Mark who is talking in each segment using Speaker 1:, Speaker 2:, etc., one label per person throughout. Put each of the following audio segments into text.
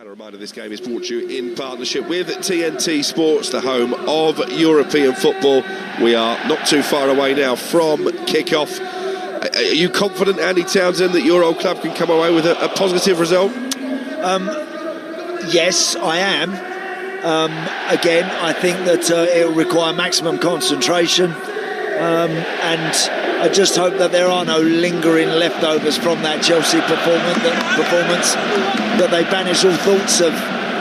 Speaker 1: And a reminder, this game is brought to you in partnership with TNT Sports, the home of European football. We are not too far away now from kick-off. Are you confident, Andy Townsend, that your old club can come away with a positive result?
Speaker 2: Yes, I am. Again, I think that it will require maximum concentration, and I just hope that there are no lingering leftovers from that Chelsea performance, that they banish all thoughts of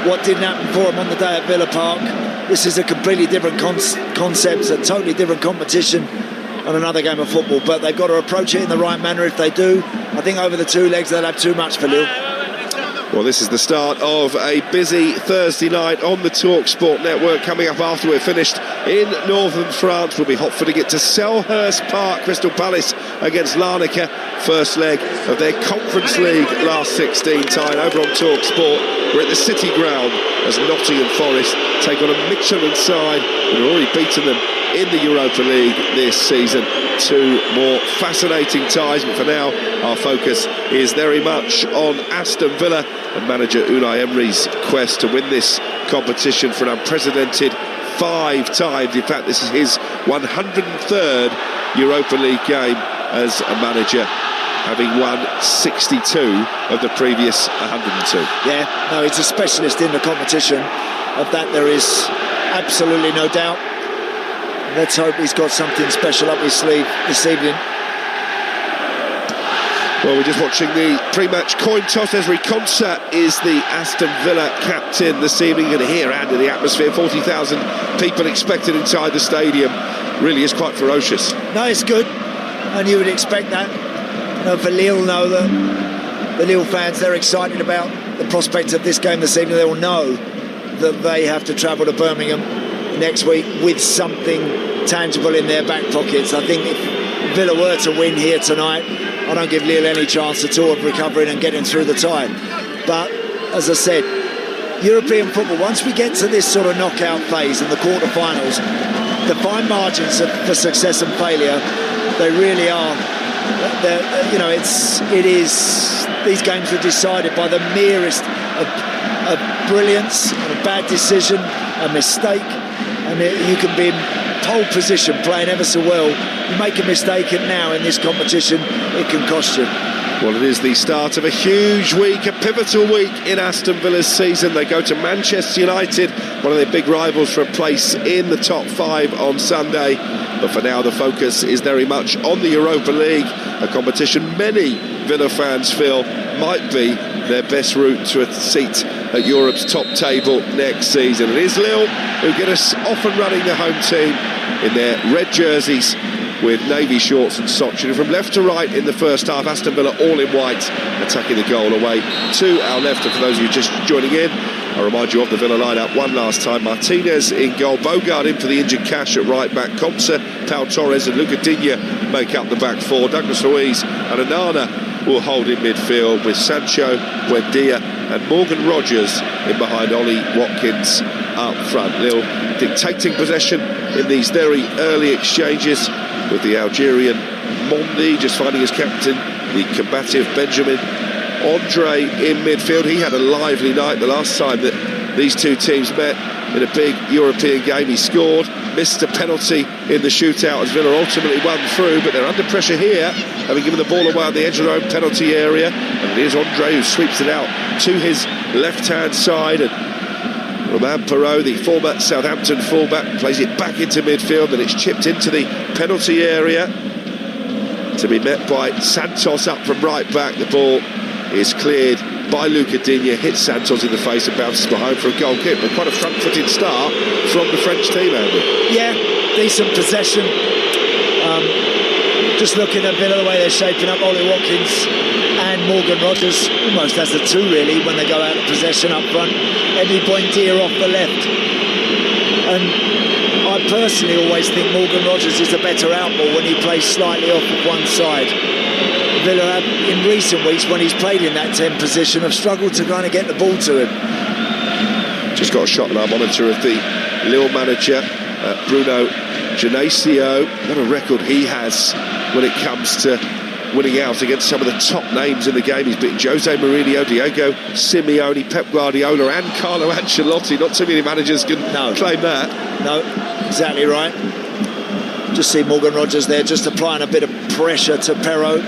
Speaker 2: what didn't happen for them on the day at Villa Park. This is a completely different concept, a totally different competition on another game of football, but they've got to approach it in the right manner. If they do, I think over the two legs they'll have too much for Lille.
Speaker 1: Well, this is the start of a busy Thursday night on the Talksport network. Coming up after we're finished in northern France will be Hotford to Selhurst Park. Crystal Palace against Larnaca, first leg of their Conference League last 16 tie. Over on Talksport, we're at the City Ground as Nottingham Forest take on a Michelin side who have already beaten them in the Europa League this season. Two more fascinating ties, but for now our focus is very much on Aston Villa and manager Unai Emery's quest to win this competition for an unprecedented 5 times. In fact, this is his 103rd Europa League game as a manager, having won 62 of the previous 102.
Speaker 2: Yeah, no, he's a specialist in the competition. Of that there is absolutely no doubt. Let's hope he's got something special up his sleeve this evening.
Speaker 1: Well, we're just watching the pre-match coin toss. Ezri Konsa is the Aston Villa captain this evening. You're going to hear Andy, the atmosphere, 40,000 people expected inside the stadium. Really is quite ferocious.
Speaker 2: No, it's good, and you would expect that. You know, for Lille, know that the Lille fans, they're excited about the prospect of this game this evening. They will know that they have to travel to Birmingham next week with something tangible in their back pockets. I think if Villa were to win here tonight, I don't give Lille any chance at all of recovering and getting through the tie. But as I said, European football, once we get to this sort of knockout phase in the quarterfinals, the fine margins for success and failure, they really are. You know, it is. These games are decided by the merest of brilliance and a bad decision, a mistake. And you can be in pole position playing ever so well. You make a mistake, and now in this competition it can cost you.
Speaker 1: Well, it is the start of a huge week, a pivotal week in Aston Villa's season. They go to Manchester United, one of their big rivals, for a place in the top 5 on Sunday. But for now the focus is very much on the Europa League, a competition many Villa fans feel might be their best route to a seat at Europe's top table next season. It is Lille who get us off and running, the home team in their red jerseys with navy shorts and socks. And from left to right in the first half, Aston Villa all in white, attacking the goal away to our left. And for those of you just joining in, I remind you of the Villa lineup one last time. Martinez in goal, Bogard in for the injured Cash at right back, Komsa, Pau Torres and Luca Digne make up the back 4. Douglas Luiz and Onana will hold in midfield, with Sancho, Buendia and Morgan Rogers in behind Ollie Watkins up front. Lille dictating possession in these very early exchanges, with the Algerian Mondi just finding his captain, the combative Benjamin Andre in midfield. He had a lively night the last time that these two teams met in a big European game. He scored, missed a penalty in the shootout as Villa ultimately won through, but they're under pressure here, having given the ball away on the edge of their own penalty area. And it is Andre who sweeps it out to his left-hand side, and Romain Perraud, the former Southampton fullback, plays it back into midfield, and it's chipped into the penalty area to be met by Santos up from right back. The ball is cleared by Luca Digne, hits Santos in the face and bounces behind for a goal kick. But quite a front-footed start from the French team, Andy.
Speaker 2: Yeah, decent possession. Just looking at Villa, the way they're shaping up, Ollie Watkins and Morgan Rogers almost as the two really when they go out of possession up front. Eddie Buendia off the left. And I personally always think Morgan Rogers is a better outball when he plays slightly off of one side. Villa have, in recent weeks, when he's played in that 10 position, have struggled to kind of get the ball to him.
Speaker 1: Just got a shot on our monitor of the Lille manager, Bruno Genesio. What a record he has when it comes to winning out against some of the top names in the game. He's beaten Jose Mourinho, Diego Simeone, Pep Guardiola and Carlo Ancelotti. Not too many managers can claim that.
Speaker 2: No, exactly right. Just see Morgan Rogers there, just applying a bit of pressure to Perrault.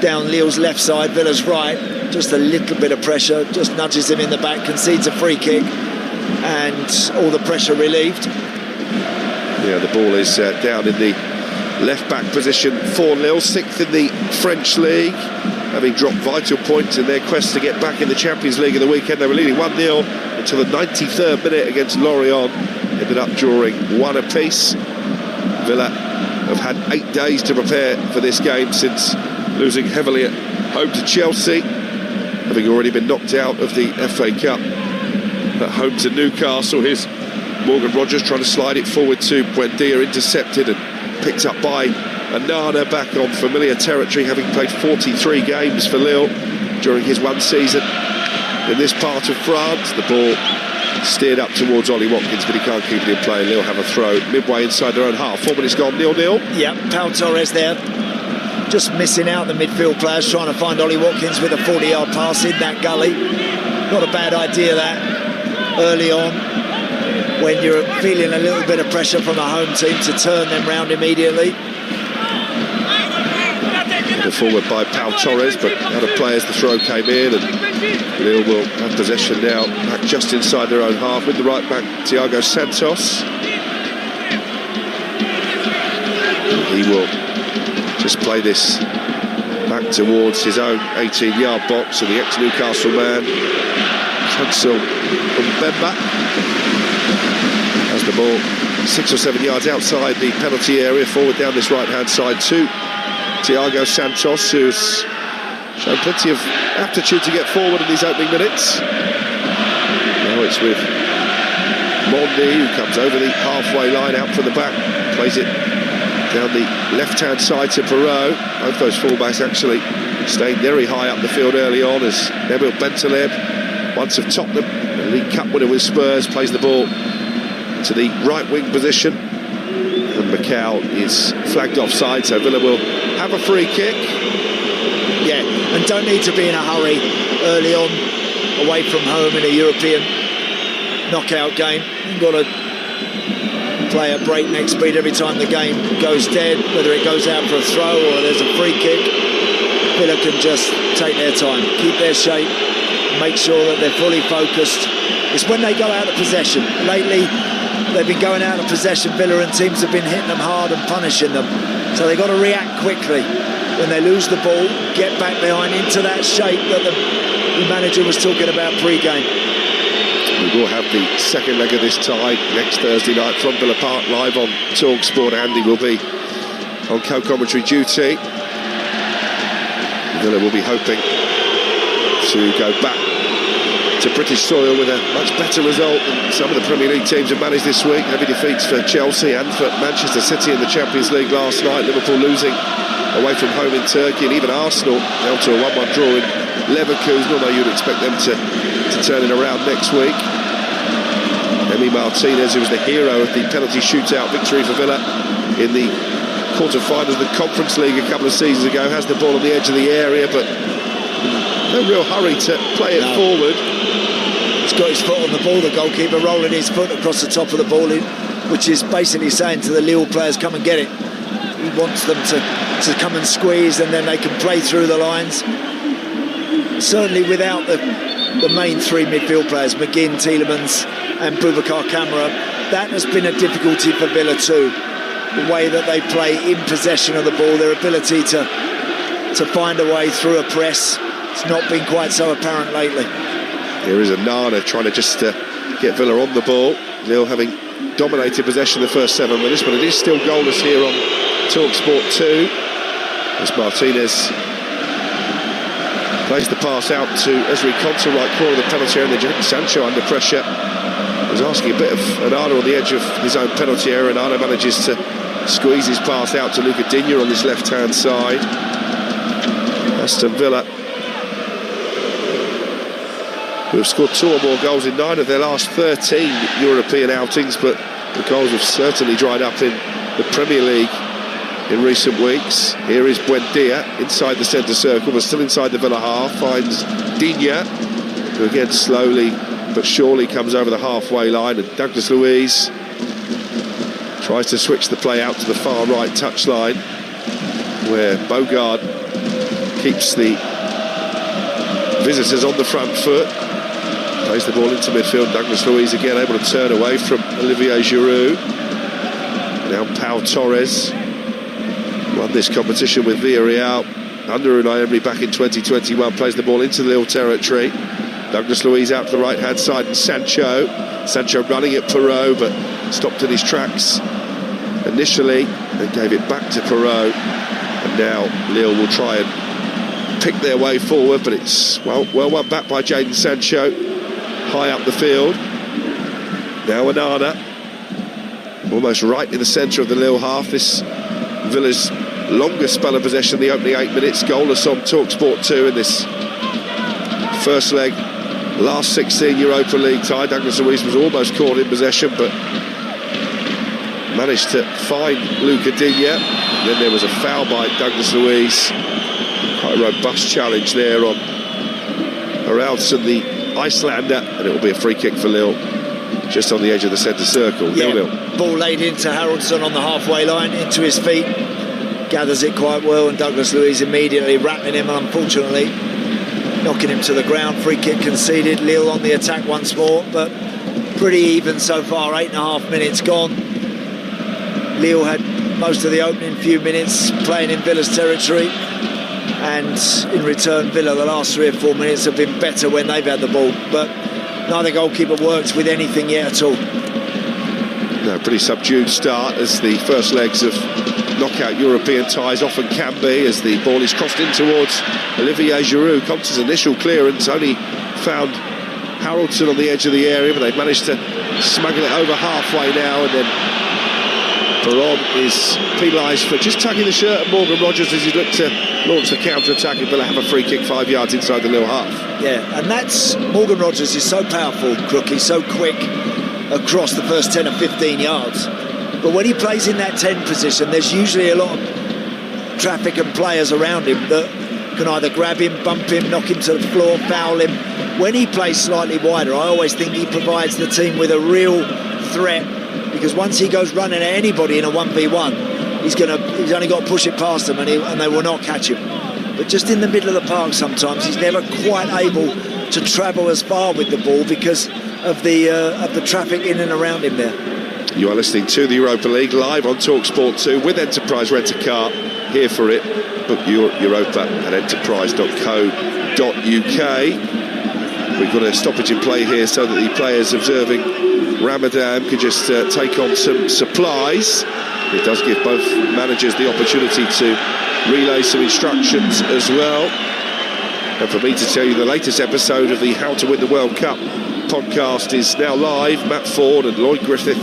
Speaker 2: Down Lille's left side, Villa's right. Just a little bit of pressure, just nudges him in the back, concedes a free kick, and all the pressure relieved.
Speaker 1: Yeah, the ball is down in the left-back position for Lille, 6th in the French league, having dropped vital points in their quest to get back in the Champions League in the weekend. They were leading 1-0 until the 93rd minute against Lorient, ended up drawing 1 apiece. Villa have had 8 days to prepare for this game since losing heavily at home to Chelsea, having already been knocked out of the FA Cup at home to Newcastle. Here's Morgan Rogers trying to slide it forward to Buendia, intercepted and picked up by Onana, back on familiar territory, having played 43 games for Lille during his 1 season in this part of France. The ball steered up towards Ollie Watkins, but he can't keep it in play. Lille have a throw midway inside their own half. 4 minutes gone, 0-0.
Speaker 2: Yeah, Pau Torres there, just missing out the midfield players, trying to find Ollie Watkins with a 40-yard pass in that gully. Not a bad idea that, early on, when you're feeling a little bit of pressure from a home team, to turn them round immediately.
Speaker 1: The forward by Pau Torres, but out of play as the throw came in, and Lille will have possession now, back just inside their own half with the right back Thiago Santos. He will just play this back towards his own 18-yard box, and the ex-Newcastle man Chancel Mbemba has the ball 6 or 7 yards outside the penalty area, forward down this right-hand side to Thiago Santos, who's shown plenty of aptitude to get forward in these opening minutes. Now it's with Mondi, who comes over the halfway line out from the back, plays it down the left-hand side to Perrault. Both those fullbacks actually staying very high up the field early on, as Nabil Bentaleb, once of Tottenham, a League Cup winner with Spurs, plays the ball to the right wing position, and Macau is flagged offside, so Villa will have a free kick.
Speaker 2: Yeah, and don't need to be in a hurry early on, away from home in a European knockout game. You've got to play at breakneck speed every time the game goes dead, whether it goes out for a throw or there's a free kick. Villa can just take their time, keep their shape, make sure that they're fully focused. It's when they go out of possession. Lately, they've been going out of possession, Villa, and teams have been hitting them hard and punishing them. So they've got to react quickly. When they lose the ball, get back behind into that shape that the manager was talking about pre-game.
Speaker 1: We will have the second leg of this tie next Thursday night from Villa Park, live on Talksport. Andy will be on co-commentary duty. Villa will be hoping to go back to British soil with a much better result than some of the Premier League teams have managed this week. Heavy defeats for Chelsea and for Manchester City in the Champions League last night. Liverpool losing away from home in Turkey, and even Arsenal down to a 1-1 draw in Leverkusen, although you'd expect them to turn it around next week. Emi Martinez, who was the hero of the penalty shootout victory for Villa in the quarter-finals of the Conference League a couple of seasons ago, has the ball on the edge of the area, but no real hurry to play it forward.
Speaker 2: He's got his foot on the ball, the goalkeeper, rolling his foot across the top of the ball, which is basically saying to the Lille players, come and get it. He wants them to come and squeeze, and then they can play through the lines. Certainly without the main 3 midfield players, McGinn, Tielemans and Boubacar Kamara, that has been a difficulty for Villa too. The way that they play in possession of the ball, their ability to find a way through a press, it's not been quite so apparent lately.
Speaker 1: Here is Onana trying to just get Villa on the ball. Lille having dominated possession the first 7 minutes, but it is still goalless here on Talksport 2. As Martinez plays the pass out to Ezri Konsa, right corner of the penalty area, and then Sancho under pressure was asking a bit of Onana on the edge of his own penalty area. Onana manages to squeeze his pass out to Luca Digne on this left-hand side. Aston Villa, who have scored 2 or more goals in 9 of their last 13 European outings, but the goals have certainly dried up in the Premier League in recent weeks. Here is Buendia inside the centre circle, but still inside the Villa half. Finds Digne, who again slowly but surely comes over the halfway line, and Douglas Luiz tries to switch the play out to the far right touchline, where Bogard keeps the visitors on the front foot. Plays the ball into midfield. Douglas Luiz again able to turn away from Olivier Giroud. Now Pau Torres won this competition with Villarreal under Unai Emery back in 2021. Plays the ball into the Lille territory. Douglas Luiz out to the right hand side, and Sancho running at Perrault, but stopped in his tracks initially and gave it back to Perrault. And now Lille will try and pick their way forward, but it's well won back by Jadon Sancho high up the field. Now Onana almost right in the centre of the Lille half. This Villa's longest spell of possession, the opening 8 minutes. Goalless on Talksport 2 in this first leg. Last 16 Europa League tie. Douglas Luiz was almost caught in possession, but managed to find Luca Digne. And then there was a foul by Douglas Luiz. Quite a robust challenge there on Haraldsson, the Icelander, and it will be a free kick for Lille, just on the edge of the centre circle. 0-0.
Speaker 2: Ball laid into Haraldsson on the halfway line, into his feet, gathers it quite well, and Douglas Luiz immediately rattling him, unfortunately knocking him to the ground. Free kick conceded. Lille on the attack once more, but pretty even so far. 8.5 minutes gone. Lille had most of the opening few minutes playing in Villa's territory, and in return Villa the last 3 or 4 minutes have been better when they've had the ball, but neither goalkeeper works with anything yet at all.
Speaker 1: No, pretty subdued start, as the first legs of knockout European ties often can be, as the ball is crossed in towards Olivier Giroud. Compton's initial clearance only found Haraldsson on the edge of the area, but they've managed to smuggle it over halfway now, and then Perron is penalised for just tugging the shirt of Morgan Rogers as he looked to launch the counter-attack, and Villa have a free kick 5 yards inside the Lille half.
Speaker 2: Yeah, and that's Morgan Rogers is so powerful, Crook. He's so quick across the first 10 or 15 yards. But when he plays in that 10 position, there's usually a lot of traffic and players around him that can either grab him, bump him, knock him to the floor, foul him. When he plays slightly wider, I always think he provides the team with a real threat, because once he goes running at anybody in a 1v1, he's only got to push it past them, and they will not catch him. But just in the middle of the park sometimes, he's never quite able to travel as far with the ball because of the traffic in and around him there.
Speaker 1: You are listening to the Europa League live on Talksport 2 with Enterprise Rent-A-Car. Here for it. Book your Europa at enterprise.co.uk. We've got a stoppage in play here so that the players observing Ramadan can just take on some supplies. It does give both managers the opportunity to relay some instructions as well. And for me to tell you, the latest episode of the How to Win the World Cup podcast is now live. Matt Ford and Lloyd Griffith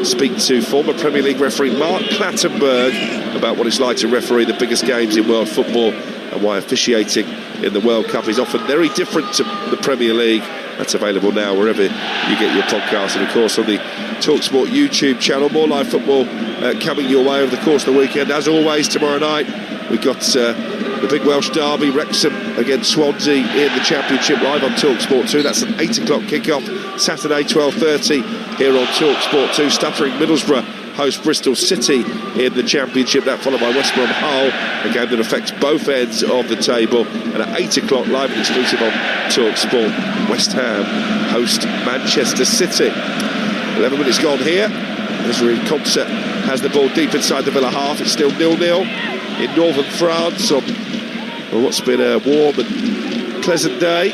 Speaker 1: speak to former Premier League referee Mark Clattenburg about what it's like to referee the biggest games in world football and why officiating in the World Cup is often very different to the Premier League. That's available now wherever you get your podcast, and of course on the TalkSport YouTube channel. More live football coming your way over the course of the weekend. As always, tomorrow night we've got the big Welsh derby, Wrexham against Swansea in the Championship, live on TalkSport 2. That's an 8 o'clock kickoff, Saturday 12:30 here on TalkSport 2. Stuttering Middlesbrough host Bristol City in the Championship. That followed by West Brom Hull, a game that affects both ends of the table. And at 8 o'clock, live and exclusive on TalkSport, West Ham host Manchester City. 11 minutes gone here. Ezri Konsa has the ball deep inside the Villa half. It's still 0-0 in northern France on what's been a warm and pleasant day.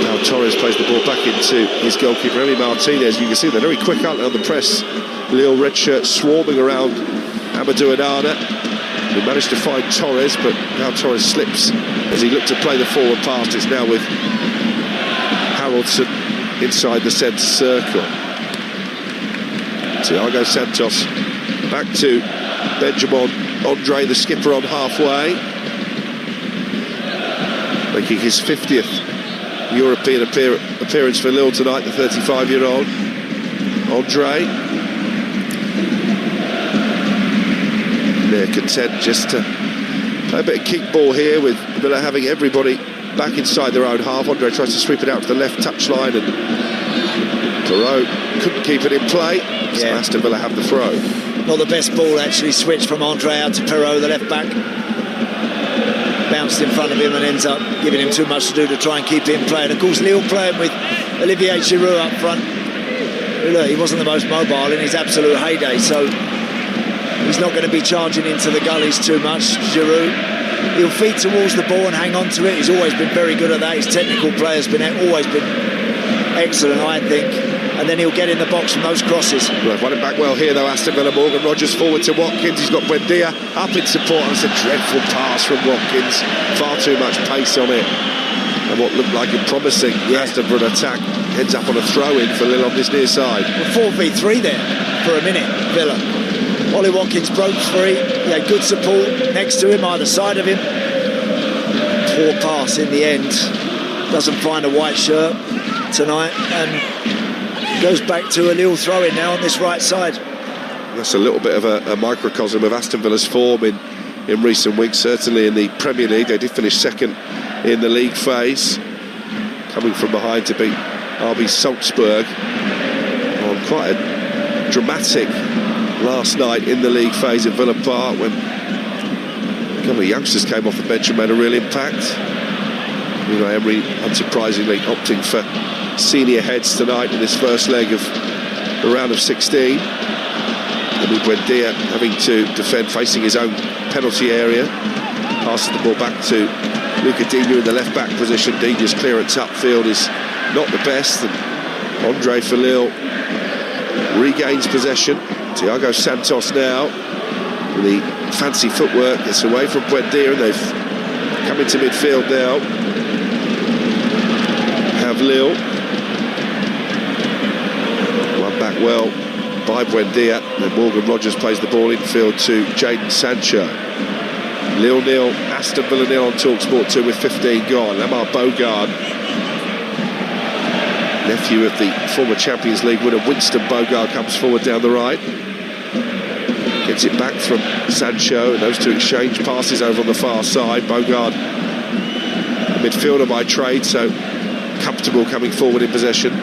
Speaker 1: Now Torres plays the ball back into his goalkeeper Remy Martinez. You can see they're very quick, aren't they, on the press. Lille red shirt swarming around Amadou Onana, who managed to find Torres, but now Torres slips as he looked to play the forward pass. It's now with Haraldsson inside the centre circle. Thiago Santos back to Benjamin Andre, the skipper, on halfway, making his 50th European appearance for Lille tonight, the 35-year-old Andre. they're content just to play a bit of kickball here, with Villa having everybody back inside their own half. Andre tries to sweep it out to the left touchline, and Perrault couldn't keep it in play, so Aston Villa have the throw.
Speaker 2: Not the best ball, actually, switched from Andre out to Perrault, the left back. Bounced in front of him and ends up giving him too much to do to try and keep him playing. Of course, Lille playing with Olivier Giroud up front. Look, he wasn't the most mobile in his absolute heyday, so he's not going to be charging into the gullies too much. Giroud, he'll feed towards the ball and hang on to it. He's always been very good at that. His technical play has always been excellent, I think. And then he'll get in the box from those crosses.
Speaker 1: Well, running back well here though, Aston Villa. Morgan Rogers forward to Watkins. He's got Buendia up in support. It's a dreadful pass from Watkins. Far too much pace on it. And what looked like a promising Aston Villa attack ends up on a throw-in for Lille on this near side.
Speaker 2: Well, 4v3 there for a minute, Villa. Ollie Watkins broke free. He had good support next to him, either side of him. Poor pass in the end. Doesn't find a white shirt tonight, and goes back to a Lille throw-in now on this right side.
Speaker 1: That's a little bit of a microcosm of Aston Villa's form in recent weeks, certainly in the Premier League. They did finish second in the league phase, coming from behind to beat RB Salzburg on quite a dramatic last night in the league phase at Villa Park, when a couple of youngsters came off the bench and made a real impact. Emery, unsurprisingly, opting for senior heads tonight in this first leg of the round of 16. Buendia having to defend, facing his own penalty area. Passes the ball back to Luca Digne in the left back position. Digne's clearance upfield is not the best, and Andre for Lille regains possession. Thiago Santos now with the fancy footwork gets away from Buendia, and they've come into midfield now. Have Lille run back well by Buendia, then Morgan Rogers plays the ball infield to Jadon Sancho. Lille 0, Aston Villa 0 on Talksport 2 with 15 gone. Lamar Bogard, nephew of the former Champions League winner Winston Bogard, comes forward down the right. Gets it back from Sancho, and those two exchange passes over on the far side. Bogard, a midfielder by trade, so comfortable coming forward in possession.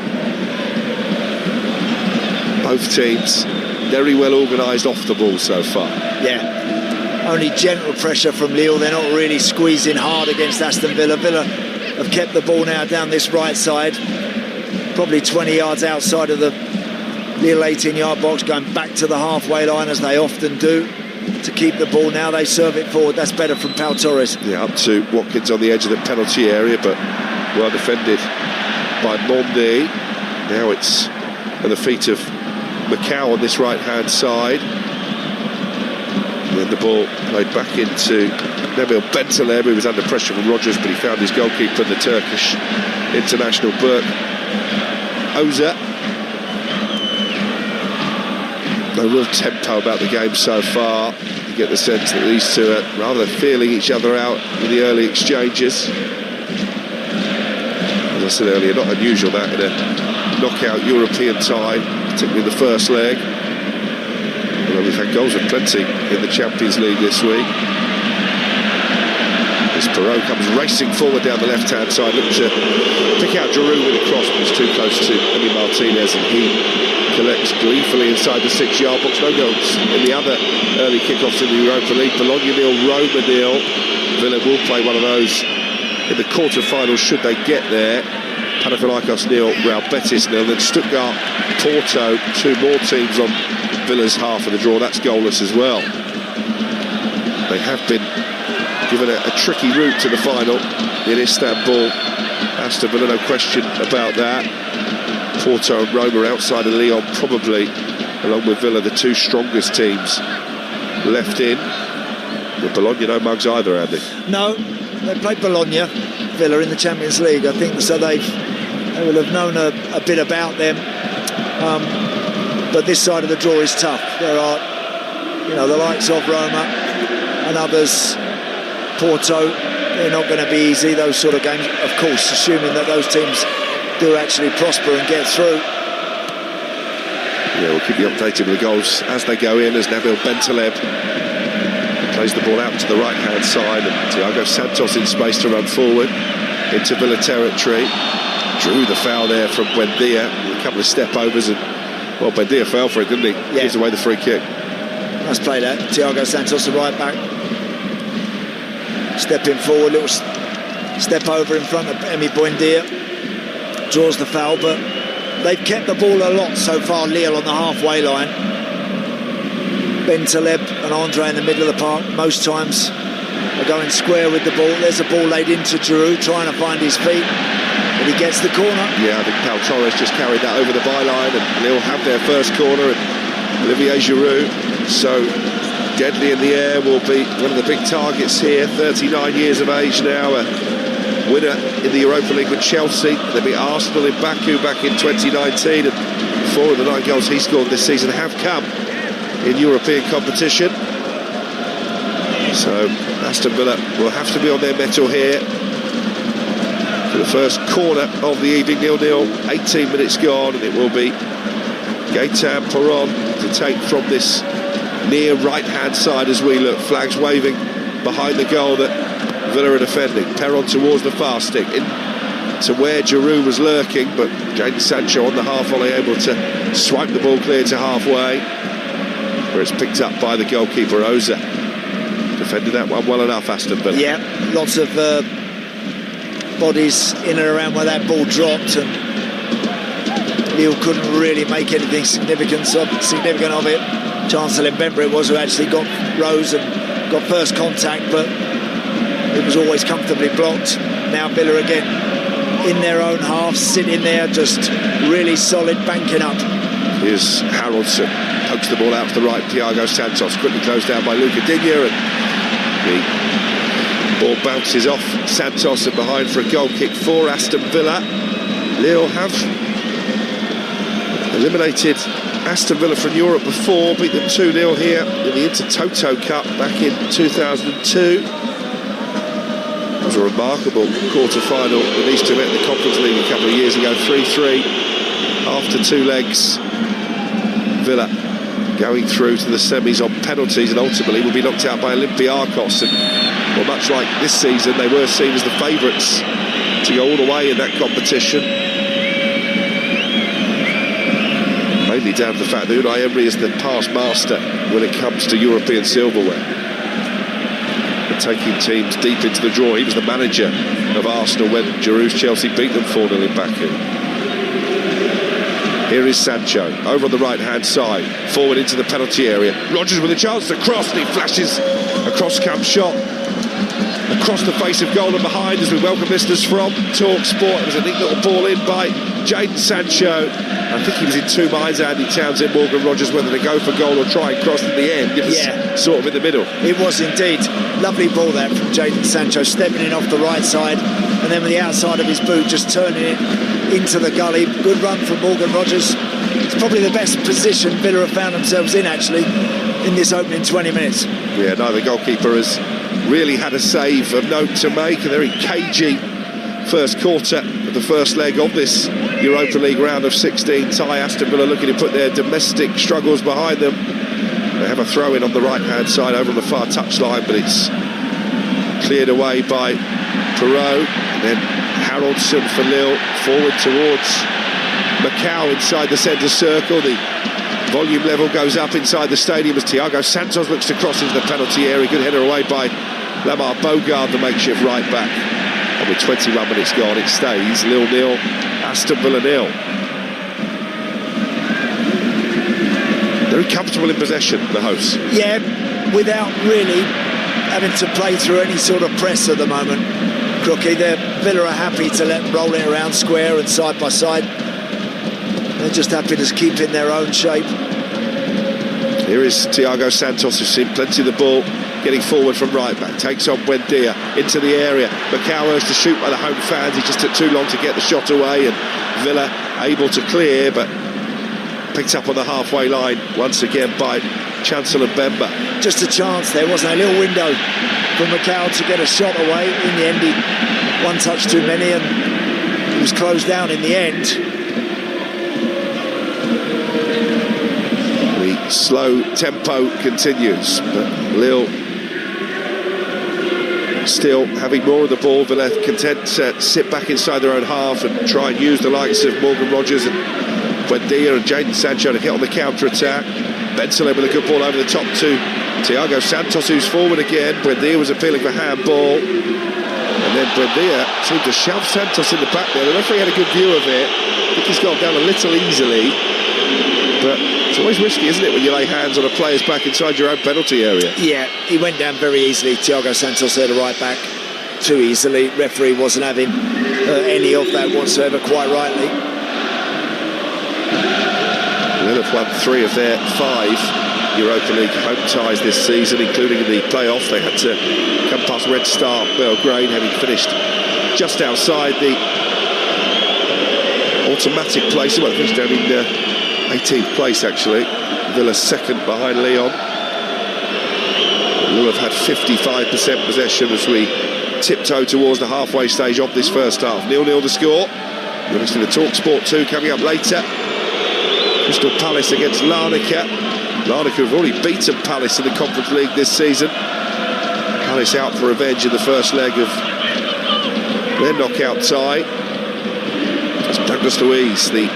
Speaker 1: Both teams very well organised off the ball so far.
Speaker 2: Yeah, only gentle pressure from Lille. They're not really squeezing hard against Aston Villa. Villa have kept the ball now down this right side, probably 20 yards outside of the Lille 18-yard box, going back to the halfway line as they often do to keep the ball. Now they serve it forward. That's better from Pau Torres.
Speaker 1: Yeah, up to Watkins on the edge of the penalty area, but well defended by Mondi. Now it's at the feet of Macau on this right-hand side. And then the ball played back into Nabil Bentaleb, who was under pressure from Rogers, but he found his goalkeeper, the Turkish international Berk Oza. No real tempo about the game so far. You get the sense that these two are rather feeling each other out in the early exchanges. As I said earlier, not unusual that in a knockout European tie, particularly the first leg. Although we've had goals of plenty in the Champions League this week. As Perrault comes racing forward down the left-hand side, looking to pick out Giroud with a cross, but he's too close to Emi Martinez, and he collects gleefully inside the 6-yard box. No goals in the other early kickoffs in the Europa League. Bologna 0, Roma 0. Villa will play one of those in the quarter-finals should they get there. Panathinaikos 0, Real Betis 0. Then Stuttgart, Porto, two more teams on Villa's half of the draw. That's goalless as well. They have been given a tricky route to the final in Istanbul. Aston Villa, no question about that. Porto and Roma outside of Lyon, probably, along with Villa, the two strongest teams left in. With Bologna, no mugs either, Andy.
Speaker 2: No, they played Bologna, Villa, in the Champions League. I think so. They will have known a bit about them. But this side of the draw is tough. There are, the likes of Roma and others. Porto, they're not going to be easy, those sort of games, of course, assuming that those teams do actually prosper and get through.
Speaker 1: Yeah, we'll keep you updated with the goals as they go in, as Nabil Bentaleb plays the ball out to the right-hand side, and Thiago Santos in space to run forward into Villa territory. Drew the foul there from Buendia, a couple of step-overs, and, well, Buendia fell for it, didn't he?
Speaker 2: Yeah.
Speaker 1: Gives away the free kick.
Speaker 2: Nice play that. Thiago Santos, the right back. Stepping forward, little step over in front of Emi Buendia. Draws the foul, but they've kept the ball a lot so far, Lille, on the halfway line. Ben Taleb and Andre in the middle of the park. Most times are going square with the ball. There's a ball laid into Giroud, trying to find his feet, but he gets the corner.
Speaker 1: Yeah, I think Pau Torres just carried that over the byline, and Lille have their first corner, and Olivier Giroud, so deadly in the air, will be one of the big targets here. 39 years of age now, a winner in the Europa League with Chelsea. They beat Arsenal in Baku back in 2019, and 4 of the 9 goals he scored this season have come in European competition. So Aston Villa will have to be on their mettle here for the first corner of the evening. 0-0, 18 minutes gone, and it will be Gaëtan Perron to take from this near right-hand side as we look. Flags waving behind the goal that Villa are defending. Perron towards the far stick, in to where Giroud was lurking, but Jadon Sancho on the half volley able to swipe the ball clear to halfway, where it's picked up by the goalkeeper Oza. Defended that one well enough, Aston Villa.
Speaker 2: Yeah, lots of bodies in and around where that ball dropped, and Lille couldn't really make anything significant of it. Chancellor Mbemba it was who actually rose and got first contact, but it was always comfortably blocked. Now Villa again in their own half, sitting there just really solid, banking up.
Speaker 1: Here's Haraldson, pokes the ball out to the right. Thiago Santos quickly closed down by Luca Digne, and the ball bounces off Santos and behind for a goal kick for Aston Villa. Lille have eliminated Aston Villa from Europe before, beat them 2-0 here in the Intertoto Cup back in 2002. It was a remarkable quarter-final when these two met in the Conference League a couple of years ago, 3-3 after 2 legs. Villa going through to the semis on penalties, and ultimately will be knocked out by Olympiacos. And, well, much like this season, they were seen as the favourites to go all the way in that competition. Mainly down to the fact that Unai Emery is the past master when it comes to European silverware, and taking teams deep into the draw. He was the manager of Arsenal when Giroud's Chelsea beat them 4-0 in Baku. Here is Sancho, over on the right-hand side, forward into the penalty area. Rodgers with a chance to cross, and he flashes a cross-camp shot across the face of goal and behind as we welcome listeners from Talksport. It was a neat little ball in by Jadon Sancho. I think he was in 2 minds, Andy Townsend, Morgan Rodgers, whether to go for goal or try and cross in the end. It was sort of in the middle.
Speaker 2: It was indeed. Lovely ball there from Jadon Sancho, stepping in off the right side, and then with the outside of his boot just turning it into the gully. Good run from Morgan Rodgers. It's probably the best position Villa have found themselves in, actually, in this opening 20 minutes.
Speaker 1: Yeah, neither goalkeeper has really had a save of note to make. A very cagey first quarter of the first leg of this Europa League round of 16 tie. Aston Villa looking to put their domestic struggles behind them. They have a throw-in on the right-hand side over on the far touchline, but it's cleared away by Perrault. And then Haraldson for Lille, forward towards Macau inside the centre circle. The volume level goes up inside the stadium as Thiago Santos looks to cross into the penalty area. Good header away by Lamar Bogard, the makeshift right back. And with 21 minutes gone, it stays Lille 0, Aston Villa 0. Very comfortable in possession, the hosts.
Speaker 2: Yeah, without really having to play through any sort of press at the moment. Crookie, Villa are happy to let them roll it around square and side by side. They're just happy to keep in their own shape.
Speaker 1: Here is Thiago Santos, who's seen plenty of the ball, getting forward from right back, takes on Buendia into the area. Macau has to shoot by the home fans. He just took too long to get the shot away, and Villa able to clear, but picked up on the halfway line once again by Chancellor Mbemba.
Speaker 2: Just a chance there, wasn't there? A little window for Macau to get a shot away. In the end, he one touch too many, and he was closed down in the end.
Speaker 1: The slow tempo continues, but Lille still having more of the ball. Villa content to sit back inside their own half and try and use the likes of Morgan Rogers and Buendia and Jadon Sancho to get on the counter-attack. Bentaleb with a good ball over the top to Thiago Santos, who's forward again. Buendia was appealing for handball, and then Buendia seemed to shove Santos in the back there. The referee had a good view of it. I think he's got down a little easily, but it's always risky, isn't it, when you lay hands on a player's back inside your own penalty area?
Speaker 2: Yeah, he went down very easily. Thiago Santos there, the right back, too easily. Referee wasn't having any of that whatsoever, quite rightly.
Speaker 1: Lille have won 3 of their 5 Europa League home ties this season, including in the playoff. They had to come past Red Star Belgrade, having finished just outside the automatic place. Well, finished down in 18th place, actually. Villa second behind Lyon. Lille have had 55% possession as we tiptoe towards the halfway stage of this first half. 0-0 the score. You're listening to Talksport 2 coming up later. Crystal Palace against Larnaca. Larnaca have already beaten Palace in the Conference League this season. Palace out for revenge in the first leg of their knockout tie. It's Douglas Luiz, the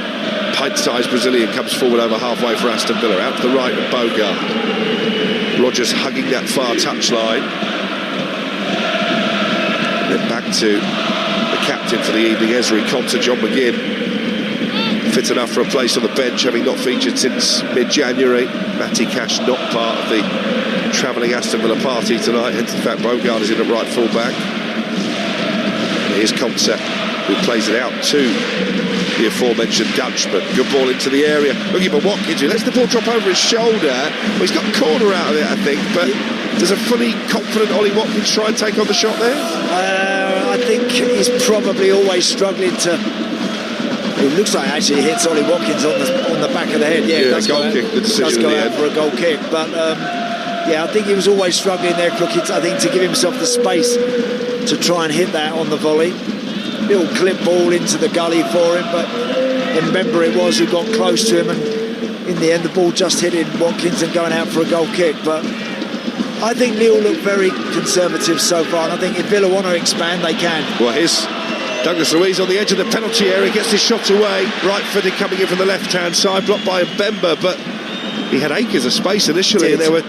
Speaker 1: pint-sized Brazilian, comes forward over halfway for Aston Villa. Out to the right of Bogart. Rogers hugging that far touchline. Then back to the captain for the evening, Ezri Konsa, John McGinn. Fit enough for a place on the bench, having not featured since mid-January. Matty Cash not part of the travelling Aston Villa party tonight. Hence the fact Bogart is in at right full-back. Here's Konsa, who plays it out to the aforementioned Dutchman. Good ball into the area, looking for Watkins, who lets the ball drop over his shoulder. Well, he's got a corner out of it, I think, but does a fully confident Ollie Watkins try and take on the shot there?
Speaker 2: I think he's probably always struggling to... It looks like actually it hits Ollie Watkins on the back of the head. Yeah,
Speaker 1: does goal kick, the decision
Speaker 2: does go out for a goal kick. But yeah, I think he was always struggling there, Crooked. I think to give himself the space to try and hit that on the volley. Little clip ball into the gully for him, but remember it was who got close to him, and in the end the ball just hitting Watkins and going out for a goal kick. But I think Lille look very conservative so far, and I think if Villa want to expand, they can.
Speaker 1: Well, here's Douglas Luiz on the edge of the penalty area, gets his shot away, right-footed coming in from the left-hand side, blocked by Mbemba, but he had acres of space initially, and there were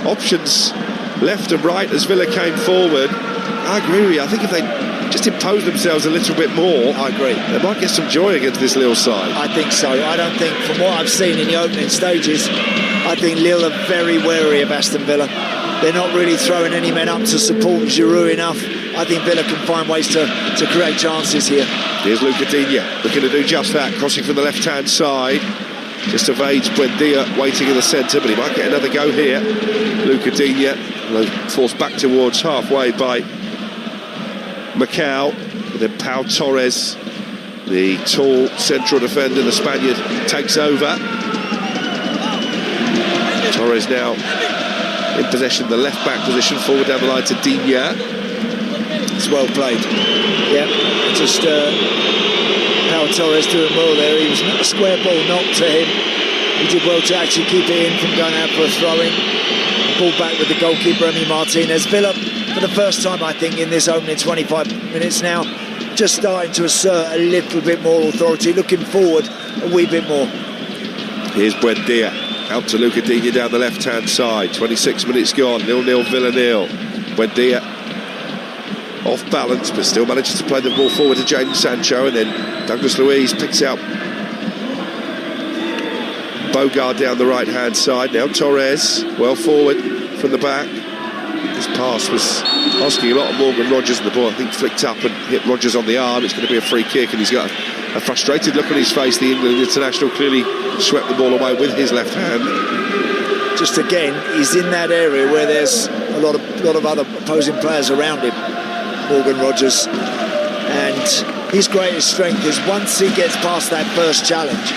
Speaker 1: options left and right as Villa came forward. I agree with you. I think if they just impose themselves a little bit more,
Speaker 2: I agree,
Speaker 1: they might get some joy against this Lille side.
Speaker 2: I think so. I don't think, from what I've seen in the opening stages, I think Lille are very wary of Aston Villa. They're not really throwing any men up to support Giroud enough. I think Villa can find ways to create chances here. Here's
Speaker 1: Luca Digne looking to do just that, crossing from the left-hand side. Just evades Buendia, waiting in the centre, but he might get another go here. Luca Digne, forced back towards halfway by Macau. And then Pau Torres, the tall central defender, the Spaniard, takes over. Torres now in possession of the left-back position, forward down the line to Digne.
Speaker 2: It's well played. Yeah, just Pau Torres doing well there. He was a square ball knocked to him. He did well to actually keep it in from going out for a throw-in. Ball back with the goalkeeper, Emi Martinez. Villa, for the first time, I think, in this opening 25 minutes now, just starting to assert a little bit more authority, looking forward a wee bit more.
Speaker 1: Here's Buendia, out to Luca Digne down the left-hand side. 26 minutes gone, 0-0 Villa 0. Buendia off balance, but still manages to play the ball forward to Jadon Sancho, and then Douglas Luiz picks out Bogart down the right-hand side. Now Torres, well forward from the back. His pass was asking a lot of Morgan Rogers, and the ball, I think, flicked up and hit Rogers on the arm. It's going to be a free kick, and he's got a frustrated look on his face. The England international clearly swept the ball away with his left hand.
Speaker 2: Just again, he's in that area where there's a lot of other opposing players around him, Morgan Rogers, and his greatest strength is once he gets past that first challenge,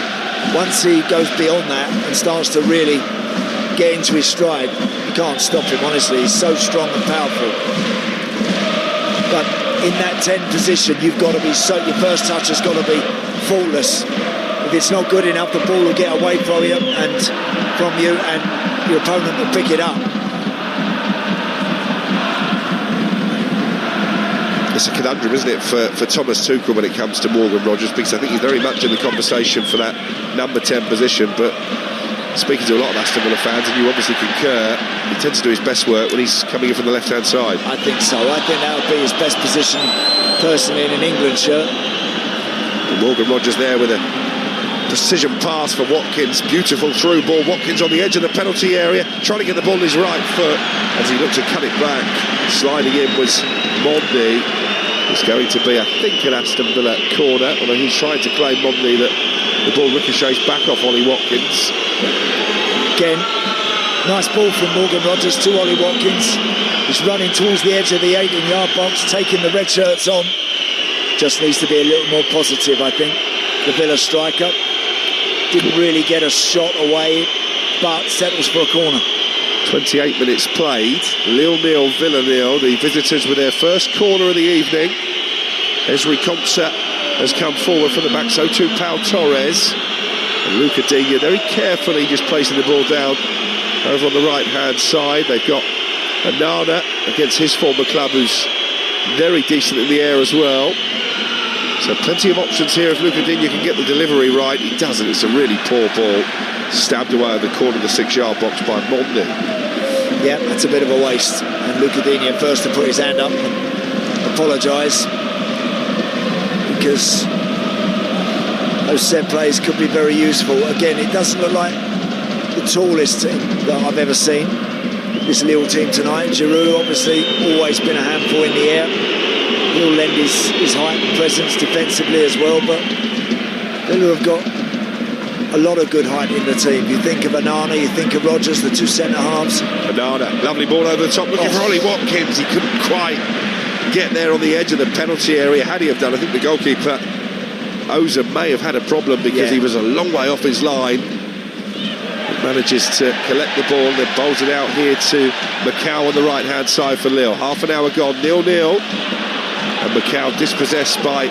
Speaker 2: once he goes beyond that and starts to really get into his stride, you can't stop him, honestly. He's so strong and powerful. But in that 10 position, you've got to be your first touch has got to be faultless. If it's not good enough, the ball will get away from you and your opponent will pick it up.
Speaker 1: it's a conundrum, isn't it, for Thomas Tuchel when it comes to Morgan Rogers, because I think he's very much in the conversation for that number 10 position. But speaking to a lot of Aston Villa fans, and you obviously concur, he tends to do his best work when he's coming in from the left-hand side.
Speaker 2: I think so. I think that would be his best position, personally, in an England shirt.
Speaker 1: And Morgan Rogers there with a precision pass for Watkins. Beautiful through ball. Watkins on the edge of the penalty area, trying to get the ball on his right foot as he looked to cut it back. Sliding in was Mondi. It's going to be, I think, an Aston Villa corner, although he's trying to claim, Mondi, that the ball ricochets back off Ollie Watkins.
Speaker 2: Again, nice ball from Morgan Rogers to Ollie Watkins. He's running towards the edge of the 18-yard box, taking the red shirts on. Just needs to be a little more positive, I think. The Villa striker didn't really get a shot away, but settles for a corner.
Speaker 1: 28 minutes played. Lille 0, Villa 0. The visitors with their first corner of the evening. Esri Konsa has come forward from the back, so too Pau Torres. And Luca Digne very carefully just placing the ball down over on the right-hand side. They've got Anana against his former club, who's very decent in the air as well. So plenty of options here if Luca Digne can get the delivery right. He doesn't. It's a really poor ball. Stabbed away at the corner of the 6-yard box by Mondi.
Speaker 2: Yeah, that's a bit of a waste. And Luca Digne first to put his hand up and apologise, because those set plays could be very useful. Again, it doesn't look like the tallest team that I've ever seen, this Lille team tonight. Giroud obviously always been a handful in the air. He'll lend his height and presence defensively as well, but Villa have got a lot of good height in the team. You think of Anana, you think of Rogers, the two centre-halves.
Speaker 1: Anana, lovely ball over the top, looking for Ollie Watkins. He couldn't quite get there on the edge of the penalty area. Had he have done, I think the goalkeeper, Oza, may have had a problem because he was a long way off his line. He manages to collect the ball and then bowls it out here to Macau on the right-hand side for Lille. Half an hour gone, 0-0. And Macau dispossessed by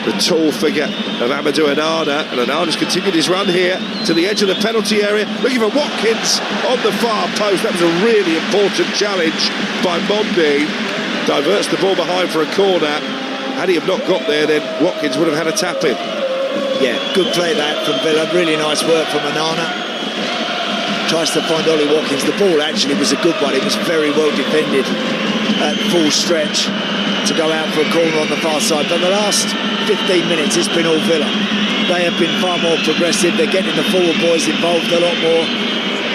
Speaker 1: the tall figure of Amadou Anana, and Anana's continued his run here to the edge of the penalty area, looking for Watkins on the far post. That was a really important challenge by Mondi. Diverts the ball behind for a corner. Had he have not got there, then Watkins would have had a tap in.
Speaker 2: Yeah, good play that from Villa. Really nice work from Anana. Tries to find Ollie Watkins. The ball actually was a good one. It was very well defended at full stretch to go out for a corner on the far side. But the last 15 minutes it's been all Villa. They have been far more progressive. They're getting the forward boys involved a lot more,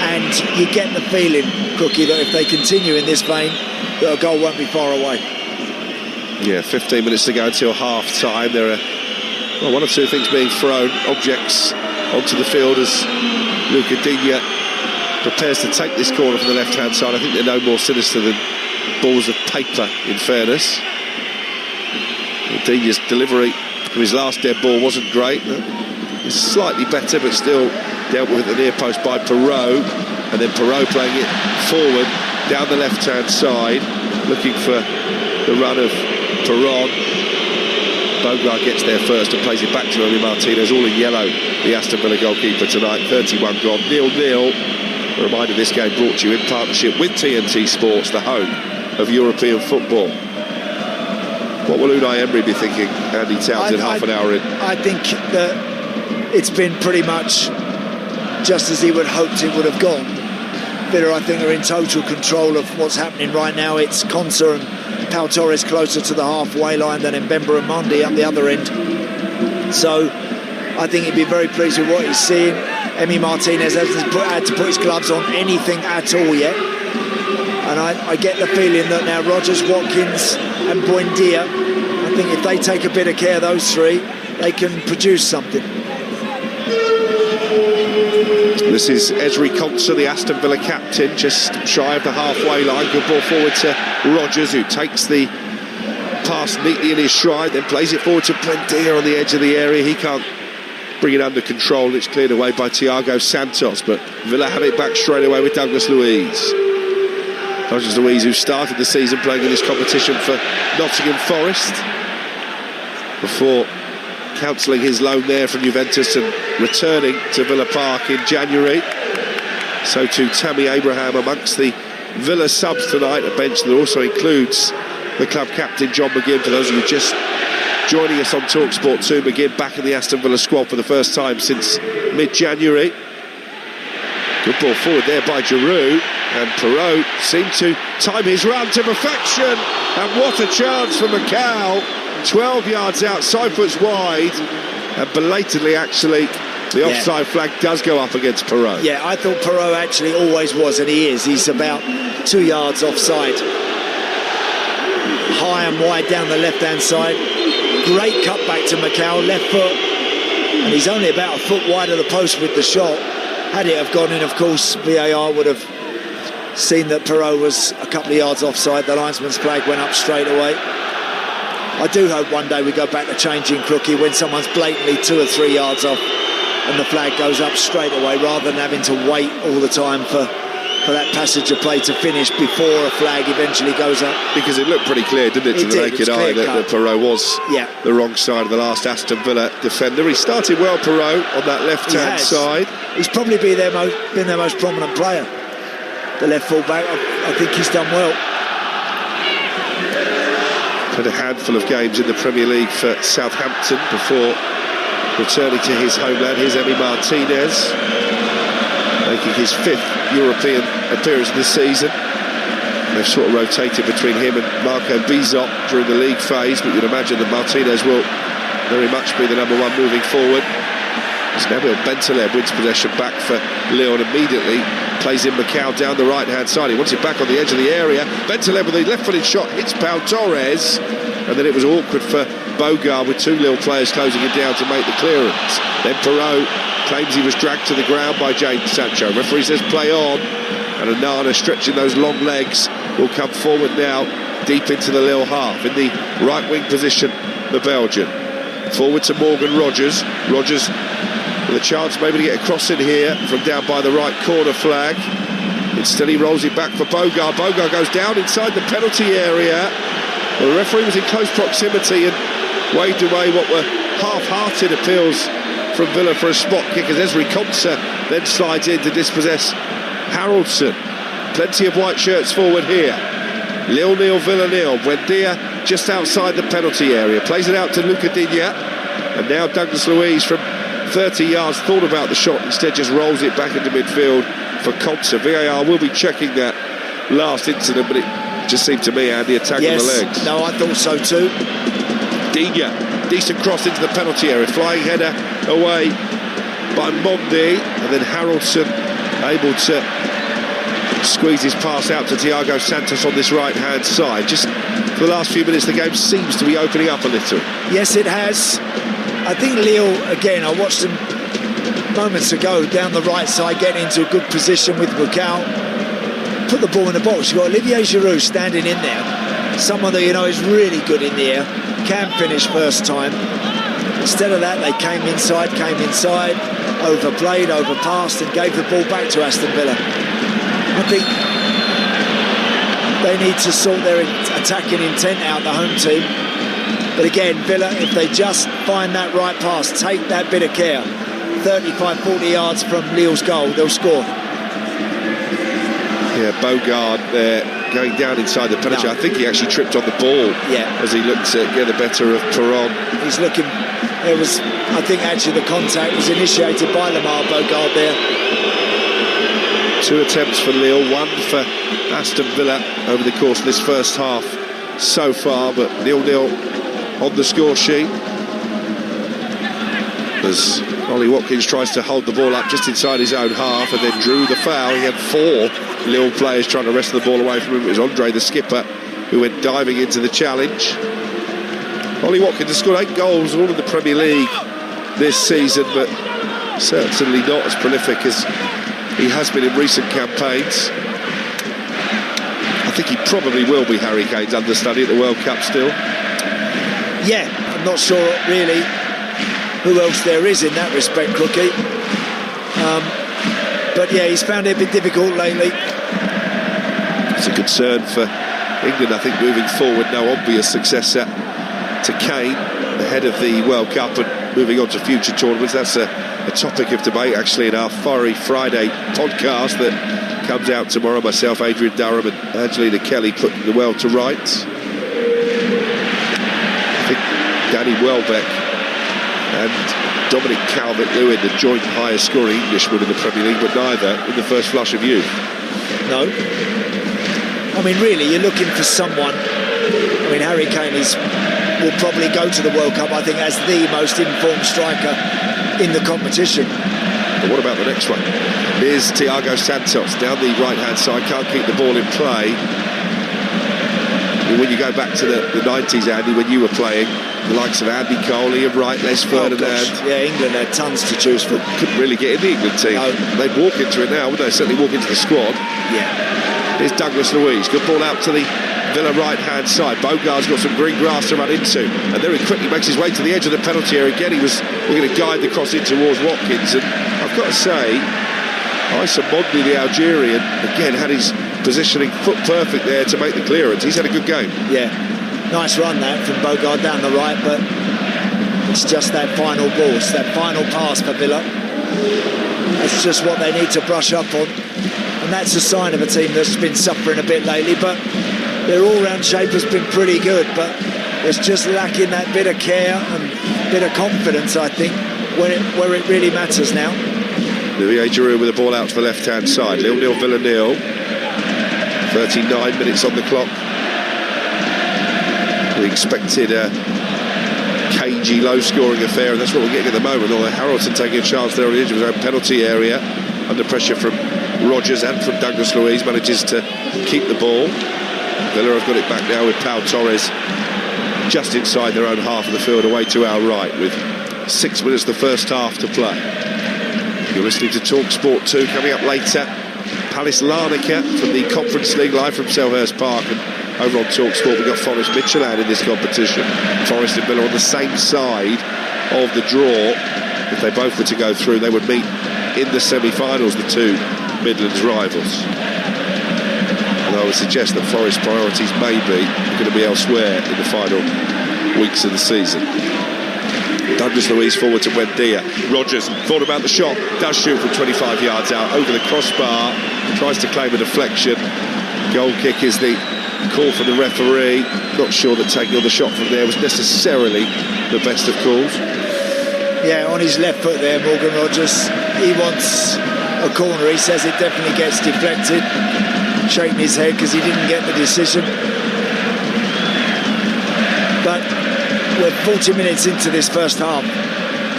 Speaker 2: and you get the feeling, Cookie, that if they continue in this vein, that a goal won't be far away.
Speaker 1: Yeah, 15 minutes to go until half time. There are one or two things being thrown, objects onto the field as Luca Digne prepares to take this corner from the left hand side. I think they're no more sinister than balls of paper, in fairness. Digne's delivery from his last dead ball wasn't great. It's slightly better, but still dealt with at the near post by Perrault. And then Perrault playing it forward down the left-hand side, looking for the run of Perron. Bogart gets there first and plays it back to Emi Martinez, all in yellow, the Aston Villa goalkeeper tonight. 31 gone, 0-0. A reminder, this game brought to you in partnership with TNT Sports, the home of European football. What will Unai Emery be thinking, Andy Townsend, half an hour in?
Speaker 2: I think that it's been pretty much just as he would hoped it would have gone. Villa, I think, are in total control of what's happening right now. It's Konsa and Pau Torres closer to the halfway line than Mbemba and Mondi up the other end. So I think he'd be very pleased with what he's seeing. Emi Martinez hasn't had to put his gloves on anything at all yet. And I get the feeling that now Rogers, Watkins and Buendia, I think if they take a bit of care, those three, they can produce something.
Speaker 1: This is Esri Konsa, the Aston Villa captain, just shy of the halfway line. Good ball forward to Rogers, who takes the pass neatly in his stride, then plays it forward to Buendia on the edge of the area. He can't bring it under control. It's cleared away by Thiago Santos, but Villa have it back straight away with Douglas Luiz. Douglas Luiz, who started the season playing in this competition for Nottingham Forest before cancelling his loan there from Juventus and returning to Villa Park in January. So too Tammy Abraham amongst the Villa subs tonight, a bench that also includes the club captain, John McGinn. For those of you just joining us on Talksport 2, McGinn back in the Aston Villa squad for the first time since mid-January. Good ball forward there by Giroud, and Perrault seemed to time his run to perfection, and what a chance for Macau. 12 yards out, side foot's wide, and belatedly actually the offside flag does go up against Perrault.
Speaker 2: Yeah, I thought Perrault actually always was, and he is. He's about 2 yards offside. High and wide down the left-hand side. Great cut back to Macau, left foot, and he's only about a foot wide of the post with the shot. Had it have gone in, of course, VAR would have seen that Perrault was a couple of yards offside. The linesman's flag went up straight away. I do hope one day we go back to changing crookie when someone's blatantly 2 or 3 yards off and the flag goes up straight away, rather than having to wait all the time for that passage of play to finish before a flag eventually goes up.
Speaker 1: Because it looked pretty clear, didn't it, to the naked eye that Perrault was the wrong side of the last Aston Villa defender. He started well, Perrault, on that left-hand side.
Speaker 2: He's probably been their most prominent player, the left full-back. I think he's done well.
Speaker 1: Had a handful of games in the Premier League for Southampton before returning to his homeland. Here's Emi Martinez, making his 5th European appearance this season. They've sort of rotated between him and Marco Bizot during the league phase, but you'd imagine that Martinez will very much be the number one moving forward. As Nabil Bentaleb wins possession back for Lille, immediately plays in Macau down the right-hand side. He wants it back on the edge of the area. Bentaleb with a left-footed shot hits Pau Torres, and then it was awkward for Bogard with 2 Lille players closing it down to make the clearance. Then Perrault claims he was dragged to the ground by Jadon Sancho. Referee says play on, and Onana, stretching those long legs, will come forward now deep into the Lille half in the right wing position, the Belgian. Forward to Morgan Rogers. Rogers with a chance maybe to get a cross in here from down by the right corner flag. Instead he rolls it back for Bogard. Bogard goes down inside the penalty area. Well, the referee was in close proximity and waved away what were half-hearted appeals from Villa for a spot kick, as Ezri Konsa then slides in to dispossess Haraldson. Plenty of white shirts forward here. Lille nil, Villa nil. Buendia just outside the penalty area. Plays it out to Luca Digna. And now Douglas Luiz from 30 yards thought about the shot, instead just rolls it back into midfield for Konsa. VAR will be checking that last incident, but it just seemed to me, Andy, a tag on the legs.
Speaker 2: No, I thought so too.
Speaker 1: Digna, decent cross into the penalty area. Flying header away by Mondi. And then Haraldson able to squeeze his pass out to Thiago Santos on this right-hand side. Just for the last few minutes, the game seems to be opening up a little. Yes,
Speaker 2: it has. I think Lille, again, I watched them moments ago down the right side, getting into a good position with Macau. Put the ball in the box. You've got Olivier Giroud standing in there. Someone that you know is really good in the air, can finish first time. Instead of that, they came inside, overplayed, overpassed, and gave the ball back to Aston Villa. I think they need to sort their attacking intent out, the home team. But again, Villa, if they just find that right pass, take that bit of care, 35, 40 yards from Lille's goal, they'll score.
Speaker 1: Yeah, Bogard there going down inside the penalty. No. I think he actually tripped on the ball as he looked to get the better of Perron.
Speaker 2: He's looking, I think actually the contact was initiated by Lamar Bogard there.
Speaker 1: 2 attempts for Lille, 1 for Aston Villa over the course of this first half so far, but 0-0 on the score sheet as Ollie Watkins tries to hold the ball up just inside his own half and then drew the foul. He had 4 Lille players trying to wrestle the ball away from him. It was Andre, the skipper, who went diving into the challenge. Ollie Watkins has scored 8 goals all in the Premier League this season, but certainly not as prolific as he has been in recent campaigns. I think he probably will be Harry Kane's understudy at the World Cup still.
Speaker 2: Yeah, I'm not sure really who else there is in that respect, Crookie. But yeah, he's found it a bit difficult lately.
Speaker 1: It's a concern for England, I think, moving forward. No obvious successor to Kane ahead of the World Cup and moving on to future tournaments. That's a topic of debate actually in our Fiery Friday podcast that comes out tomorrow. Myself, Adrian Durham and Angelina Kelly putting the world to rights. Danny Welbeck and Dominic Calvert-Lewin, the joint highest scoring Englishman in the Premier League, but neither in the first flush of youth.
Speaker 2: No. I mean, really, you're looking for someone. I mean, Harry Kane will probably go to the World Cup, I think, as the most informed striker in the competition.
Speaker 1: But what about the next one? Here's Thiago Santos down the right-hand side, can't keep the ball in play. When you go back to the 90s, Andy, when you were playing, the likes of Andy Cole, Ian Wright, Les Ferdinand.
Speaker 2: Yeah, England had tons to choose from.
Speaker 1: Couldn't really get in the England team. No. They'd walk into it now, wouldn't they? Certainly walk into the squad.
Speaker 2: Yeah.
Speaker 1: Here's Douglas Luiz. Good ball out to the Villa right-hand side. Bogart's got some green grass to run into. And there he quickly makes his way to the edge of the penalty area. Again, we're going to guide the cross in towards Watkins. And I've got to say, Issa Mondi, the Algerian, again had his positioning foot perfect there to make the clearance. He's had a good game.
Speaker 2: Yeah, nice run that from Bogart down the right, but it's just that final ball, it's that final pass for Villa. That's just what they need to brush up on, and that's a sign of a team that's been suffering a bit lately, but their all-round shape has been pretty good, but it's just lacking that bit of care and bit of confidence, I think, where it really matters now.
Speaker 1: Olivier Giroud with the ball out to the left-hand side. 0-0 Villa 0. 39 minutes on the clock. We expected a cagey, low-scoring affair, and that's what we're getting at the moment. Although Harrelson taking a chance there on the edge of his own penalty area, under pressure from Rodgers and from Douglas Luiz, manages to keep the ball. Villa have got it back now with Pau Torres just inside their own half of the field, away to our right, with 6 minutes the first half to play. You're listening to Talksport 2. Coming up later, Palace Larnaca from the Conference League, live from Selhurst Park. And over on Talksport, we've got Forest Midtjylland in this competition. Forest and Villa on the same side of the draw. If they both were to go through, they would meet in the semi-finals, the two Midlands rivals. And I would suggest that Forest's priorities may be going to be elsewhere in the final weeks of the season. Douglas Luiz forward to Buendia. Rodgers thought about the shot, does shoot from 25 yards out over the crossbar, tries to claim a deflection. Goal kick is the call from the referee. Not sure that taking on the shot from there was necessarily the best of calls.
Speaker 2: Yeah, on his left foot there, Morgan Rodgers. He wants a corner. He says it definitely gets deflected. Shaking his head because he didn't get the decision. But we're 40 minutes into this first half.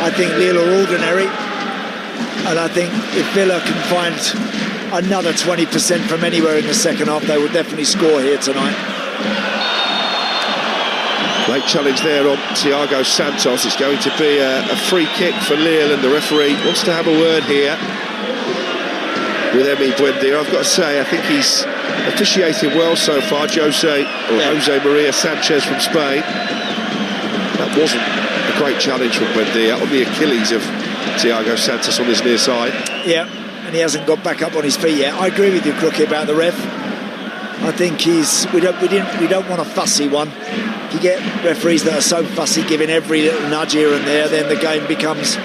Speaker 2: I think Lille are ordinary, and I think if Villa can find another 20% from anywhere in the second half, they will definitely score here tonight.
Speaker 1: Great challenge there on Thiago Santos. It's going to be a free kick for Lille, and the referee wants to have a word here with Emi Buendia. I've got to say, I think he's officiated well so far. Jose Maria Sanchez from Spain. That wasn't a great challenge from Buendia on the Achilles of Thiago Santos on his near side. Yeah,
Speaker 2: and he hasn't got back up on his feet yet. I agree with you, Crookie, about the ref. I think we don't want a fussy one. If you get referees that are so fussy, giving every little nudge here and there, then the game becomes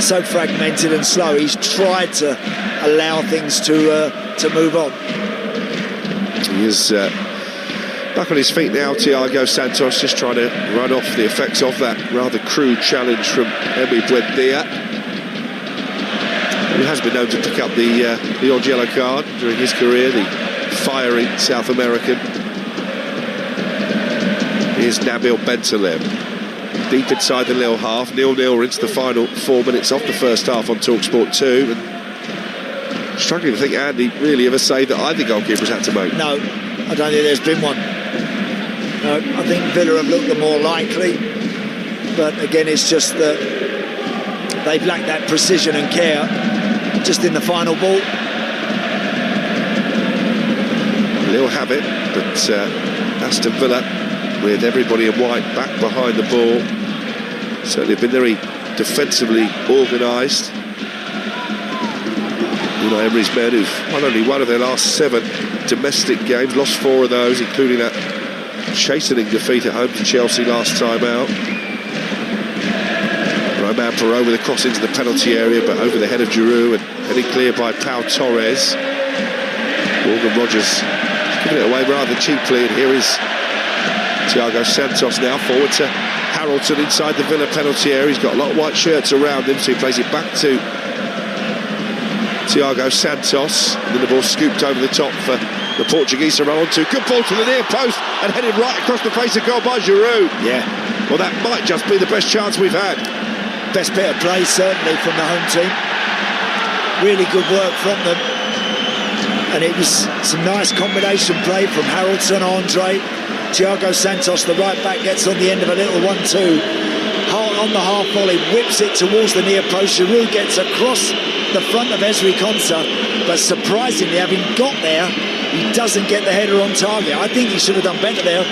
Speaker 2: so fragmented and slow. He's tried to allow things to move on.
Speaker 1: He is back on his feet now, Thiago Santos, just trying to run off the effects of that rather crude challenge from Emi Buendia, who has been known to pick up the odd yellow card during his career, the fiery South American. Here's Nabil Bentaleb, deep inside the Lille half. 0-0 into the final 4 minutes of the first half on Talksport 2. And struggling to think Andy really ever saved that either goalkeeper's had to make.
Speaker 2: No, I don't think there's been one. No, I think Villa have looked the more likely, but again, it's just that they've lacked that precision and care just in the final ball.
Speaker 1: Lille have it, but Aston Villa, with everybody in white back behind the ball, certainly been very defensively organised. Unai Emery's men who've won only one of their last 7 domestic games, lost 4 of those, including that chastening defeat at home to Chelsea last time out. Romain Perrault with a cross into the penalty area, but over the head of Giroud and heading clear by Pau Torres. Morgan Rodgers giving it away rather cheaply, and here is Thiago Santos now forward to Harrelson inside the Villa penalty area. He's got a lot of white shirts around him, so he plays it back to Thiago Santos, and then the ball scooped over the top for the Portuguese to run onto. Good ball to the near post and headed right across the face of goal by Giroud.
Speaker 2: Yeah.
Speaker 1: Well, that might just be the best chance we've had.
Speaker 2: Best bit of play, certainly, from the home team. Really good work from them. And it was some nice combination play from Harrelson, Andre. Thiago Santos, the right back, gets on the end of a little 1-2. On the half volley, whips it towards the near post. Giroud gets across the front of Ezri Konsa, but surprisingly, having got there, he doesn't get the header on target. I think he should have done better there.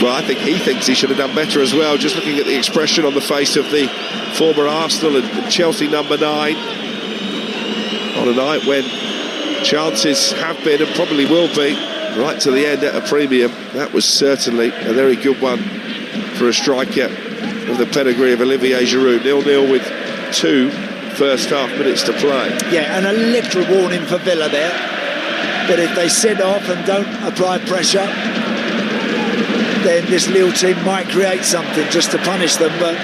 Speaker 1: Well, I think he thinks he should have done better as well, just looking at the expression on the face of the former Arsenal and Chelsea number 9 on a night when chances have been and probably will be right to the end at a premium. That was certainly a very good one for a striker of the pedigree of Olivier Giroud. 0-0 with 2 first half minutes to play.
Speaker 2: Yeah, and a little warning for Villa there, that if they sit off and don't apply pressure, then this Lille team might create something just to punish them. But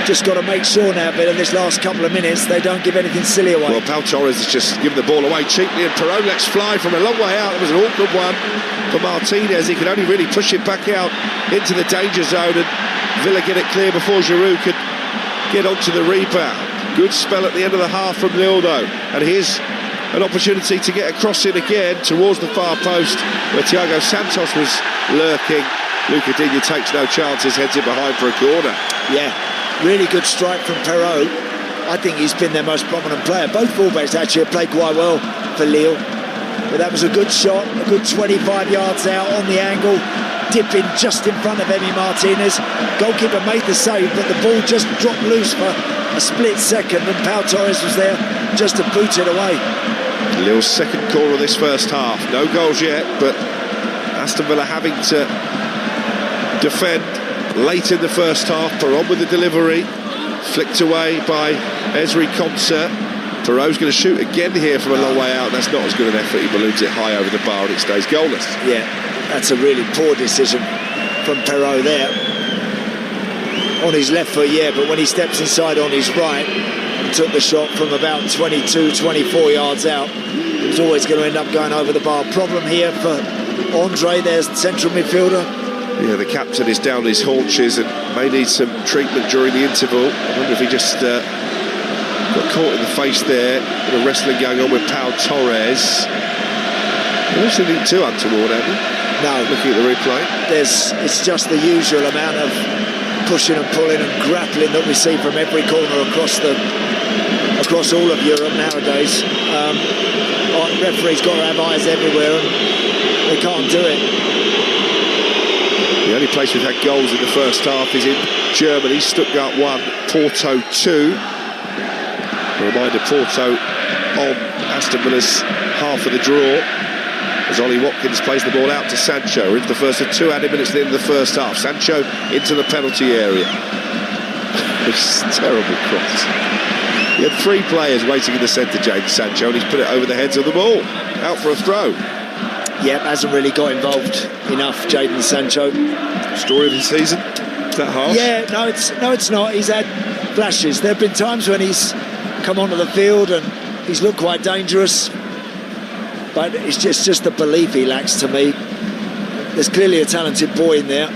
Speaker 2: just got to make sure now, Villa, this last couple of minutes, they don't give anything silly away.
Speaker 1: Well, Pau Torres has just given the ball away cheaply, and Perrault lets fly from a long way out. It was an awkward one for Martinez. He could only really push it back out into the danger zone, and Villa get it clear before Giroud could get onto the rebound. Good spell at the end of the half from Lille, though, and here's an opportunity to get a cross in again towards the far post where Thiago Santos was lurking. Luca Digne takes no chances, heads it behind for a corner.
Speaker 2: Yeah, really good strike from Perrault. I think he's been their most prominent player. Both fullbacks actually have played quite well for Lille, but that was a good shot, a good 25 yards out on the angle, dipping just in front of Emi Martinez. Goalkeeper made the save, but the ball just dropped loose for a split second, and Pau Torres was there just to boot it away.
Speaker 1: Lille's second corner of this first half. No goals yet, but Aston Villa having to defend late in the first half. Perrault with the delivery, flicked away by Ezri Konsa. Perrault's going to shoot again here from a long way out. That's not as good an effort. He balloons it high over the bar and it stays goalless.
Speaker 2: Yeah, that's a really poor decision from Perrault there. On his left foot, yeah, but when he steps inside on his right and took the shot from about 22, 24 yards out, it was always going to end up going over the bar. Problem here for Andre, there's central midfielder.
Speaker 1: Yeah, the captain is down his haunches and may need some treatment during the interval. I wonder if he just got caught in the face there. A bit of wrestling going on with Pau Torres. I don't see anything too untoward, have you?
Speaker 2: No.
Speaker 1: Looking at the replay.
Speaker 2: It's just the usual amount of pushing and pulling and grappling that we see from every corner across all of Europe nowadays. Referees got to have eyes everywhere and they can't do it.
Speaker 1: The only place we've had goals in the first half is in Germany. Stuttgart 1, Porto 2. A reminder, Porto on Aston Villa's half of the draw, as Ollie Watkins plays the ball out to Sancho. We're into the first of 2 added minutes at the end of the first half. Sancho into the penalty area. It's a terrible cross. He had 3 players waiting in the centre, Jadon Sancho, and he's put it over the heads of them all. Out for a throw.
Speaker 2: Yep, hasn't really got involved enough, Jadon Sancho.
Speaker 1: Story of his season? Is that harsh?
Speaker 2: Yeah, no, it's not. He's had flashes. There have been times when he's come onto the field and he's looked quite dangerous, but it's just the belief he lacks to me. There's clearly a talented boy in there.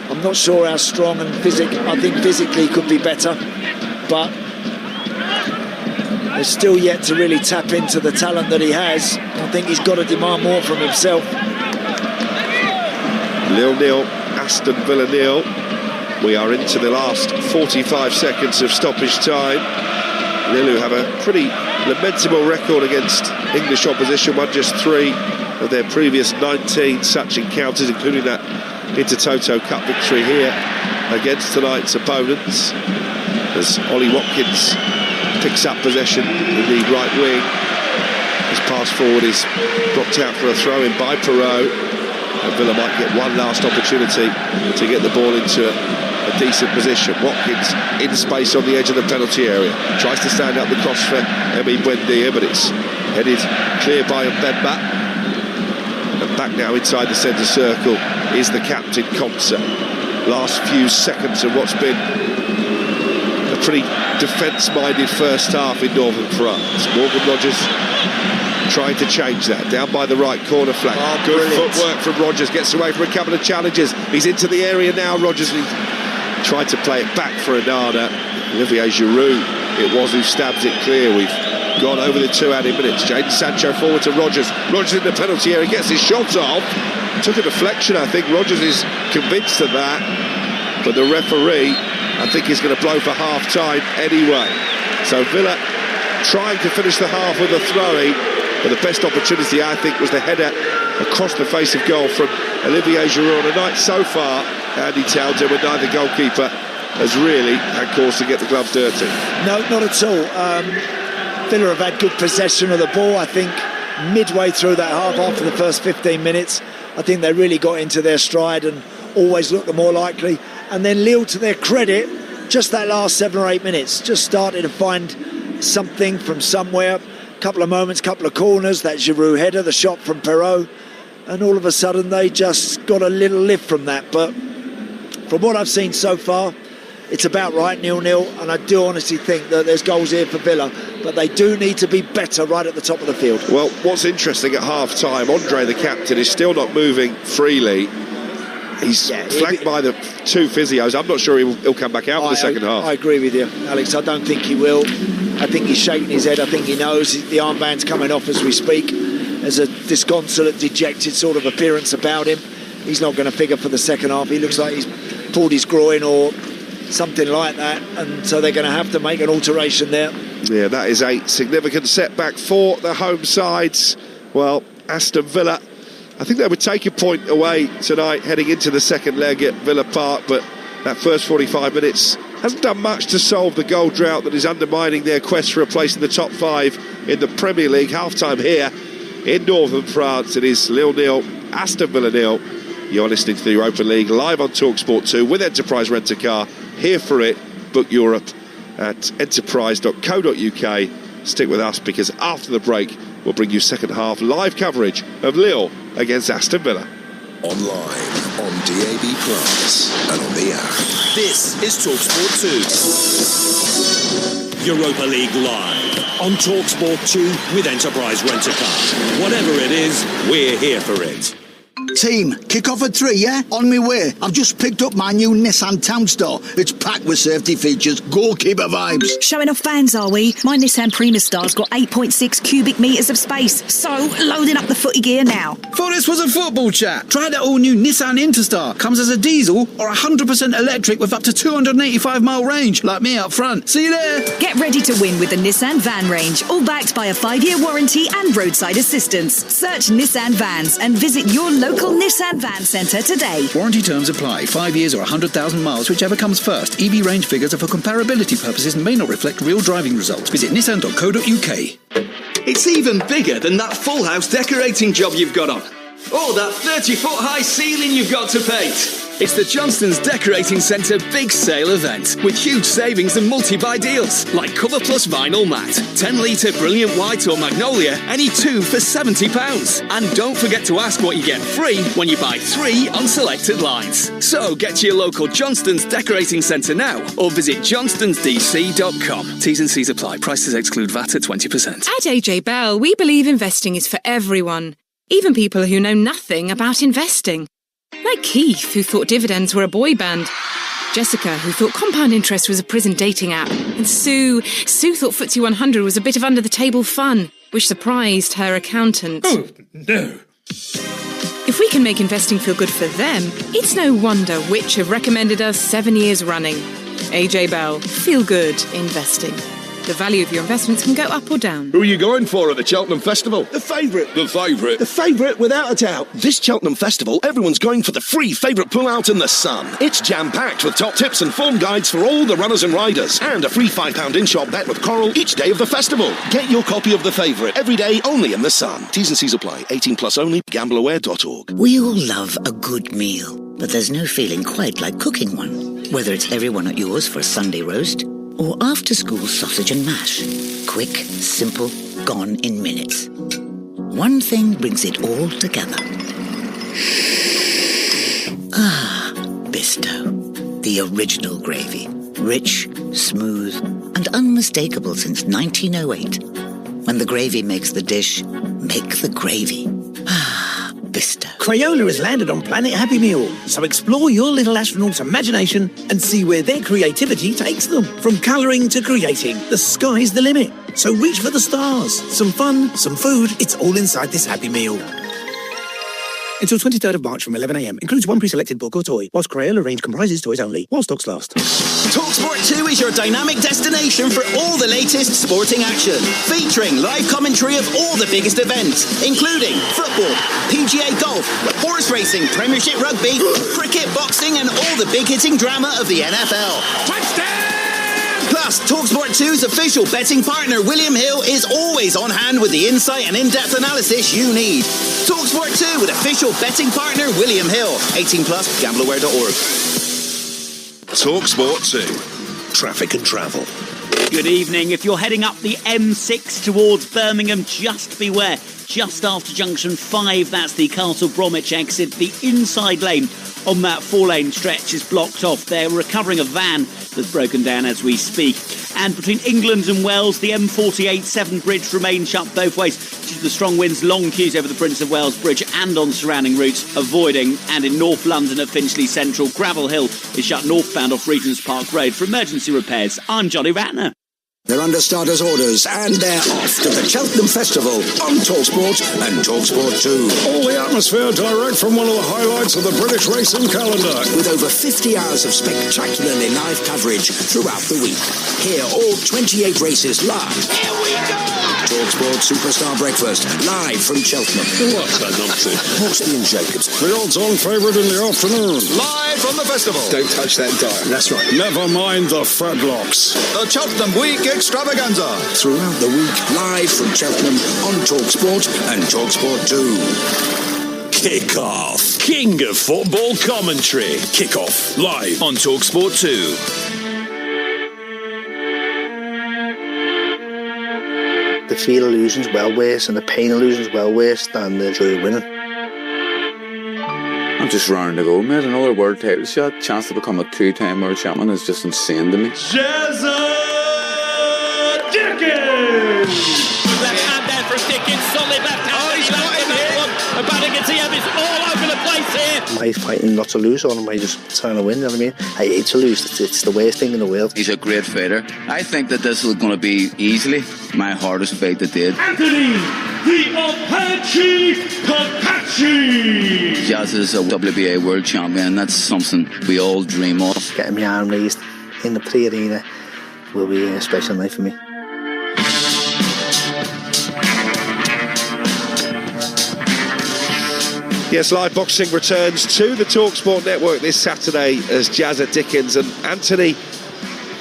Speaker 2: I'm not sure how strong and I think physically could be better, but there's still yet to really tap into the talent that he has. I think he's got to demand more from himself.
Speaker 1: Lille 0, Aston Villa 0. We are into the last 45 seconds of stoppage time. Lille, who have a pretty lamentable record against English opposition, won just 3 of their previous 19 such encounters, including that Intertoto Cup victory here against tonight's opponents. As Ollie Watkins picks up possession in the right wing, his pass forward is blocked out for a throw-in by Perrault, and Villa might get one last opportunity to get the ball into a decent position. Watkins in space on the edge of the penalty area, tries to stand up the cross for Emi Buendia, but it's headed clear by Mbemba, and Back now inside the centre circle is the captain, Comsa. Last few seconds of what's been a pretty defence-minded first half in northern France. Morgan Rogers trying to change that. Down by the right corner flank. Good footwork from Rogers. Gets away from a couple of challenges. He's into the area now, Rogers. He tried to play it back for Onana. Olivier Giroud, it was who stabs it clear. We've gone over the 2 added minutes. Jadon Sancho forward to Rogers. Rogers in the penalty area, gets his shots off. Took a deflection, I think. Rogers is convinced of that. But the referee, I think, is going to blow for half-time anyway. So Villa trying to finish the half with a throw-in. But the best opportunity, I think, was the header across the face of goal from Olivier Giroud. On a night so far, Andy Townsend, with neither goalkeeper has really had cause to get the gloves dirty.
Speaker 2: No, not at all. Villa have had good possession of the ball. I think midway through that half, after the first 15 minutes, I think they really got into their stride and always looked the more likely. And then Lille, to their credit, just that last 7 or 8 minutes, just started to find something from somewhere. Couple of moments, couple of corners, that Giroud header, the shot from Perrault, and all of a sudden they just got a little lift from that. But from what I've seen so far, it's about right, 0-0, and I do honestly think that there's goals here for Villa, but they do need to be better right at the top of the field.
Speaker 1: Well, what's interesting at half-time, Andre, the captain, is still not moving freely. He's flanked by the 2 physios. I'm not sure he'll come back out in the second half.
Speaker 2: I agree with you, Alex. I don't think he will. I think he's shaking his head. I think he knows the armband's coming off as we speak. There's a disconsolate, dejected sort of appearance about him. He's not going to figure for the second half. He looks like he's pulled his groin or something like that, and so they're going to have to make an alteration there.
Speaker 1: Yeah, that is a significant setback for the home sides. Well, Aston Villa, I think they would take a point away tonight heading into the second leg at Villa Park, but that first 45 minutes hasn't done much to solve the goal drought that is undermining their quest for a place in the top 5 in the Premier League. Half-time here in northern France. It is Lille 0, Aston Villa 0. You're listening to the Europa League live on Talksport 2 with Enterprise Rent-A-Car. Here for it. Book Europe at enterprise.co.uk. Stick with us, because after the break we'll bring you second half live coverage of Lille against Aston Villa.
Speaker 3: Online, on DAB+, and on the app.
Speaker 4: This is Talksport 2. Europa League live on Talksport 2 with Enterprise Rent-A-Car. Whatever it is, we're here for it.
Speaker 5: Team, kick off at 3, yeah? On my way. I've just picked up my new Nissan Townstar. It's packed with safety features, goalkeeper vibes.
Speaker 6: Showing off fans, are we? My Nissan Primastar's got 8.6 cubic metres of space, so loading up the footy gear now.
Speaker 7: Thought this was a football chat. Try the all-new Nissan Interstar. Comes as a diesel or 100% electric with up to 285-mile range, like me up front. See you there.
Speaker 6: Get ready to win with the Nissan Van range, all backed by a 5-year warranty and roadside assistance. Search Nissan Vans and visit your local Nissan Van Centre today.
Speaker 7: Warranty terms apply. 5 years or 100,000 miles, whichever comes first. EV range figures are for comparability purposes and may not reflect real driving results. Visit nissan.co.uk.
Speaker 8: It's even bigger than that full house decorating job you've got on. Oh, that 30-foot high ceiling you've got to paint. It's the Johnston's Decorating Centre Big Sale event with huge savings and multi-buy deals like Cover Plus Vinyl Matte, 10-litre Brilliant White or Magnolia, any 2 for £70. And don't forget to ask what you get free when you buy 3 on selected lines. So get to your local Johnston's Decorating Centre now or visit johnstonsdc.com. T's and C's apply. Prices exclude VAT at 20%.
Speaker 9: At AJ Bell, we believe investing is for everyone, even people who know nothing about investing. Like Keith, who thought dividends were a boy band. Jessica, who thought compound interest was a prison dating app. And Sue thought FTSE 100 was a bit of under-the-table fun, which surprised her accountant.
Speaker 10: Oh, no.
Speaker 9: If we can make investing feel good for them, it's no wonder Which have recommended us 7 years running. AJ Bell, feel good investing. The value of your investments can go up or down.
Speaker 11: Who are you going for at the Cheltenham Festival?
Speaker 12: The favourite.
Speaker 11: The favourite?
Speaker 12: The favourite, without a doubt.
Speaker 3: This Cheltenham Festival, everyone's going for the free favourite pull-out in the sun. It's jam-packed with top tips and form guides for all the runners and riders. And a free £5 in-shop bet with Coral each day of the festival. Get your copy of the favourite every day, only in the sun. T's and C's apply. 18 plus only. Gambleaware.org.
Speaker 13: We all love a good meal, but there's no feeling quite like cooking one. Whether it's everyone at yours for a Sunday roast or after-school sausage and mash. Quick, simple, gone in minutes. One thing brings it all together. Ah, Bisto. The original gravy. Rich, smooth, and unmistakable since 1908. When the gravy makes the dish, make the gravy. Ah, Bisto.
Speaker 10: Crayola has landed on Planet Happy Meal, so explore your little astronaut's imagination and see where their creativity takes them. From colouring to creating, the sky's the limit. So reach for the stars. Some fun, some food, it's all inside this Happy Meal. Until 23rd of March from 11 a.m. Includes one pre-selected book or toy, whilst Crayola range comprises toys only, while stocks last.
Speaker 12: Talksport 2 is your dynamic destination for all the latest sporting action. Featuring live commentary of all the biggest events, including football, PGA golf, horse racing, Premiership rugby, cricket, boxing, and all the big-hitting drama of the NFL. Touchdown! Plus, Talksport 2's official betting partner, William Hill, is always on hand with the insight and in-depth analysis you need. Talksport 2 with official betting partner, William Hill. 18+, gambleaware.org.
Speaker 3: Talksport 2. Traffic and travel.
Speaker 14: Good evening. If you're heading up the M6 towards Birmingham, just beware. Just after junction 5, that's the Castle Bromwich exit. The inside lane on that 4-lane stretch is blocked off. They're recovering a van that's broken down as we speak. And between England and Wales, the M48 Severn Bridge remains shut both ways due to the strong winds, long queues over the Prince of Wales Bridge and on surrounding routes, avoiding. And in North London at Finchley Central, Gravel Hill is shut northbound off Regent's Park Road for emergency repairs. I'm Johnny Ratner.
Speaker 15: They're under starters' orders, and they're off to the Cheltenham Festival on Talksport and Talksport 2.
Speaker 16: All the atmosphere direct from one of the highlights of the British racing calendar.
Speaker 15: With over 50 hours of spectacularly live coverage throughout the week. Hear all 28 races live. Here we go! Talksport Superstar Breakfast, live from Cheltenham.
Speaker 16: What's that nonsense?
Speaker 15: Hawksby and Jacobs.
Speaker 16: The odds-on favourite in the afternoon.
Speaker 17: Live from the festival.
Speaker 16: Don't touch that dial. That's right. Never mind the fadlocks.
Speaker 17: The Cheltenham Week Extravaganza.
Speaker 15: Throughout the week, live from Cheltenham on Talksport and Talksport 2.
Speaker 4: Kick-off. King of football commentary. Kick-off. Live on Talksport 2.
Speaker 18: The feel of losing's well worse and the pain of losing's well worse than the joy of winning.
Speaker 19: I'm just round to go, mate. Another world title shot. Chance to become a 2-time world champion is just insane to me.
Speaker 20: Jazza Dickens!
Speaker 21: Left hand down from Dickens, solid left hand. Oh, he's got him here. And Bannigan is all over the place here.
Speaker 18: Am I fighting not to lose or am I just trying to win? You know what I mean? I hate to lose. It's the worst thing in the world.
Speaker 22: He's a great fighter. I think that this is going to be easily my hardest fight to date.
Speaker 20: Anthony, the Apache Papachi!
Speaker 22: Jazz is a WBA world champion. That's something we all dream of.
Speaker 18: Getting my arm raised in the pre-arena will be a special night for me.
Speaker 1: Yes, live boxing returns to the Talksport network this Saturday as Jazza Dickens and Anthony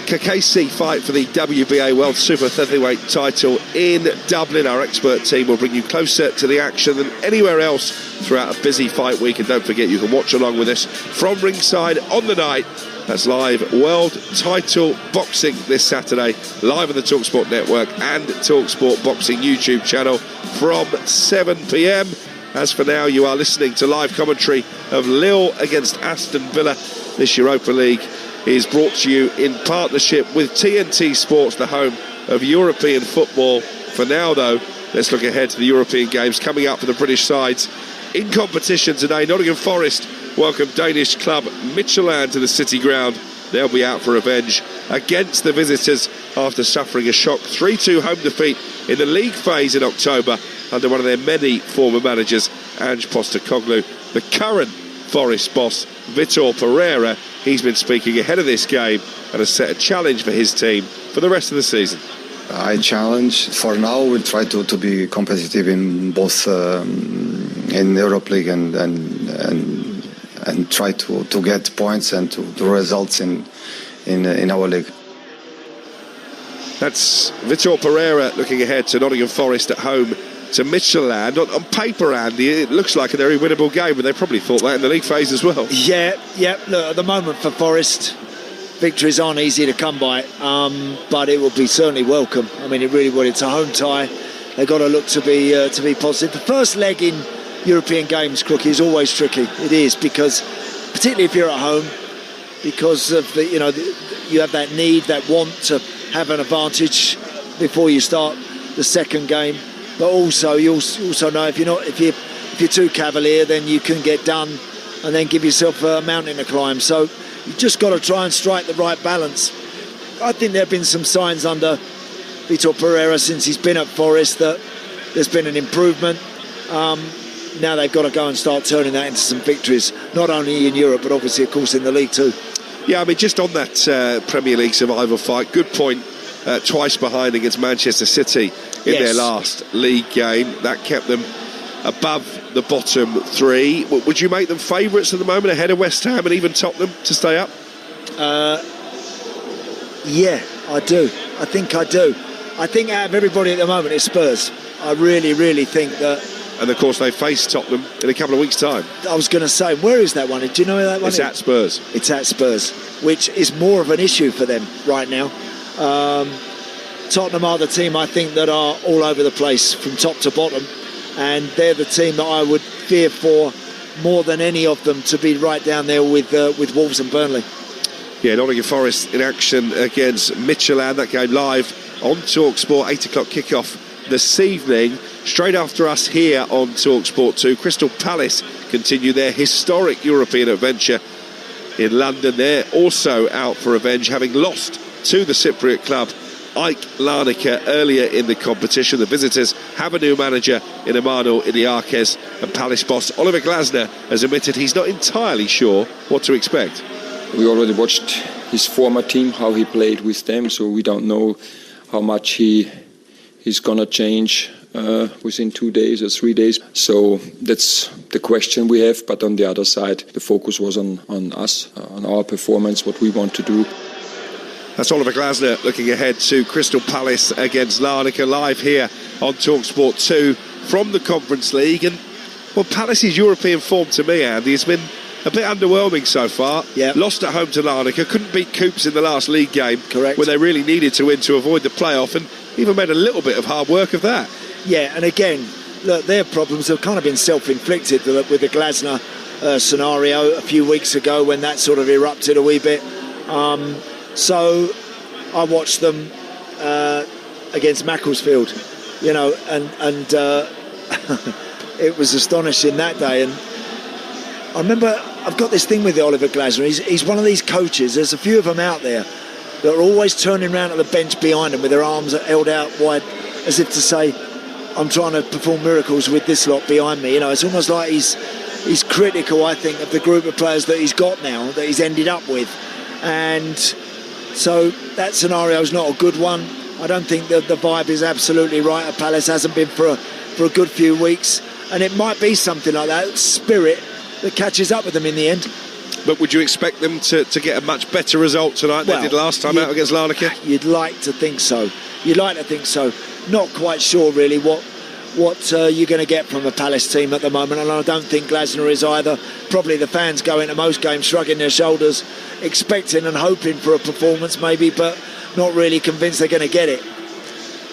Speaker 1: Kakesi fight for the WBA World Super Featherweight title in Dublin. Our expert team will bring you closer to the action than anywhere else throughout a busy fight week. And don't forget, you can watch along with us from ringside on the night. That's live world title boxing this Saturday, live on the Talksport network and Talksport Boxing YouTube channel from 7 p.m. As for now, you are listening to live commentary of Lille against Aston Villa. This Europa League is brought to you in partnership with TNT Sports, the home of European football. For now, though, let's look ahead to the European games coming up for the British sides. In competition today, Nottingham Forest welcome Danish club Midtjylland to the City Ground. They'll be out for revenge against the visitors after suffering a shock 3-2 home defeat in the league phase in October under one of their many former managers, Ange Postecoglou. The current Forest boss, Vitor Pereira, he's been speaking ahead of this game and has set a challenge for his team for the rest of the season.
Speaker 23: I challenge, for now, we'll try to be competitive in both in the Europa League and try to get points and to results in our league.
Speaker 1: That's Vitor Pereira looking ahead to Nottingham Forest at home to Midtjylland. On paper, Andy, it looks like a very winnable game, but they probably thought that in the league phase as well.
Speaker 2: Yeah. Look, at the moment for Forest, victories aren't easy to come by, but it will be certainly welcome. I mean, it really would. It's a home tie. They've got to look to be positive. The first leg in European games, Crookie, is always tricky. It is, because particularly if you're at home, because of the, you have that need, that want to have an advantage before you start the second game. But also, you also know if you're too cavalier, then you can get done and then give yourself a mountain to climb. So you've just got to try and strike the right balance. I think there have been some signs under Vitor Pereira since he's been at Forest that there's been an improvement. Now they've got to go and start turning that into some victories, not only in Europe, but obviously, of course, in the league too.
Speaker 1: Yeah, I mean, just on that Premier League survival fight, good point. Twice behind against Manchester City in their last league game. That kept them above the bottom three. Would you make them favourites at the moment, ahead of West Ham and even Tottenham to stay up?
Speaker 2: Yeah, I do. I think I do. I think out of everybody at the moment, it's Spurs. I really, really think that.
Speaker 1: And of course, they face Tottenham in a couple of weeks' time.
Speaker 2: I was going to say, where is that one? Do you know where that one is?
Speaker 1: It's at Spurs.
Speaker 2: It's at Spurs, which is more of an issue for them right now. Tottenham are the team, I think, that are all over the place from top to bottom, and they're the team that I would fear for more than any of them to be right down there with Wolves and Burnley.
Speaker 1: Yeah, Nottingham Forest in action against Midtjylland. That game live on Talksport, 8 o'clock kickoff this evening. Straight after us here on Talksport 2, Crystal Palace continue their historic European adventure in London. They're also out for revenge, having lost to the Cypriot club Ike Larnaca earlier in the competition. The visitors have a new manager in Emmanuel Idiakes, and Palace boss Oliver Glasner has admitted he's not entirely sure what to expect.
Speaker 5: We already watched his former team, how he played with them, so we don't know how much he's gonna change within 2 days or 3 days. So that's the question we have. But on the other side, the focus was on us, on our performance, what we want to do.
Speaker 1: That's Oliver Glasner looking ahead to Crystal Palace against Larnaca, live here on Talksport 2 from the Conference League. And well, Palace's European form to me, Andy, has been a bit underwhelming so far.
Speaker 2: Yep.
Speaker 1: Lost at home to Larnaca, couldn't beat Coops in the last league game.
Speaker 2: Correct.
Speaker 1: When they really needed to win to avoid the playoff, and even made a little bit of hard work of that.
Speaker 2: Yeah, and again, look, their problems have kind of been self-inflicted with the Glasner scenario a few weeks ago when that sort of erupted a wee bit. So I watched them against Macclesfield, and it was astonishing that day. And I remember, I've got this thing with the Oliver Glasner. He's one of these coaches. There's a few of them out there that are always turning around at the bench behind him with their arms held out wide, as if to say, I'm trying to perform miracles with this lot behind me. It's almost like he's critical, I think, of the group of players that he's got now, that he's ended up with. And so that scenario is not a good one. I don't think that the vibe is absolutely right at Palace. Hasn't been for a good few weeks. And it might be something like that spirit that catches up with them in the end.
Speaker 1: But would you expect them to get a much better result tonight than they did last time out against Larnaca?
Speaker 2: You'd like to think so. Not quite sure really what you're going to get from the Palace team at the moment, and I don't think Glasner is either. Probably the fans go into most games shrugging their shoulders, expecting and hoping for a performance maybe, but not really convinced they're going to get it.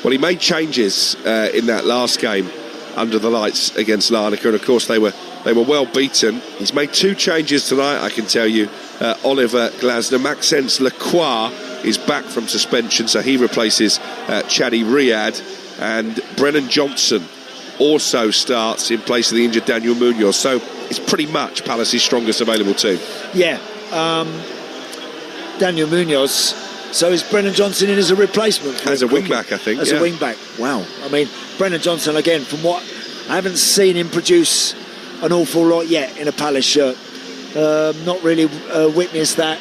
Speaker 1: Well, he made changes in that last game under the lights against Larnaca, and of course they were well beaten. He's made 2 changes tonight, I can tell you. Oliver Glasner. Maxence Lacroix is back from suspension, so he replaces Chadi Riyad, and Brennan Johnson also starts in place of the injured Daniel Munoz. So it's pretty much Palace's strongest available team.
Speaker 2: Yeah, Daniel Munoz. So is Brennan Johnson in as a replacement?
Speaker 1: As a wing-back, I think.
Speaker 2: As a wing-back. Wow. I mean, Brennan Johnson, again, from what I haven't seen him produce an awful lot yet in a Palace shirt. Not really witnessed that.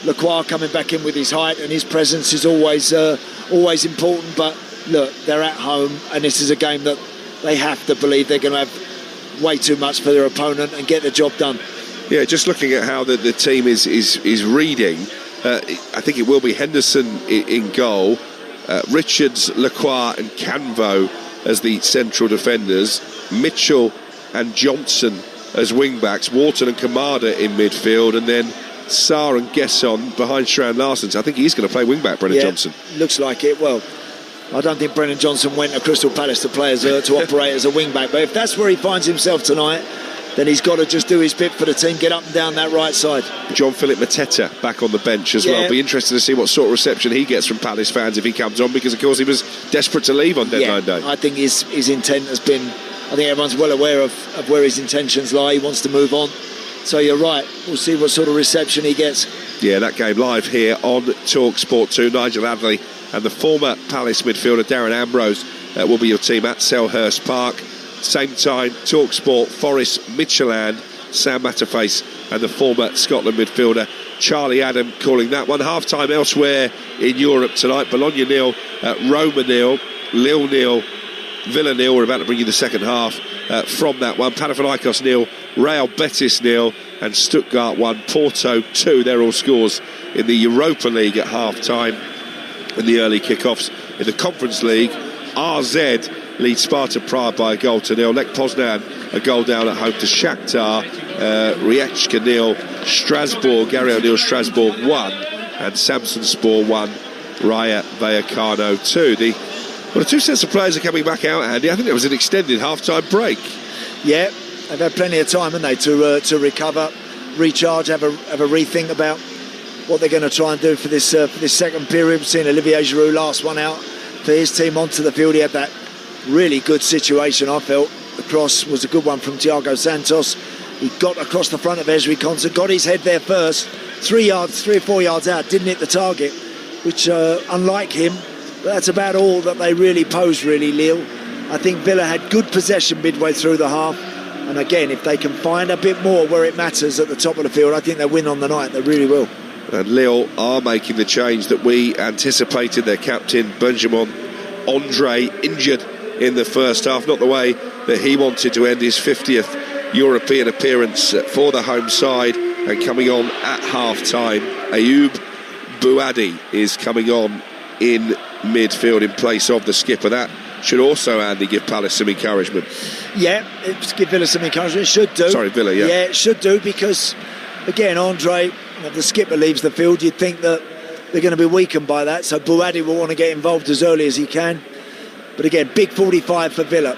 Speaker 2: Lacroix coming back in with his height and his presence is always important, but look, they're at home and this is a game that they have to believe they're going to have way too much for their opponent and get the job done.
Speaker 1: Yeah, just looking at how the team is reading, I think it will be Henderson in goal, Richards, Lacroix and Canvo as the central defenders, Mitchell and Johnson as wing-backs, Wharton and Kamada in midfield, and then Sarr and Gesson behind Strand Larsen. So I think he's going to play wing-back, Brennan Johnson.
Speaker 2: Looks like it. Well, I don't think Brennan Johnson went to Crystal Palace to play to operate as a wing-back. But if that's where he finds himself tonight, then he's got to just do his bit for the team, get up and down that right side.
Speaker 1: John Philip Mateta back on the bench as well. Be interested to see what sort of reception he gets from Palace fans if he comes on, because of course he was desperate to leave on deadline day.
Speaker 2: I think his intent has been, I think everyone's well aware of where his intentions lie. He wants to move on. So you're right, we'll see what sort of reception he gets.
Speaker 1: Yeah, that game live here on Talksport 2. Nigel Adderley and the former Palace midfielder Darren Ambrose will be your team at Selhurst Park. Same time, Talksport, Forest Midtjylland, Sam Matterface and the former Scotland midfielder Charlie Adam calling that one. Half-time elsewhere in Europe tonight. Bologna 0, Roma 0, Lille 0, Villa 0. We're about to bring you the second half from that one. Panathinaikos 0, Real Betis 0 and Stuttgart 1, Porto 2. They're all scores in the Europa League at half-time in the early kick-offs. In the Conference League, RZ leads Sparta Prague by a goal to 0. Lech Poznan a goal down at home to Shakhtar. Rijeka 0, Strasbourg, Gary O'Neill Strasbourg 1 and Samsunspor 1, Raja Vallecano 2. The two sets of players are coming back out, Andy. I think there was an extended half-time break.
Speaker 2: Yeah, they've had plenty of time, haven't they, to recover, recharge, have a rethink about what they're going to try and do for this second period. We've seen Olivier Giroud last one out for his team onto the field. He had that really good situation, I felt. The cross was a good one from Thiago Santos. He got across the front of Ezri Konsa, got his head there first, 3 or 4 yards out, didn't hit the target, which unlike him, that's about all that they really posed, really, Lille. I think Villa had good possession midway through the half, and again, if they can find a bit more where it matters at the top of the field, I think they'll win on the night. They really will.
Speaker 1: And Lille are making the change that we anticipated. Their captain Benjamin Andre injured in the first half, not the way that he wanted to end his 50th European appearance for the home side. And coming on at half-time, Ayoub Bouadi is coming on in midfield in place of the skipper. That should also, Andy, give Palace some encouragement.
Speaker 2: Yeah, it's give Villa some encouragement. It should do.
Speaker 1: Sorry, Villa, yeah.
Speaker 2: Yeah, it should do, because, again, Andre, if the skipper leaves the field, you'd think that they're going to be weakened by that. So Bouadi will want to get involved as early as he can. But again, big 45 for Villa.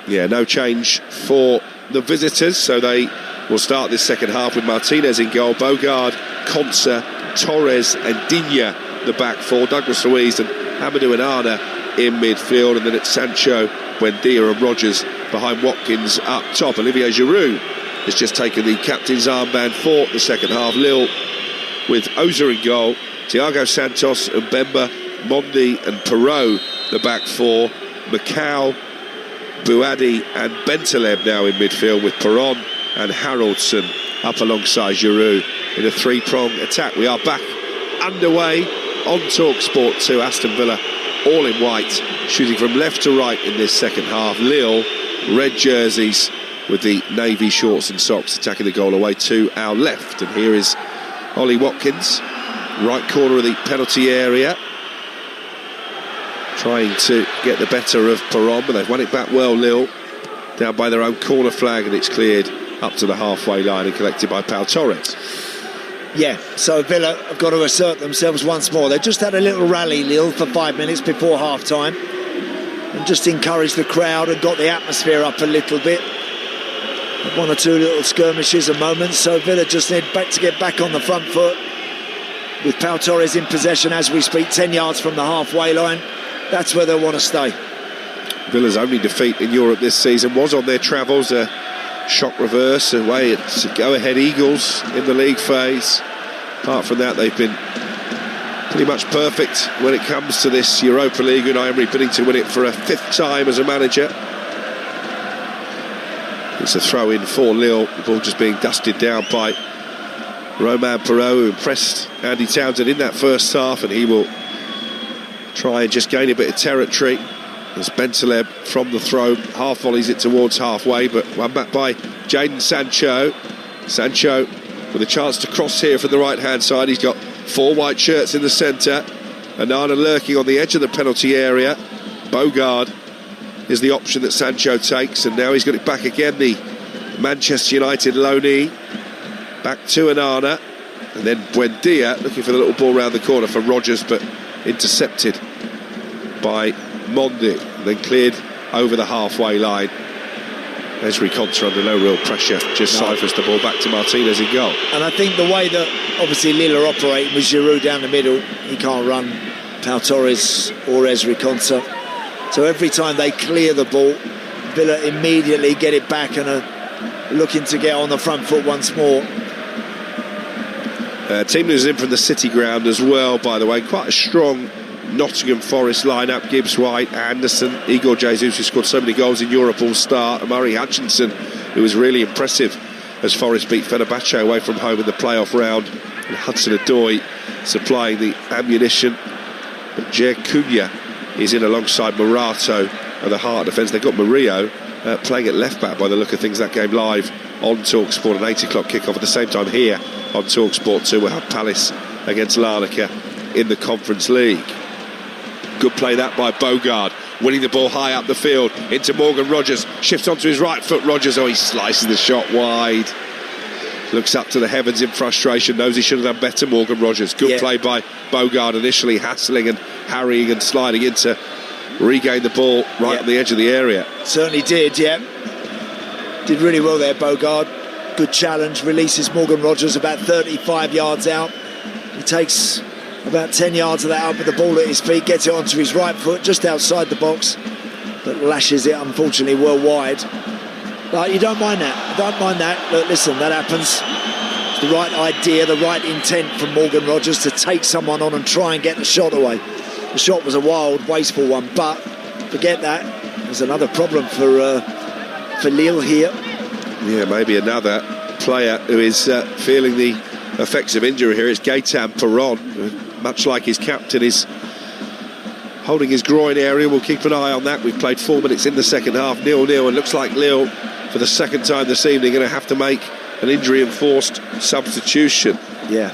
Speaker 2: Yeah,
Speaker 1: no change for the visitors, so they will start this second half with Martinez in goal, Bogard, Konsa, Torres and Digne the back four, Douglas Luiz and Amadou Onana in midfield, and then it's Sancho, Buendia and Rodgers behind Watkins up top. Olivier Giroud has just taken the captain's armband for the second half. Lille with Oza in goal, Thiago Santos, Mbemba, Mondi and Perrault the back four, Macau, Bouadi and Bentaleb now in midfield, with Perron and Haraldson up alongside Giroud in a three-prong attack. We are back underway on Talksport 2. Aston Villa all in white, shooting from left to right in this second half. Lille, red jerseys with the navy shorts and socks, attacking the goal away to our left. And here is Ollie Watkins, right corner of the penalty area, trying to get the better of Perron, but they've won it back well, Lille, down by their own corner flag, and it's cleared up to the halfway line and collected by Pau Torres.
Speaker 2: Yeah, so Villa have got to assert themselves once more. They just had a little rally, Lille, for 5 minutes before half-time, and just encouraged the crowd and got the atmosphere up a little bit. One or two little skirmishes and moments, so Villa just need to get back on the front foot, with Pau Torres in possession as we speak, 10 yards from the halfway line. That's where they'll want to stay.
Speaker 1: Villa's only defeat in Europe this season was on their travels, a shock reverse away at go-ahead Eagles in the league phase. Apart from that, they've been pretty much perfect when it comes to this Europa League. Unai Emery bidding to win it for a fifth time as a manager. It's a throw-in for Lille. The ball just being dusted down by Romain Perrault, who impressed Andy Townsend in that first half, and he will try and just gain a bit of territory as Bentaleb from the throw half volleys it towards halfway, but one back by Jadon Sancho. Sancho with a chance to cross here from the right hand side. He's got four white shirts in the centre. Onana lurking on the edge of the penalty area. Bogard is the option that Sancho takes, and now he's got it back again, the Manchester United loanee. Back to Onana, and then Buendia looking for the little ball round the corner for Rodgers, but intercepted by Mondi, then cleared over the halfway line. Ezri Konsa under no real pressure, just ciphers the ball back to Martinez in goal.
Speaker 2: And I think the way that obviously Lille are operating with Giroud down the middle, he can't run Pau Torres or Ezri Konsa. So every time they clear the ball, Villa immediately get it back and are looking to get on the front foot once more.
Speaker 1: Team news in from the City ground as well, by the way. Quite a strong Nottingham Forest lineup. Gibbs White, Anderson, Igor Jesus, who scored so many goals in Europe, all star. Amari Hutchinson, who was really impressive as Forest beat Fenerbahce away from home in the playoff round. And Hudson-Odoi supplying the ammunition. But Jer Cunha is in alongside Morato at the heart defence. They've got Murillo playing at left back by the look of things. That game live on Talksport, an 8 o'clock kickoff at the same time here on Talksport 2. We'll have Palace against Larnaca in the Conference League. Good play that by Bogard, winning the ball high up the field into Morgan Rogers, shifts onto his right foot. Rogers, he slices the shot wide, looks up to the heavens in frustration, knows he should have done better. Morgan Rogers, good play by Bogard, initially hassling and harrying and sliding in to regain the ball right on the edge of the area.
Speaker 2: Certainly did, did really well there, Bogard. Good challenge, releases Morgan Rogers about 35 yards out. He takes about 10 yards of that up with the ball at his feet, gets it onto his right foot just outside the box, but lashes it unfortunately well wide. But you don't mind that. Look, listen, that happens. It's the right idea, the right intent from Morgan Rogers to take someone on and try and get the shot away. The shot was a wild, wasteful one, but forget that. There's another problem for Lille here.
Speaker 1: Yeah, maybe another player who is feeling the effects of injury here. It's Gaëtan Perron, who, much like his captain, is holding his groin area. We'll keep an eye on that. We've played 4 minutes in the second half, 0-0, and looks like Lille, for the second time this evening, going to have to make an injury-enforced substitution.
Speaker 2: Yeah.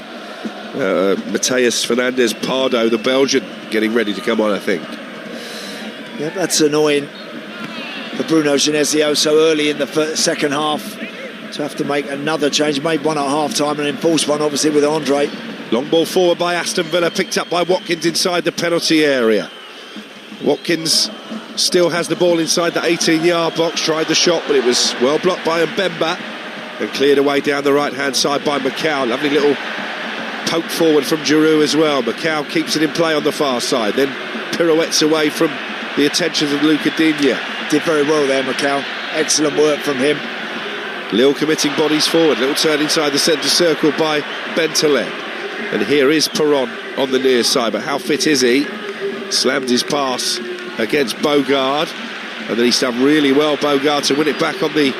Speaker 1: Mateus Fernandez Pardo, the Belgian, getting ready to come on, I think.
Speaker 2: Yeah, that's annoying for Bruno Genesio so early in the second half to have to make another change. Made one at half-time and enforced one, obviously, with Andre.
Speaker 1: Long ball forward by Aston Villa, picked up by Watkins inside the penalty area. Watkins still has the ball inside the 18-yard box, tried the shot, but it was well blocked by Mbemba and cleared away down the right-hand side by Macau. Lovely little poke forward from Giroud as well. Macau keeps it in play on the far side, then pirouettes away from the attentions of Luca Digne.
Speaker 2: Did very well there, Macau. Excellent work from him.
Speaker 1: Lille committing bodies forward. Little turn inside the centre circle by Bentaleb. And here is Perron on the near side, but how fit is he? Slammed his pass against Bogard, and then he's done really well, Bogard, to win it back on the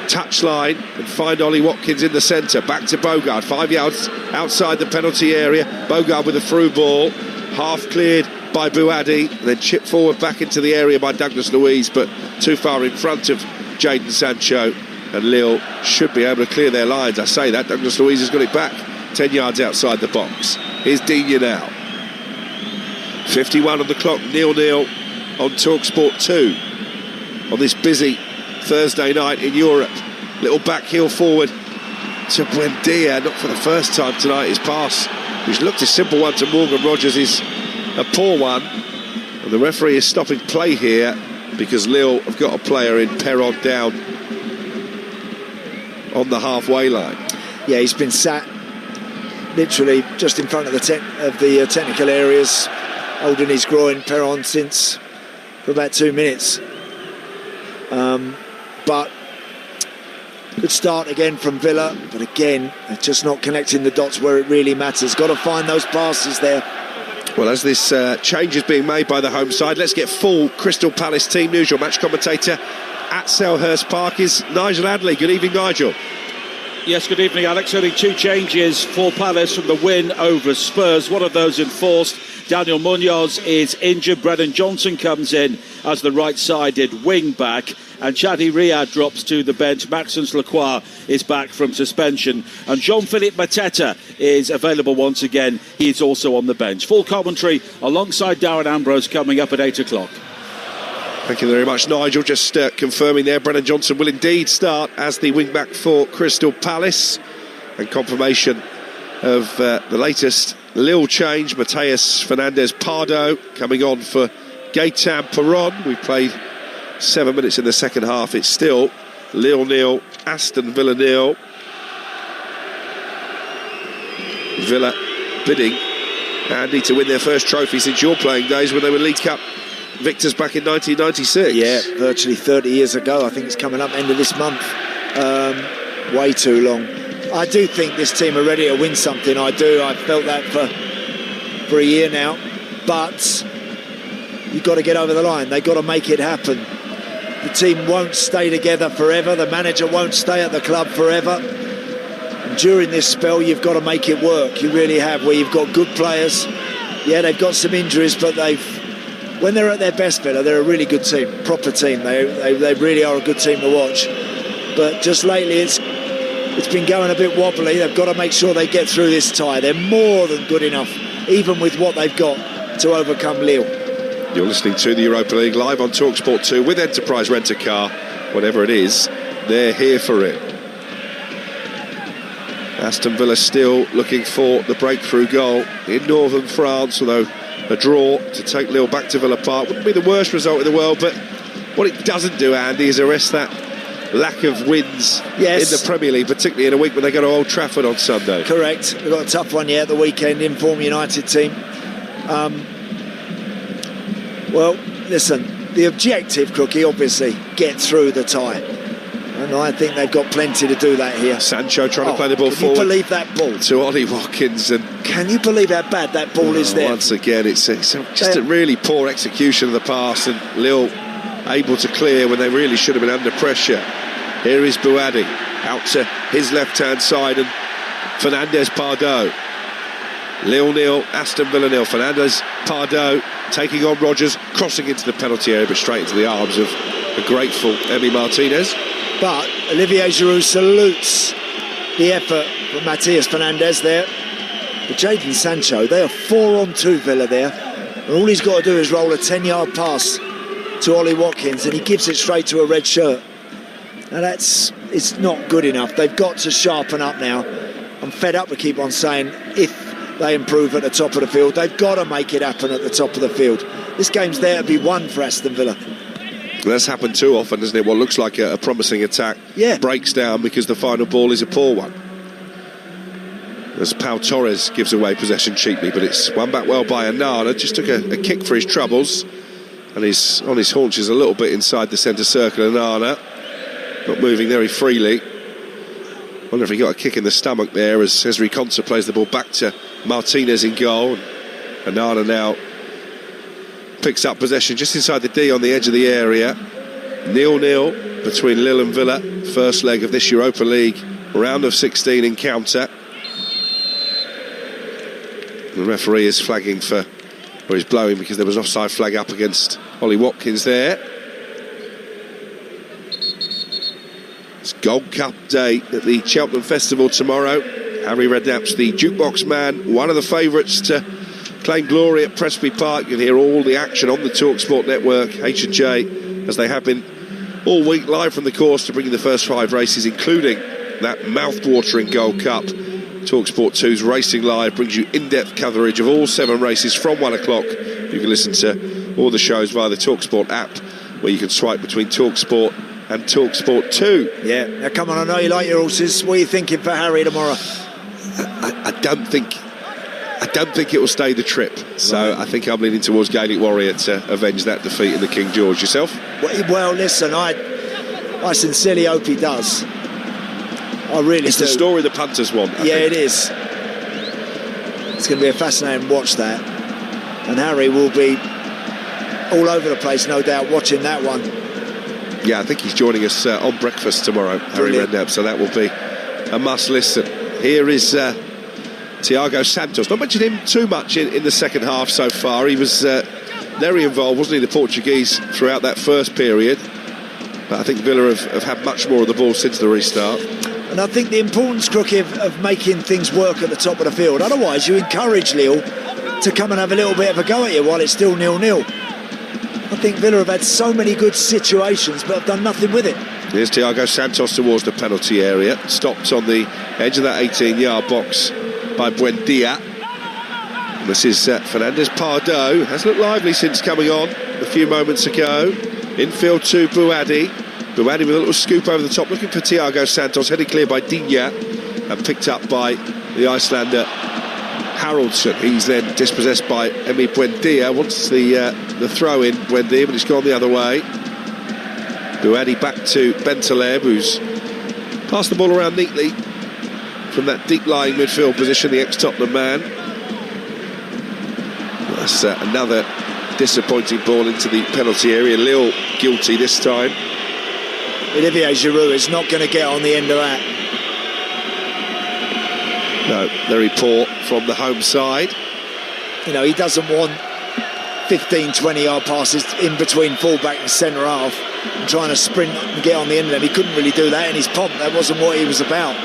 Speaker 1: touchline and find Ollie Watkins in the centre. Back to Bogard, 5 yards outside the penalty area. Bogard with a through ball, half cleared by Bouadi, and then chipped forward back into the area by Douglas Luiz, but too far in front of Jadon Sancho, and Lille should be able to clear their lines. I say that, Douglas Luiz has got it back 10 yards outside the box. Here's Digne now. 51 on the clock, 0-0 on Talksport 2 on this busy Thursday night in Europe. Little back heel forward to Buendia, not for the first time tonight. His pass, which looked a simple one to Morgan Rogers, is a poor one, and the referee is stopping play here because Lille have got a player in Perron down on the halfway line.
Speaker 2: Yeah, he's been sat literally just in front of the technical areas, holding his groin, Perron, since for about 2 minutes. But good start again from Villa, but again, they're just not connecting the dots where it really matters. Got to find those passes there.
Speaker 1: Well, as this change is being made by the home side, let's get full Crystal Palace team news. Your match commentator at Selhurst Park is Nigel Adley. Good evening, Nigel.
Speaker 6: Yes, good evening, Alex. Only 2 changes for Palace from the win over Spurs. One of those enforced. Daniel Munoz is injured. Brennan Johnson comes in as the right-sided wing-back. And Chadi Riyad drops to the bench. Maxence Lacroix is back from suspension. And Jean-Philippe Mateta is available once again. He is also on the bench. Full commentary alongside Darren Ambrose coming up at 8 o'clock.
Speaker 1: Thank you very much, Nigel. Just confirming there, Brennan Johnson will indeed start as the wing-back for Crystal Palace. And confirmation of the latest Lille change, Mateus Fernandez Pardo coming on for Gaetan Perron. We've played 7 minutes in the second half. It's still Lille 0, Aston Villa 0. Villa bidding, Andy, to win their first trophy since your playing days when they were League Cup victors back in 1996.
Speaker 2: Yeah, virtually 30 years ago. I think it's coming up end of this month. Way too long. I do think this team are ready to win something. I do. I've felt that for a year now. But you've got to get over the line. They've got to make it happen. The team won't stay together forever. The manager won't stay at the club forever. And during this spell, you've got to make it work. You really have, where you've got good players. Yeah, they've got some injuries, but when they're at their best, Villa, they're a really good team, proper team. They really are a good team to watch. But just lately, it's been going a bit wobbly. They've got to make sure they get through this tie. They're more than good enough, even with what they've got, to overcome Lille.
Speaker 1: You're listening to the Europa League live on Talksport 2 with Enterprise Rent-A-Car. Whatever it is, they're here for it. Aston Villa still looking for the breakthrough goal in northern France, although a draw to take Lille back to Villa Park wouldn't be the worst result in the world. But what it doesn't do, Andy, is arrest that lack of wins in the Premier League, particularly in a week when they go to Old Trafford on Sunday.
Speaker 2: Correct. We've got a tough one at the weekend, Inform United team. Well, listen, the objective, Crookie, obviously, get through the tie. And I think they've got plenty to do that here.
Speaker 1: Sancho trying to play the ball forward.
Speaker 2: Can you believe that ball?
Speaker 1: To Ollie Watkins. And
Speaker 2: can you believe how bad that ball is there?
Speaker 1: Once again, it's just a really poor execution of the pass, and Lille able to clear when they really should have been under pressure. Here is Bouadi out to his left-hand side, and Fernandez Pardo. Lille 0, Aston Villa 0. Fernandez Pardo taking on Rodgers, crossing into the penalty area, but straight into the arms of a grateful Emi Martinez.
Speaker 2: But Olivier Giroud salutes the effort from Matias Fernandez there. But Jadon Sancho, they are 4-on-2 Villa there, and all he's got to do is roll a 10-yard pass to Ollie Watkins, and he gives it straight to a red shirt. Now it's not good enough. They've got to sharpen up now. I'm fed up to keep on saying if they improve at the top of the field, they've got to make it happen at the top of the field. This game's there to be won for Aston Villa.
Speaker 1: That's happened too often, doesn't it? What looks like a promising attack breaks down because the final ball is a poor one. As Pau Torres gives away possession cheaply, but it's won back well by Onana. Just took a kick for his troubles, and he's on his haunches a little bit inside the centre circle. Onana not moving very freely. Wonder if he got a kick in the stomach there as Ezri Konsa plays the ball back to Martinez in goal. And Onana now picks up possession just inside the D on the edge of the area. 0-0 between Lille and Villa. First leg of this Europa League round of 16 encounter. The referee is flagging for, or he's blowing because there was an offside flag up against Ollie Watkins there. It's Gold Cup Day at the Cheltenham Festival tomorrow. Harry Redknapp's the jukebox man, one of the favourites to claim glory at Presby Park. You can hear all the action on the Talksport network, H&J, as they have been all week, live from the course to bring you the first 5 races, including that mouth-watering Gold Cup. Talksport 2's Racing Live brings you in-depth coverage of all 7 races from 1 o'clock. You can listen to all the shows via the Talksport app, where you can swipe between Talksport and Talksport 2.
Speaker 2: Yeah, now come on, I know you like your horses. What are you thinking for Harry tomorrow?
Speaker 1: I don't think it will stay the trip. So I think I'm leaning towards Gaelic Warrior to avenge that defeat in the King George. Yourself?
Speaker 2: Well, listen, I sincerely hope he does. I really
Speaker 1: It's the story the punters want. I think
Speaker 2: it is. It's going to be a fascinating watch, that. And Harry will be all over the place, no doubt, watching that one.
Speaker 1: Yeah, I think he's joining us on breakfast tomorrow, Harry Redknapp, so that will be a must listen. Here is Thiago Santos. Not mentioned him too much in the second half so far. He was very involved, wasn't he, the Portuguese, throughout that first period. But I think Villa have had much more of the ball since the restart.
Speaker 2: And I think the importance, Crookie, of making things work at the top of the field. Otherwise, you encourage Lille to come and have a little bit of a go at you while it's still 0-0. I think Villa have had so many good situations but have done nothing with it.
Speaker 1: Here's Thiago Santos towards the penalty area. Stopped on the edge of that 18-yard box by Buendia. And this is Fernandez Pardo. Has looked lively since coming on. The few moments ago. Infield to Buadi. Buadi with a little scoop over the top, looking for Thiago Santos, headed clear by Digne and picked up by the Icelander Haraldsson. He's then dispossessed by Emi Buendia. Wants the throw in, Buendia, but it's gone the other way. Buadi back to Bentaleb, who's passed the ball around neatly from that deep-lying midfield position, the ex-Tottenham man. That's another disappointing ball into the penalty area. Lille guilty this time.
Speaker 2: Olivier Giroud is not going to get on the end of that.
Speaker 1: No, very poor from the home side.
Speaker 2: You know, he doesn't want 15, 20 yard passes in between fullback and centre half and trying to sprint and get on the end of them. He couldn't really do that in his pomp. That wasn't what he was about.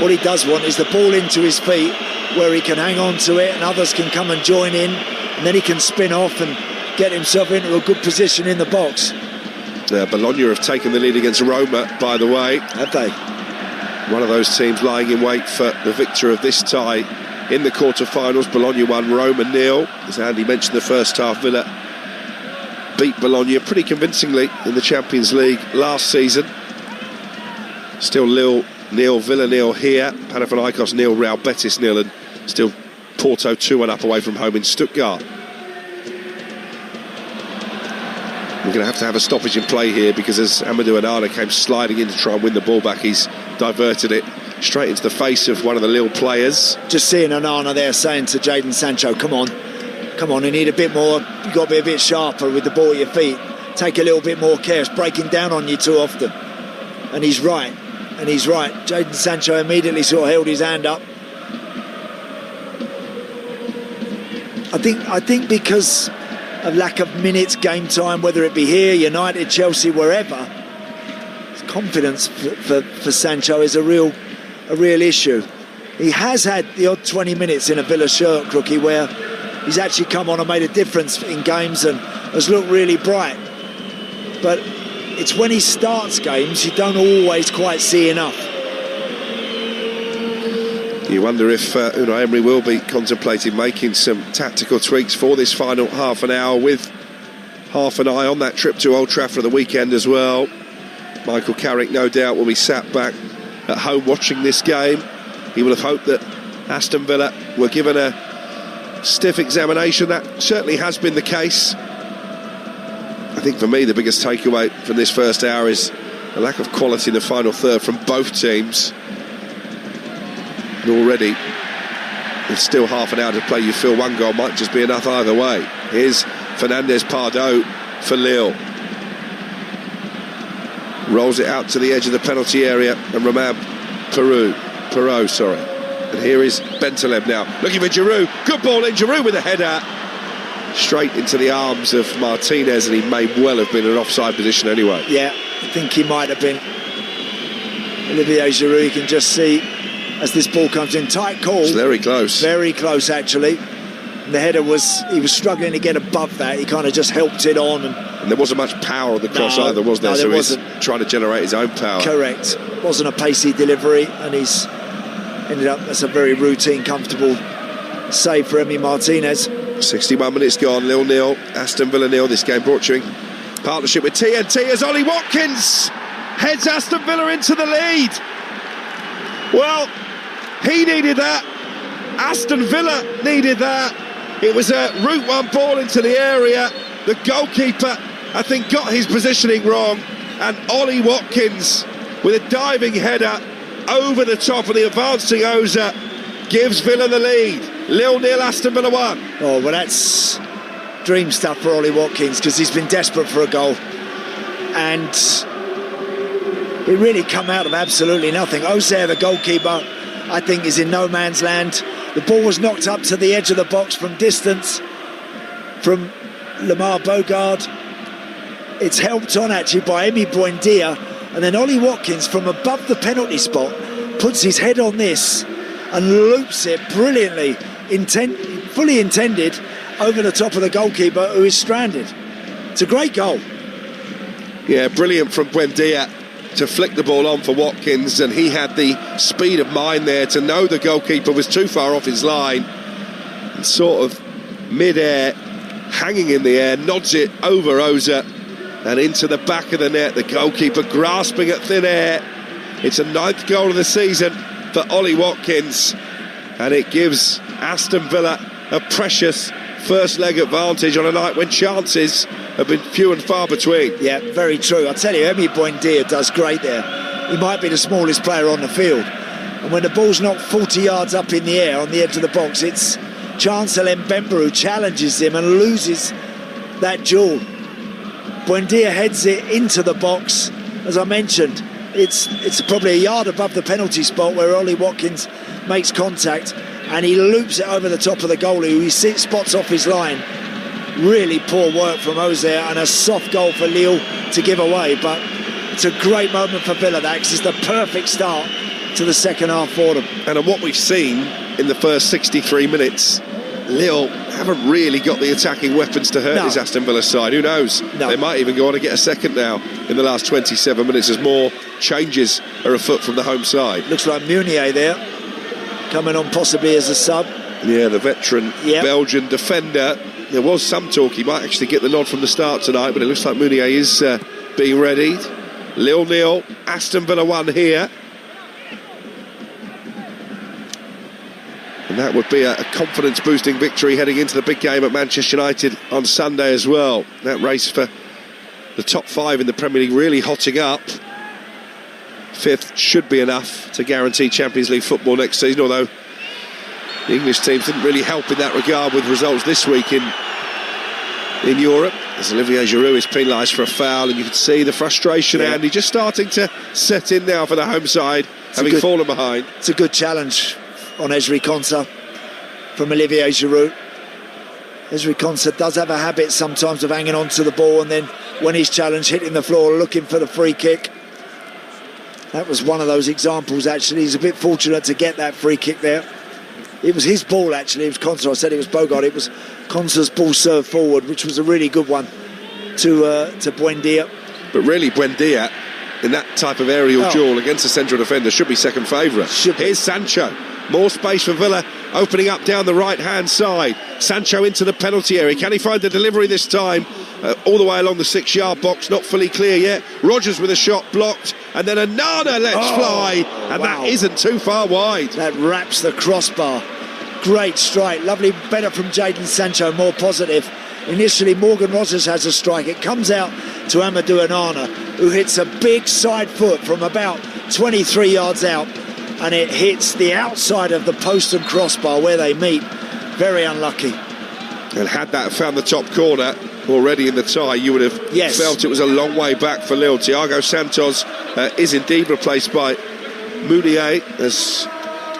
Speaker 2: What he does want is the ball into his feet where he can hang on to it and others can come and join in, and then he can spin off and get himself into a good position in the box.
Speaker 1: Bologna have taken the lead against Roma, by the way.
Speaker 2: Have they?
Speaker 1: One of those teams lying in wait for the victor of this tie in the quarter-finals. Bologna 1, Roma 0. As Andy mentioned, the first half, Villa beat Bologna pretty convincingly in the Champions League last season. Still Lille 0, Villa 0 here. Panathinaikos 0, Real Betis 0, and still Porto 2-1 up away from home in Stuttgart. We're going to have a stoppage in play here because as Amadou Onana came sliding in to try and win the ball back, he's diverted it straight into the face of one of the Lille players.
Speaker 2: Just seeing Onana there saying to Jadon Sancho, come on, you need a bit more, you've got to be a bit sharper with the ball at your feet. Take a little bit more care, it's breaking down on you too often. And he's right. Jadon Sancho immediately sort of held his hand up. I think because of lack of minutes, game time, whether it be here, United, Chelsea, wherever, confidence for Sancho is a real issue. He has had the odd 20 minutes in a Villa shirt, Crookie, where he's actually come on and made a difference in games and has looked really bright. But it's when he starts games you don't always quite see enough.
Speaker 1: You wonder if Unai Emery will be contemplating making some tactical tweaks for this final half an hour, with half an eye on that trip to Old Trafford at the weekend as well. Michael Carrick no doubt will be sat back at home watching this game. He will have hoped that Aston Villa were given a stiff examination. That certainly has been the case. I think for me the biggest takeaway from this first hour is the lack of quality in the final third from both teams. And already, with still half an hour to play, you feel one goal might just be enough either way. Here's Fernandez Pardo for Lille. Rolls it out to the edge of the penalty area, and Romain Perrault. And here is Bentaleb now, looking for Giroud. Good ball in, Giroud with a header. Straight into the arms of Martinez, and he may well have been in an offside position anyway.
Speaker 2: Yeah, I think he might have been. Olivier Giroud, you can just see as this ball comes in, tight call.
Speaker 1: It's very close
Speaker 2: actually. And the header he was struggling to get above that. He kind of just helped it on, and
Speaker 1: there wasn't much power on the cross either, was there?
Speaker 2: No, there
Speaker 1: so he's trying to generate his own power.
Speaker 2: Correct. Wasn't a pacey delivery, and he's ended up, that's a very routine, comfortable save for Emi Martinez.
Speaker 1: 61 minutes gone, Lille 0, Aston Villa 0. This game brought to you in partnership with TNT as Ollie Watkins heads Aston Villa into the lead. Well, he needed that. Aston Villa needed that. It was a route one ball into the area. The goalkeeper, I think, got his positioning wrong, and Ollie Watkins with a diving header over the top of the advancing Oza gives Villa the lead. Lille 0, Aston Villa 1.
Speaker 2: Oh, well, that's dream stuff for Ollie Watkins, because he's been desperate for a goal, and it really come out of absolutely nothing. Oza, the goalkeeper, I think is in no man's land. The ball was knocked up to the edge of the box from distance from Lamar Bogard. It's helped on actually by Emi Buendia, and then Ollie Watkins from above the penalty spot puts his head on this and loops it brilliantly, fully intended, over the top of the goalkeeper, who is stranded. It's a great goal.
Speaker 1: Yeah, brilliant from Buendia to flick the ball on for Watkins, and he had the speed of mind there to know the goalkeeper was too far off his line, and sort of mid-air hanging in the air, nods it over Oza and into the back of the net. The goalkeeper grasping at thin air. It's a 9th goal of the season for Ollie Watkins, and it gives Aston Villa a precious first leg advantage on a night when chances have been few and far between.
Speaker 2: Yeah, very true. I tell you, Emi Buendia does great there. He might be the smallest player on the field, and when the ball's not 40 yards up in the air on the edge of the box, it's Chancellor Mbemba who challenges him and loses that duel. Buendia heads it into the box. As I mentioned, it's probably a yard above the penalty spot where Ollie Watkins makes contact, and he loops it over the top of the goalie, who he spots off his line. Really poor work from Ozer, and a soft goal for Lille to give away. But it's a great moment for Villa, that, 'cause it's the perfect start to the second half for them.
Speaker 1: And on what we've seen in the first 63 minutes, Lille haven't really got the attacking weapons to hurt this Aston Villa side. Who knows? They might even go on and get a second now in the last 27 minutes as more changes are afoot from the home side.
Speaker 2: Looks like Meunier there, coming on possibly as a sub.
Speaker 1: Yeah, the veteran Belgian defender. There was some talk he might actually get the nod from the start tonight, but it looks like Meunier is being readied. Lille 0, Aston Villa 1 here. And that would be a confidence-boosting victory heading into the big game at Manchester United on Sunday as well. That race for the top 5 in the Premier League really hotting up. 5th should be enough to guarantee Champions League football next season, although the English teams didn't really help in that regard with results this week in Europe, as Olivier Giroud is penalised for a foul, and you can see the frustration, Andy, just starting to set in now for the home side, having fallen behind.
Speaker 2: It's a good challenge on Ezri Konsa from Olivier Giroud. Ezri Konsa does have a habit sometimes of hanging on to the ball, and then when he's challenged, hitting the floor looking for the free kick. That was one of those examples, actually. He's a bit fortunate to get that free kick there. It was his ball, actually. It was Konsa. I said it was Bogart. It was Konsa's ball served forward, which was a really good one to Buendia.
Speaker 1: But really, Buendia, in that type of aerial duel against a central defender, should be second favourite. Here's Sancho. More space for Villa, opening up down the right-hand side. Sancho into the penalty area. Can he find the delivery this time? All the way along the 6-yard box, not fully clear yet. Rogers with a shot blocked, and then Anana lets fly, and that isn't too far wide.
Speaker 2: That wraps the crossbar. Great strike, lovely, better from Jadon Sancho, more positive. Initially, Morgan Rogers has a strike. It comes out to Amadou Anana, who hits a big side foot from about 23 yards out, and it hits the outside of the post and crossbar where they meet. Very unlucky.
Speaker 1: And had that found the top corner already in the tie, you would have felt it was a long way back for Lille. Thiago Santos is indeed replaced by Meunier, as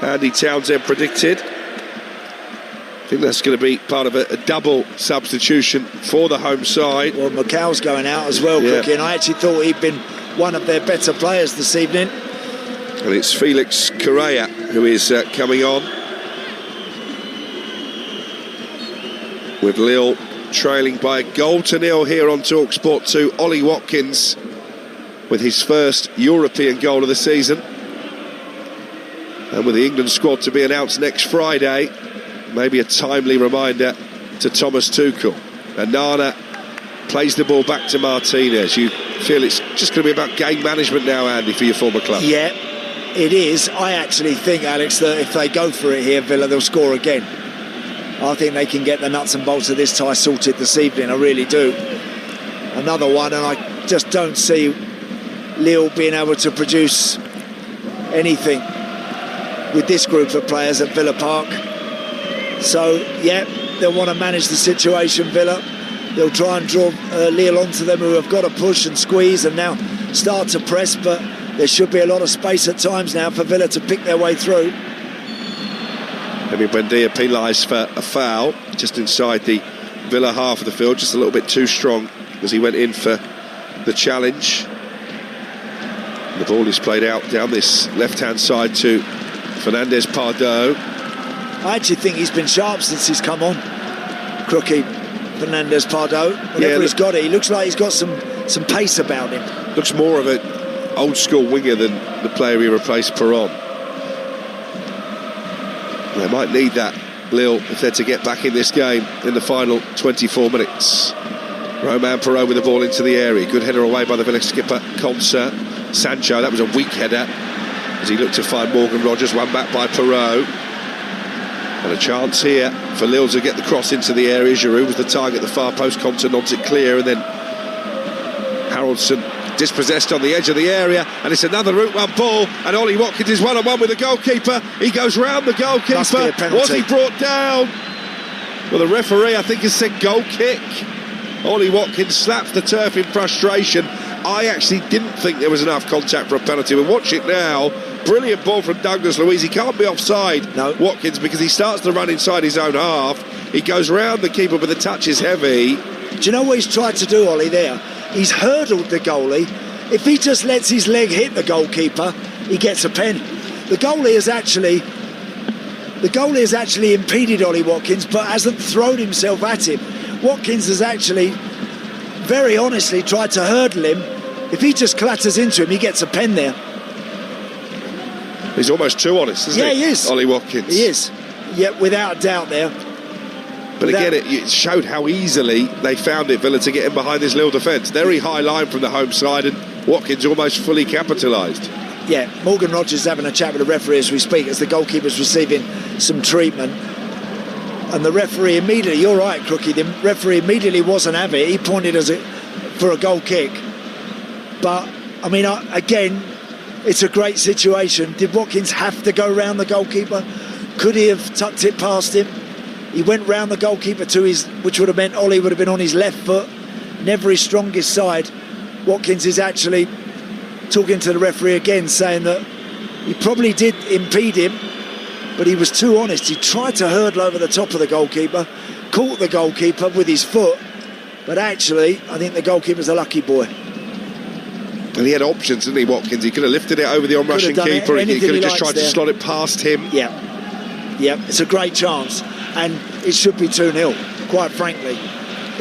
Speaker 1: Andy Townsend predicted. I think that's going to be part of a double substitution for the home side.
Speaker 2: Well, Macau's going out as well, Cookie, and I actually thought he'd been one of their better players this evening.
Speaker 1: And it's Felix Correa who is coming on, with Lille trailing by 1-0 here on Talksport 2. Ollie Watkins with his first European goal of the season, and with the England squad to be announced next Friday, maybe a timely reminder to Thomas Tuchel. Anana plays the ball back to Martinez. You feel it's just going to be about game management now, Andy, for your former club?
Speaker 2: Yeah, it is. I actually think, Alex, that if they go for it here, Villa, they'll score again. I think they can get the nuts and bolts of this tie sorted this evening. I really do. Another one, and I just don't see Lille being able to produce anything with this group of players at Villa Park. So, yeah, they'll want to manage the situation, Villa. They'll try and draw Lille onto them, who have got to push and squeeze and now start to press, but there should be a lot of space at times now for Villa to pick their way through.
Speaker 1: Emi Buendia penalised for a foul just inside the Villa half of the field, just a little bit too strong as he went in for the challenge. The ball is played out down this left-hand side to Fernandez Pardo.
Speaker 2: I actually think he's been sharp since he's come on, Crookie. Fernandez Pardo, whenever he's got it, he looks like he's got some pace about him.
Speaker 1: Looks more of an old-school winger than the player he replaced, Perron. They might need that Lille if they're to get back in this game in the final 24 minutes. Romain Perrault with the ball into the area. Good header away by the Villa skipper, Concert. Sancho, that was a weak header as he looked to find Morgan Rogers, one back by Perrault. And a chance here for Lille to get the cross into the area. Giroud was the target at the far post. Concert nods it clear, and then Haraldson dispossessed on the edge of the area, and it's another route one ball, and Ollie Watkins is one-on-one with the goalkeeper. He goes round the goalkeeper. Was he brought down? Well, the referee, I think, has said goal kick. Ollie Watkins slaps the turf in frustration. I actually didn't think there was enough contact for a penalty. We'll watch it now. Brilliant ball from Douglas Luiz. He can't be offside, no. Watkins, because he starts to run inside his own half. He goes round the keeper, but the touch is heavy.
Speaker 2: Do you know what he's tried to do, Ollie, there? He's hurdled the goalie. If he just lets his leg hit the goalkeeper, he gets a pen. The goalie has actually impeded Ollie Watkins, but hasn't thrown himself at him. Watkins has actually, very honestly, tried to hurdle him. If he just clatters into him, he gets a pen there.
Speaker 1: He's almost too honest, isn't he?
Speaker 2: Yeah, he is.
Speaker 1: Ollie Watkins.
Speaker 2: He is. Yeah, without a doubt there.
Speaker 1: But again, it showed how easily they found it, Villa, to get in behind this Lille defence. Very high line from the home side, and Watkins almost fully capitalised.
Speaker 2: Yeah, Morgan Rogers is having a chat with the referee as we speak, as the goalkeeper's receiving some treatment. And the referee immediately, you're right, Crookie, the referee immediately wasn't having it. He pointed for a goal kick. But, I mean, again, it's a great situation. Did Watkins have to go round the goalkeeper? Could he have tucked it past him? He went round the goalkeeper which would have meant Ollie would have been on his left foot, never his strongest side. Watkins is actually talking to the referee again, saying that he probably did impede him, but he was too honest. He tried to hurdle over the top of the goalkeeper, caught the goalkeeper with his foot, but actually, I think the goalkeeper's a lucky boy.
Speaker 1: And he had options, didn't he, Watkins? He could have lifted it over the on-rushing keeper, and he could have just tried to slot it past him.
Speaker 2: Yeah, it's a great chance. And it should be 2-0, quite frankly.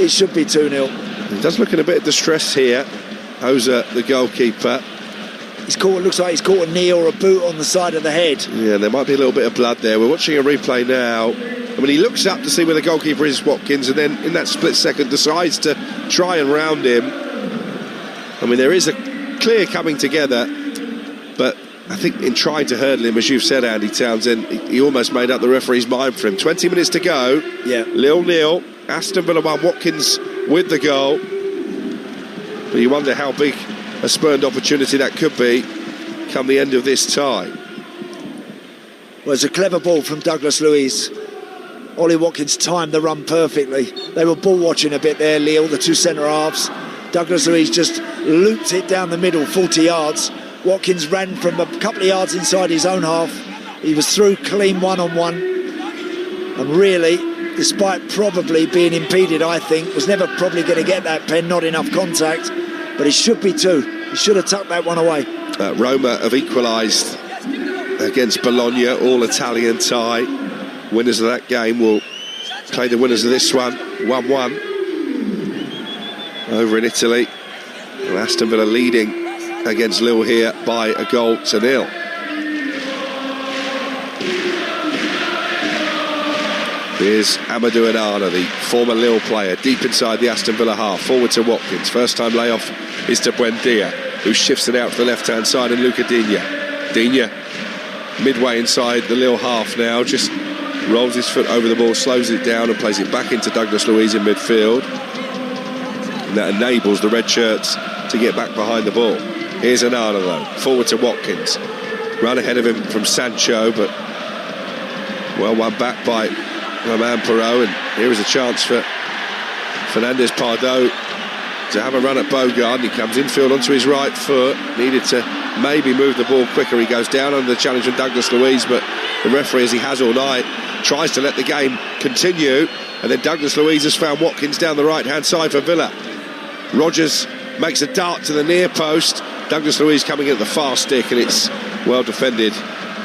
Speaker 2: It should be 2-0.
Speaker 1: He does look in a bit of distress here. Oza, the goalkeeper.
Speaker 2: Looks like he's caught a knee or a boot on the side of the head.
Speaker 1: Yeah, there might be a little bit of blood there. We're watching a replay now. I mean, he looks up to see where the goalkeeper is, Watkins, and then in that split second decides to try and round him. I mean, there is a clear coming together, but I think in trying to hurdle him, as you've said, Andy Townsend, he almost made up the referee's mind for him. 20 minutes to go.
Speaker 2: Yeah.
Speaker 1: Lille 0. Aston Villa 1. Watkins with the goal. But you wonder how big a spurned opportunity that could be come the end of this tie.
Speaker 2: Well, it's a clever ball from Douglas Luiz. Ollie Watkins timed the run perfectly. They were ball watching a bit there, Lille, the two centre halves. Douglas Luiz just looped it down the middle, 40 yards. Watkins ran from a couple of yards inside his own half. He was through clean one-on-one. And really, despite probably being impeded, I think, was never probably going to get that pen, not enough contact. But it should be 2. He should have tucked that one away.
Speaker 1: Roma have equalised against Bologna, all Italian tie. Winners of that game will play the winners of this one, 1-1. Over in Italy. And Aston Villa leading against Lille here by a goal to 0. Here's Amadou Onana, the former Lille player, deep inside the Aston Villa half, forward to Watkins. First time layoff is to Buendia, who shifts it out to the left-hand side, and Luca Digne. Digne, midway inside the Lille half now, just rolls his foot over the ball, slows it down and plays it back into Douglas Luiz in midfield. And that enables the red shirts to get back behind the ball. Here's Onana though, forward to Watkins. Run ahead of him from Sancho, but well won back by Romain Perrault, and here is a chance for Fernandez Pardo to have a run at Bogard. He comes infield onto his right foot, needed to maybe move the ball quicker. He goes down under the challenge from Douglas Luiz, but the referee, as he has all night, tries to let the game continue, and then Douglas Luiz has found Watkins down the right hand side for Villa. Rogers makes a dart to the near post. Douglas Luiz coming in at the far stick, and it's well defended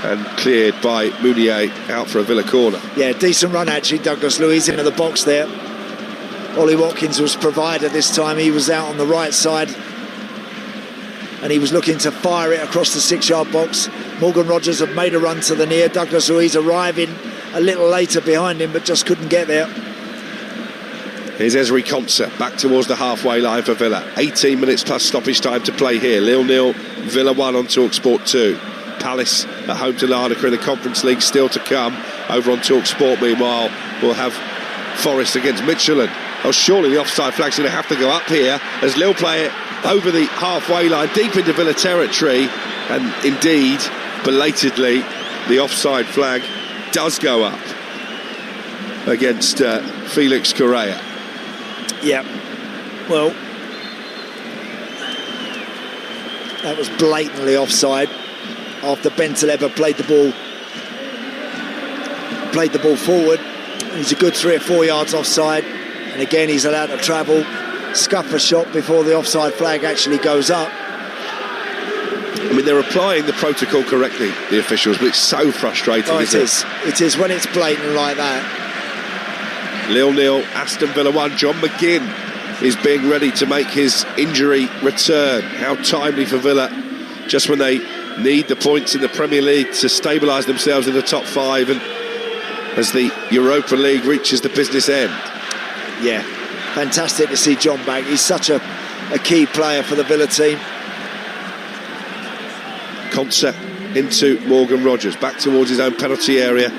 Speaker 1: and cleared by Mounier out for a Villa corner.
Speaker 2: Yeah, decent run actually, Douglas Luiz into the box there. Ollie Watkins was provider this time. He was out on the right side and he was looking to fire it across the 6-yard box. Morgan Rogers had made a run to the near. Douglas Luiz arriving a little later behind him, but just couldn't get there.
Speaker 1: Here's Ezri Konsa back towards the halfway line for Villa. 18 minutes plus stoppage time to play here. Lille 0, Villa 1 on Talksport 2. Palace at home to Larnaca in the Conference League still to come. Over on Talksport, meanwhile, we'll have Forest against Midtjylland. Oh, surely the offside flag's going to have to go up here as Lille play it over the halfway line, deep into Villa territory. And indeed, belatedly, the offside flag does go up against Felix Correa.
Speaker 2: Yeah, well, that was blatantly offside after Bentaleb played the ball forward. He's a good 3 or 4 yards offside, and again he's allowed to travel, scuff a shot before the offside flag actually goes up.
Speaker 1: I mean, they're applying the protocol correctly, the officials, but it's so frustrating.
Speaker 2: It is when it's blatant like that.
Speaker 1: Lille 0, Aston Villa 1. John McGinn is being ready to make his injury return. How timely for Villa, just when they need the points in the Premier League to stabilise themselves in the top 5, and as the Europa League reaches the business end.
Speaker 2: Yeah, fantastic to see John back. He's such a key player for the Villa team.
Speaker 1: Konsa into Morgan Rogers, back towards his own penalty area.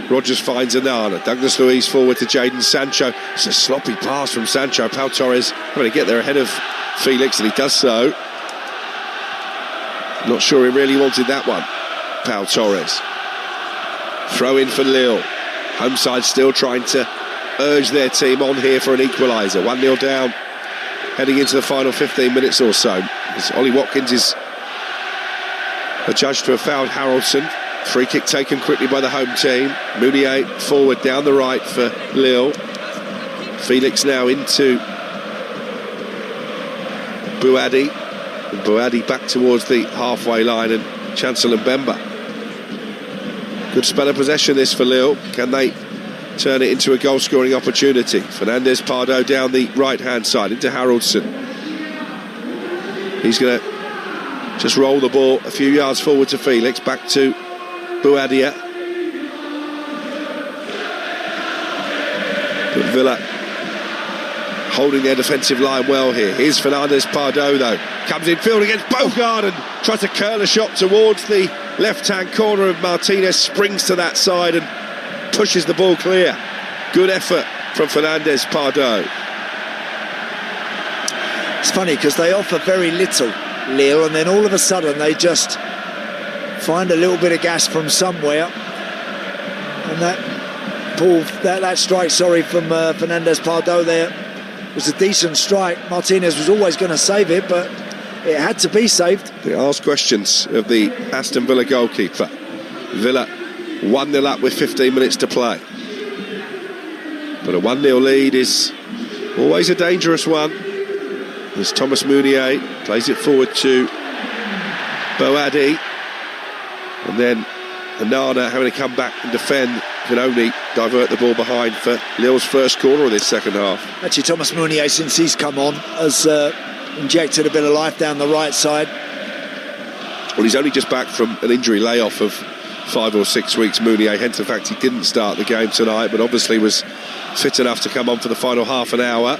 Speaker 1: Rogers finds Onana. Douglas Luiz forward to Jadon Sancho. It's a sloppy pass from Sancho. Pau Torres having to get there ahead of Felix, and he does so. Not sure he really wanted that one, Pau Torres. Throw in for Lille. Home side still trying to urge their team on here for an equaliser. 1-0 down, heading into the final 15 minutes or so. As Ollie Watkins is adjudged to have fouled Haraldson. Free kick taken quickly by the home team. Mounier forward down the right for Lille. Felix now into Bouadi. And Bouadi back towards the halfway line, and Chancellor Mbemba. Good spell of possession this for Lille. Can they turn it into a goal scoring opportunity? Fernandez Pardo down the right hand side into Haraldson. He's going to just roll the ball a few yards forward to Felix. Back to Bouadia. But Villa holding their defensive line well here. Here's Fernandez Pardo though. Comes in field against Bogard and tries to curl a shot towards the left-hand corner of Martinez. Springs to that side and pushes the ball clear. Good effort from Fernandez Pardo.
Speaker 2: It's funny because they offer very little, Lille, and then all of a sudden they just find a little bit of gas from somewhere, and that strike, from Fernandez Pardo there was a decent strike. Martinez was always going to save it, but it had to be saved.
Speaker 1: They asked questions of the Aston Villa goalkeeper. Villa 1-0 up with 15 minutes to play, but a 1-0 lead is always a dangerous one. As Thomas Mounier plays it forward to Bouadi, and then Onana having to come back and defend, can only divert the ball behind for Lille's first corner of this second half.
Speaker 2: Actually, Thomas Mounier, since he's come on, has injected a bit of life down the right side.
Speaker 1: Well, he's only just back from an injury layoff of 5 or 6 weeks, Mounier, hence the fact he didn't start the game tonight, but obviously was fit enough to come on for the final half an hour.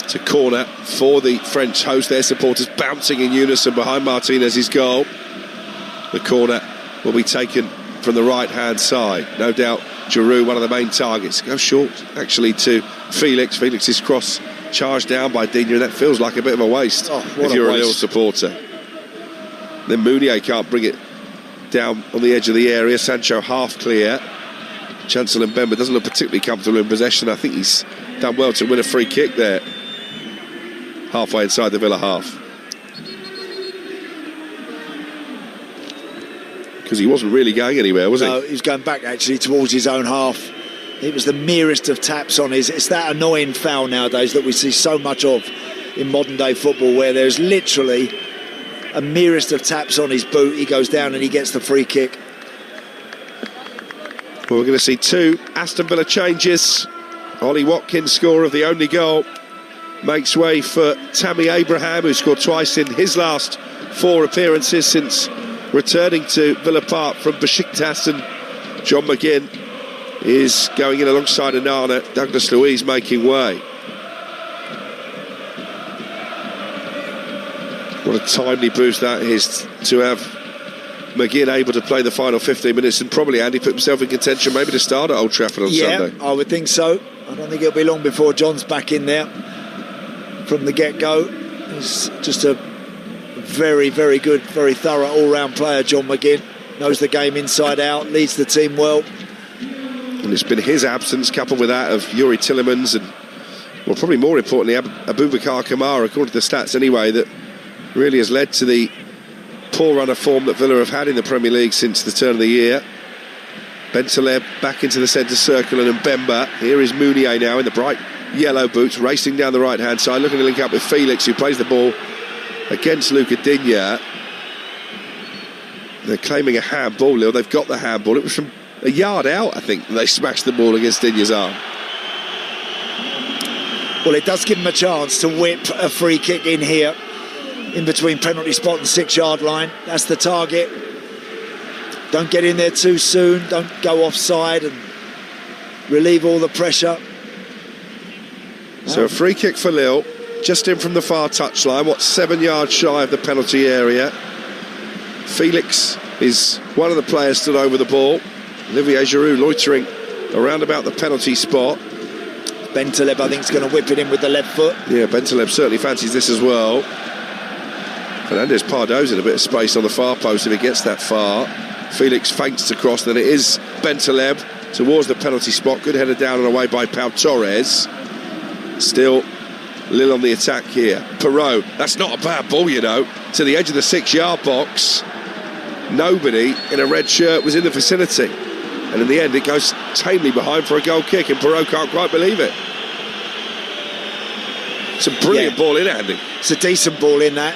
Speaker 1: It's a corner for the French host. Their supporters bouncing in unison behind Martinez's goal. The corner will be taken from the right-hand side. No doubt Giroud, one of the main targets. Goes short, actually, to Felix. Felix's cross charged down by Digne, and that feels like a bit of a waste if you're a Lille supporter. Then Mounier can't bring it down on the edge of the area. Sancho half clear. Chancellor Mbemba doesn't look particularly comfortable in possession. I think he's done well to win a free kick there, halfway inside the Villa half. Because he wasn't really going anywhere, was he?
Speaker 2: No, he was going back actually towards his own half. It was the merest of taps on his. It's that annoying foul nowadays that we see so much of in modern day football, where there's literally a merest of taps on his boot. He goes down and he gets the free kick.
Speaker 1: Well, we're going to see 2 Aston Villa changes. Ollie Watkins, scorer of the only goal, makes way for Tammy Abraham, who scored twice in his last 4 appearances since returning to Villa Park from Besiktas, and John McGinn is going in alongside Anana. Douglas Luiz making way. What a timely boost that is to have McGinn able to play the final 15 minutes and probably Andy put himself in contention maybe to start at Old Trafford on Sunday.
Speaker 2: Yeah, I would think so. I don't think it'll be long before John's back in there from the get-go. He's just a very, very good, very thorough all-round player, John McGinn. Knows the game inside out, leads the team well.
Speaker 1: And it's been his absence coupled with that of Yuri Tillemans and, well, probably more importantly, Abubakar Kamara, according to the stats anyway, that really has led to the poor run of form that Villa have had in the Premier League since the turn of the year. Bentaleb back into the centre circle and Mbemba. Here is Mounier now in the bright yellow boots, racing down the right-hand side, looking to link up with Felix, who plays the ball against Luca Digne. They're claiming a handball, Lille. They've got the handball. It was from a yard out, I think, they smashed the ball against Digne's arm.
Speaker 2: Well, it does give them a chance to whip a free kick in here, in between penalty spot and 6-yard line. That's the target. Don't get in there too soon. Don't go offside and relieve all the pressure.
Speaker 1: So a free kick for Lille, just in from the far touchline, 7 yards shy of the penalty area. Felix is one of the players stood over the ball. Olivier Giroud loitering around about the penalty spot.
Speaker 2: Bentaleb, I think, is going to whip it in with the left foot.
Speaker 1: Yeah, Bentaleb certainly fancies this as well. Fernandez Pardo's in a bit of space on the far post if he gets that far. Felix feints to cross, then it is Bentaleb towards the penalty spot. Good header down and away by Pau Torres. Still Lille on the attack here. Perrault, that's not a bad ball, you know, to the edge of the 6-yard box. Nobody in a red shirt was in the vicinity. And in the end, it goes tamely behind for a goal kick, and Perrault can't quite believe it. It's a brilliant ball in, Andy.
Speaker 2: It's a decent ball in, that.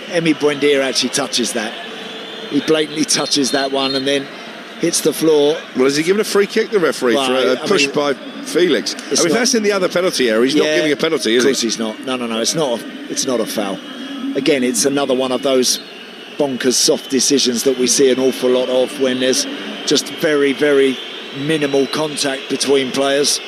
Speaker 2: Emi Buendia actually touches that. He blatantly touches that one and then hits the floor.
Speaker 1: Well, has he given a free kick, the referee, for a push by Felix? I mean, if that's in the other penalty area, he's not giving a penalty, is he?
Speaker 2: Of course he's not. No, it's not a foul. Again, it's another one of those bonkers soft decisions that we see an awful lot of when there's just very, very minimal contact between players.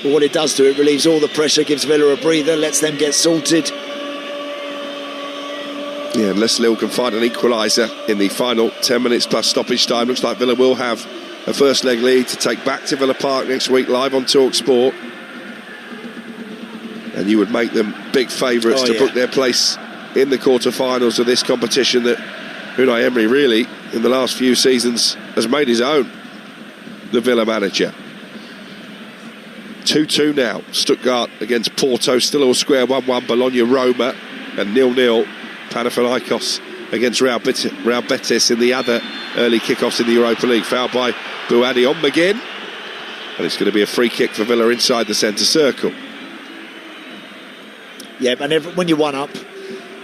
Speaker 2: But what it does do, it relieves all the pressure, gives Villa a breather, lets them get sorted.
Speaker 1: Yeah, unless Lille can find an equaliser in the final 10 minutes plus stoppage time, looks like Villa will have a first leg lead to take back to Villa Park next week live on Talksport. And you would make them big favourites to book their place in the quarter-finals of this competition that Unai Emery really, in the last few seasons, has made his own, the Villa manager. 2-2 now, Stuttgart against Porto, still all square, 1-1, Bologna-Roma, and 0-0, Panathinaikos against Real Betis in the other early kickoffs in the Europa League. Foul by Bouhaddi on McGinn, and it's going to be a free kick for Villa inside the centre circle.
Speaker 2: Yeah, and when you're 1 up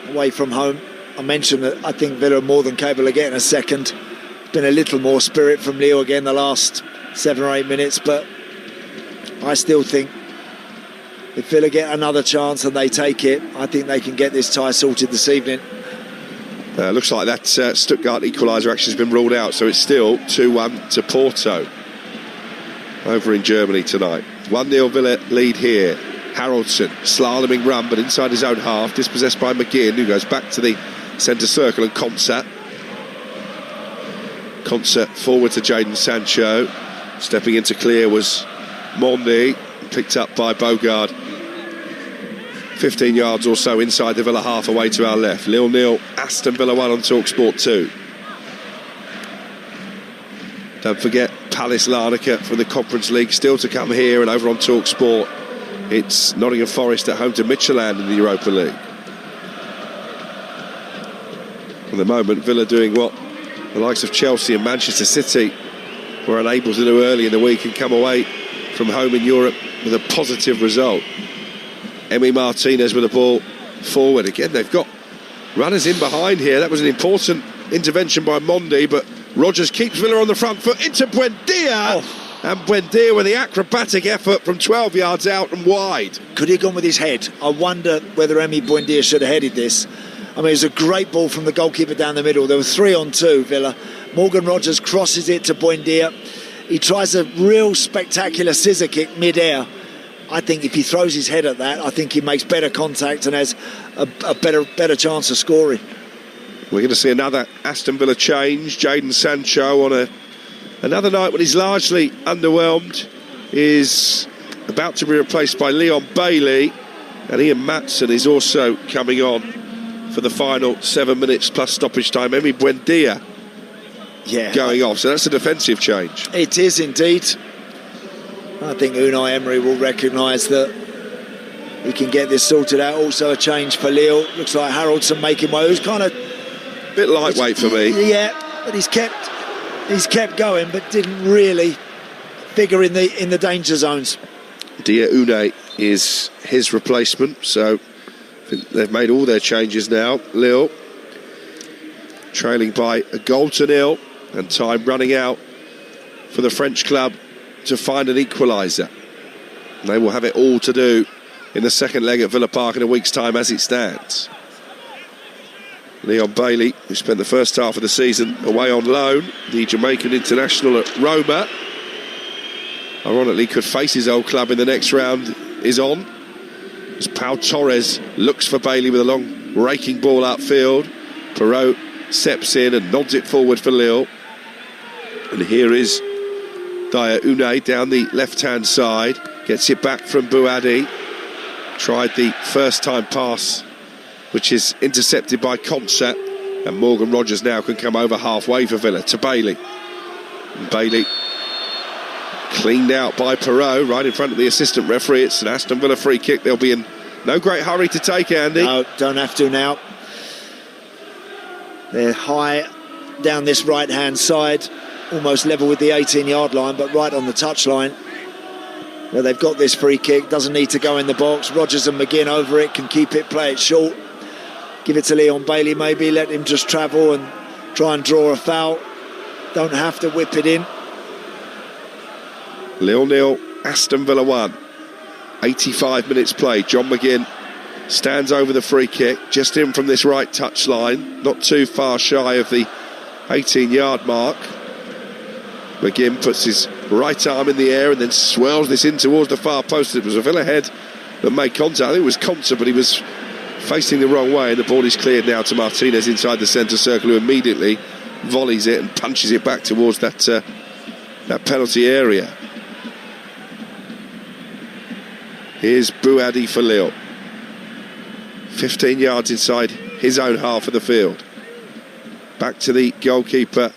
Speaker 2: away from home, I mentioned that I think Villa are more than capable of getting a second. Been a little more spirit from Lille again the last 7 or 8 minutes, but I still think if Villa get another chance and they take it, I think they can get this tie sorted this evening.
Speaker 1: Looks like that Stuttgart equaliser action has been ruled out, so it's still 2-1 to Porto over in Germany tonight. 1-0 Villa lead here. Haraldsson, slaloming run, but inside his own half, dispossessed by McGinn, who goes back to the centre circle, and Concert forward to Jadon Sancho. Stepping into clear was Mondi, picked up by Bogard. 15 yards or so inside the Villa half, away to our left. Lille 0, Aston Villa 1 on Talksport 2. Don't forget Palace Larnaca from the Conference League still to come here, and over on Talksport it's Nottingham Forest at home to Midtjylland in the Europa League. At the moment, Villa doing what the likes of Chelsea and Manchester City were unable to do early in the week and come away from home in Europe with a positive result. Emi Martinez with the ball forward. Again, they've got runners in behind here. That was an important intervention by Mondi, but Rodgers keeps Villa on the front foot into Buendia. And Buendia with the acrobatic effort from 12 yards out and wide.
Speaker 2: Could he have gone with his head? I wonder whether Emi Buendia should have headed this. I mean, it was a great ball from the goalkeeper down the middle. There were 3 on 2, Villa. Morgan Rogers crosses it to Buendia. He tries a real spectacular scissor kick mid-air. I think if he throws his head at that, I think he makes better contact and has a better chance of scoring.
Speaker 1: We're going to see another Aston Villa change. Jadon Sancho on another night when he's largely underwhelmed is about to be replaced by Leon Bailey, and Ian Matson is also coming on for the final 7 minutes plus stoppage time. Emi Buendia going off, so that's a defensive change.
Speaker 2: It is indeed. I think Unai Emery will recognise that he can get this sorted out. Also a change for Lille. Looks like Haraldson making way. Who's kind of
Speaker 1: a bit lightweight for me.
Speaker 2: Yeah, but he's kept going, but didn't really figure in the danger zones.
Speaker 1: Dia Une is his replacement, so I think they've made all their changes now. Lille trailing by a goal to 0, and time running out for the French club to find an equaliser. They will have it all to do in the second leg at Villa Park in a week's time as it stands. Leon Bailey, who spent the first half of the season away on loan, the Jamaican international at Roma, ironically could face his old club in the next round, is on. As Pau Torres looks for Bailey with a long raking ball upfield. Perrault steps in and nods it forward for Lille. And here is Dia Une down the left-hand side. Gets it back from Bouhaddi. Tried the first-time pass, which is intercepted by Konsa. And Morgan Rogers now can come over halfway for Villa to Bailey. And Bailey cleaned out by Perrault right in front of the assistant referee. It's an Aston Villa free kick. They'll be in no great hurry to take, Andy.
Speaker 2: No, don't have to now. They're high down this right-hand side, almost level with the 18-yard line, but right on the touchline. Well, they've got this free kick, doesn't need to go in the box. Rogers and McGinn over it, can keep it, play it short. Give it to Leon Bailey maybe, let him just travel and try and draw a foul. Don't have to whip it in.
Speaker 1: Lille 0, Aston Villa 1. 85 minutes played. John McGinn stands over the free kick, just in from this right touchline, not too far shy of the 18-yard mark. McGinn puts his right arm in the air and then swirls this in towards the far post. It was a Villa head that made contact. I think it was Konsa, but he was facing the wrong way, and the ball is cleared now to Martinez inside the centre circle, who immediately volleys it and punches it back towards that penalty area. Here's Bouhaddi for Lille. 15 yards inside his own half of the field. Back to the goalkeeper.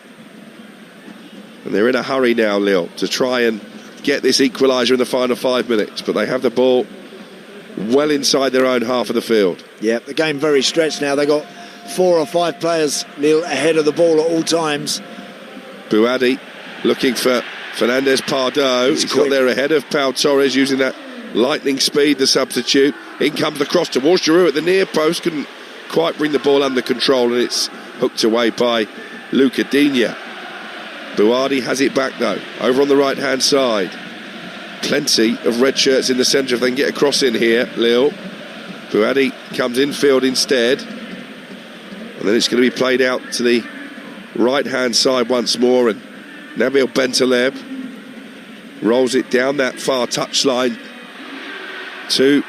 Speaker 1: And they're in a hurry now, Lille, to try and get this equaliser in the final 5 minutes. But they have the ball well inside their own half of the field.
Speaker 2: Yeah, the game very stretched now. They've got 4 or 5 players, Lille, ahead of the ball at all times.
Speaker 1: Bouhaddi looking for Fernandez Pardo. He's got there ahead of Pau Torres, using that lightning speed, the substitute. In comes the cross towards Giroud at the near post. Couldn't quite bring the ball under control, and it's hooked away by Luca Digne. Bouhaddi has it back though, over on the right hand side. Plenty of red shirts in the centre if they can get a cross in here, Lille. Bouhaddi comes infield instead, and then it's going to be played out to the right hand side once more, and Nabil Bentaleb rolls it down that far touchline to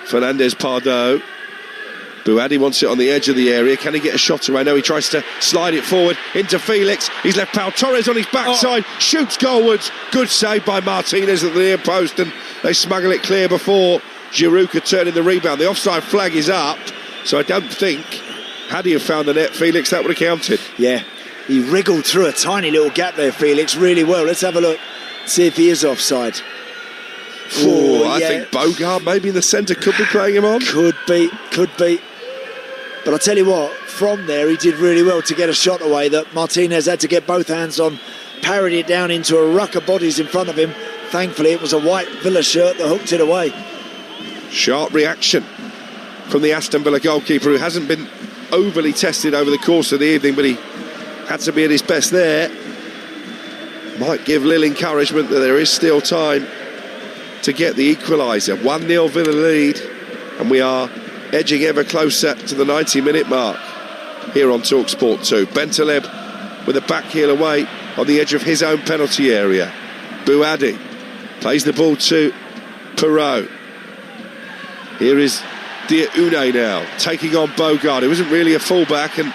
Speaker 1: Fernandez Pardo. Bouhaddi wants it on the edge of the area. Can he get a shot away? No, he tries to slide it forward into Felix. He's left Pau Torres on his backside, shoots goalwards. Good save by Martinez at the near post, and they smuggle it clear before Giroud could turn in the rebound. The offside flag is up, so I don't think, had he have found the net, Felix, that would have counted.
Speaker 2: Yeah, he wriggled through a tiny little gap there, Felix, really well. Let's have a look, see if he is offside.
Speaker 1: I think Bogart maybe in the centre could be playing him on.
Speaker 2: Could be. But I'll tell you what, from there he did really well to get a shot away that Martinez had to get both hands on, parried it down into a ruck of bodies in front of him. Thankfully it was a white Villa shirt that hooked it away.
Speaker 1: Sharp reaction from the Aston Villa goalkeeper, who hasn't been overly tested over the course of the evening, but he had to be at his best there. Might give Lille encouragement that there is still time to get the equaliser. 1-0 Villa lead, and we are edging ever closer to the 90-minute mark here on Talksport 2. Bentaleb with a back heel away on the edge of his own penalty area. Bouadi plays the ball to Perrault. Here is Diaoune now, taking on Bogard, who isn't really a fullback, and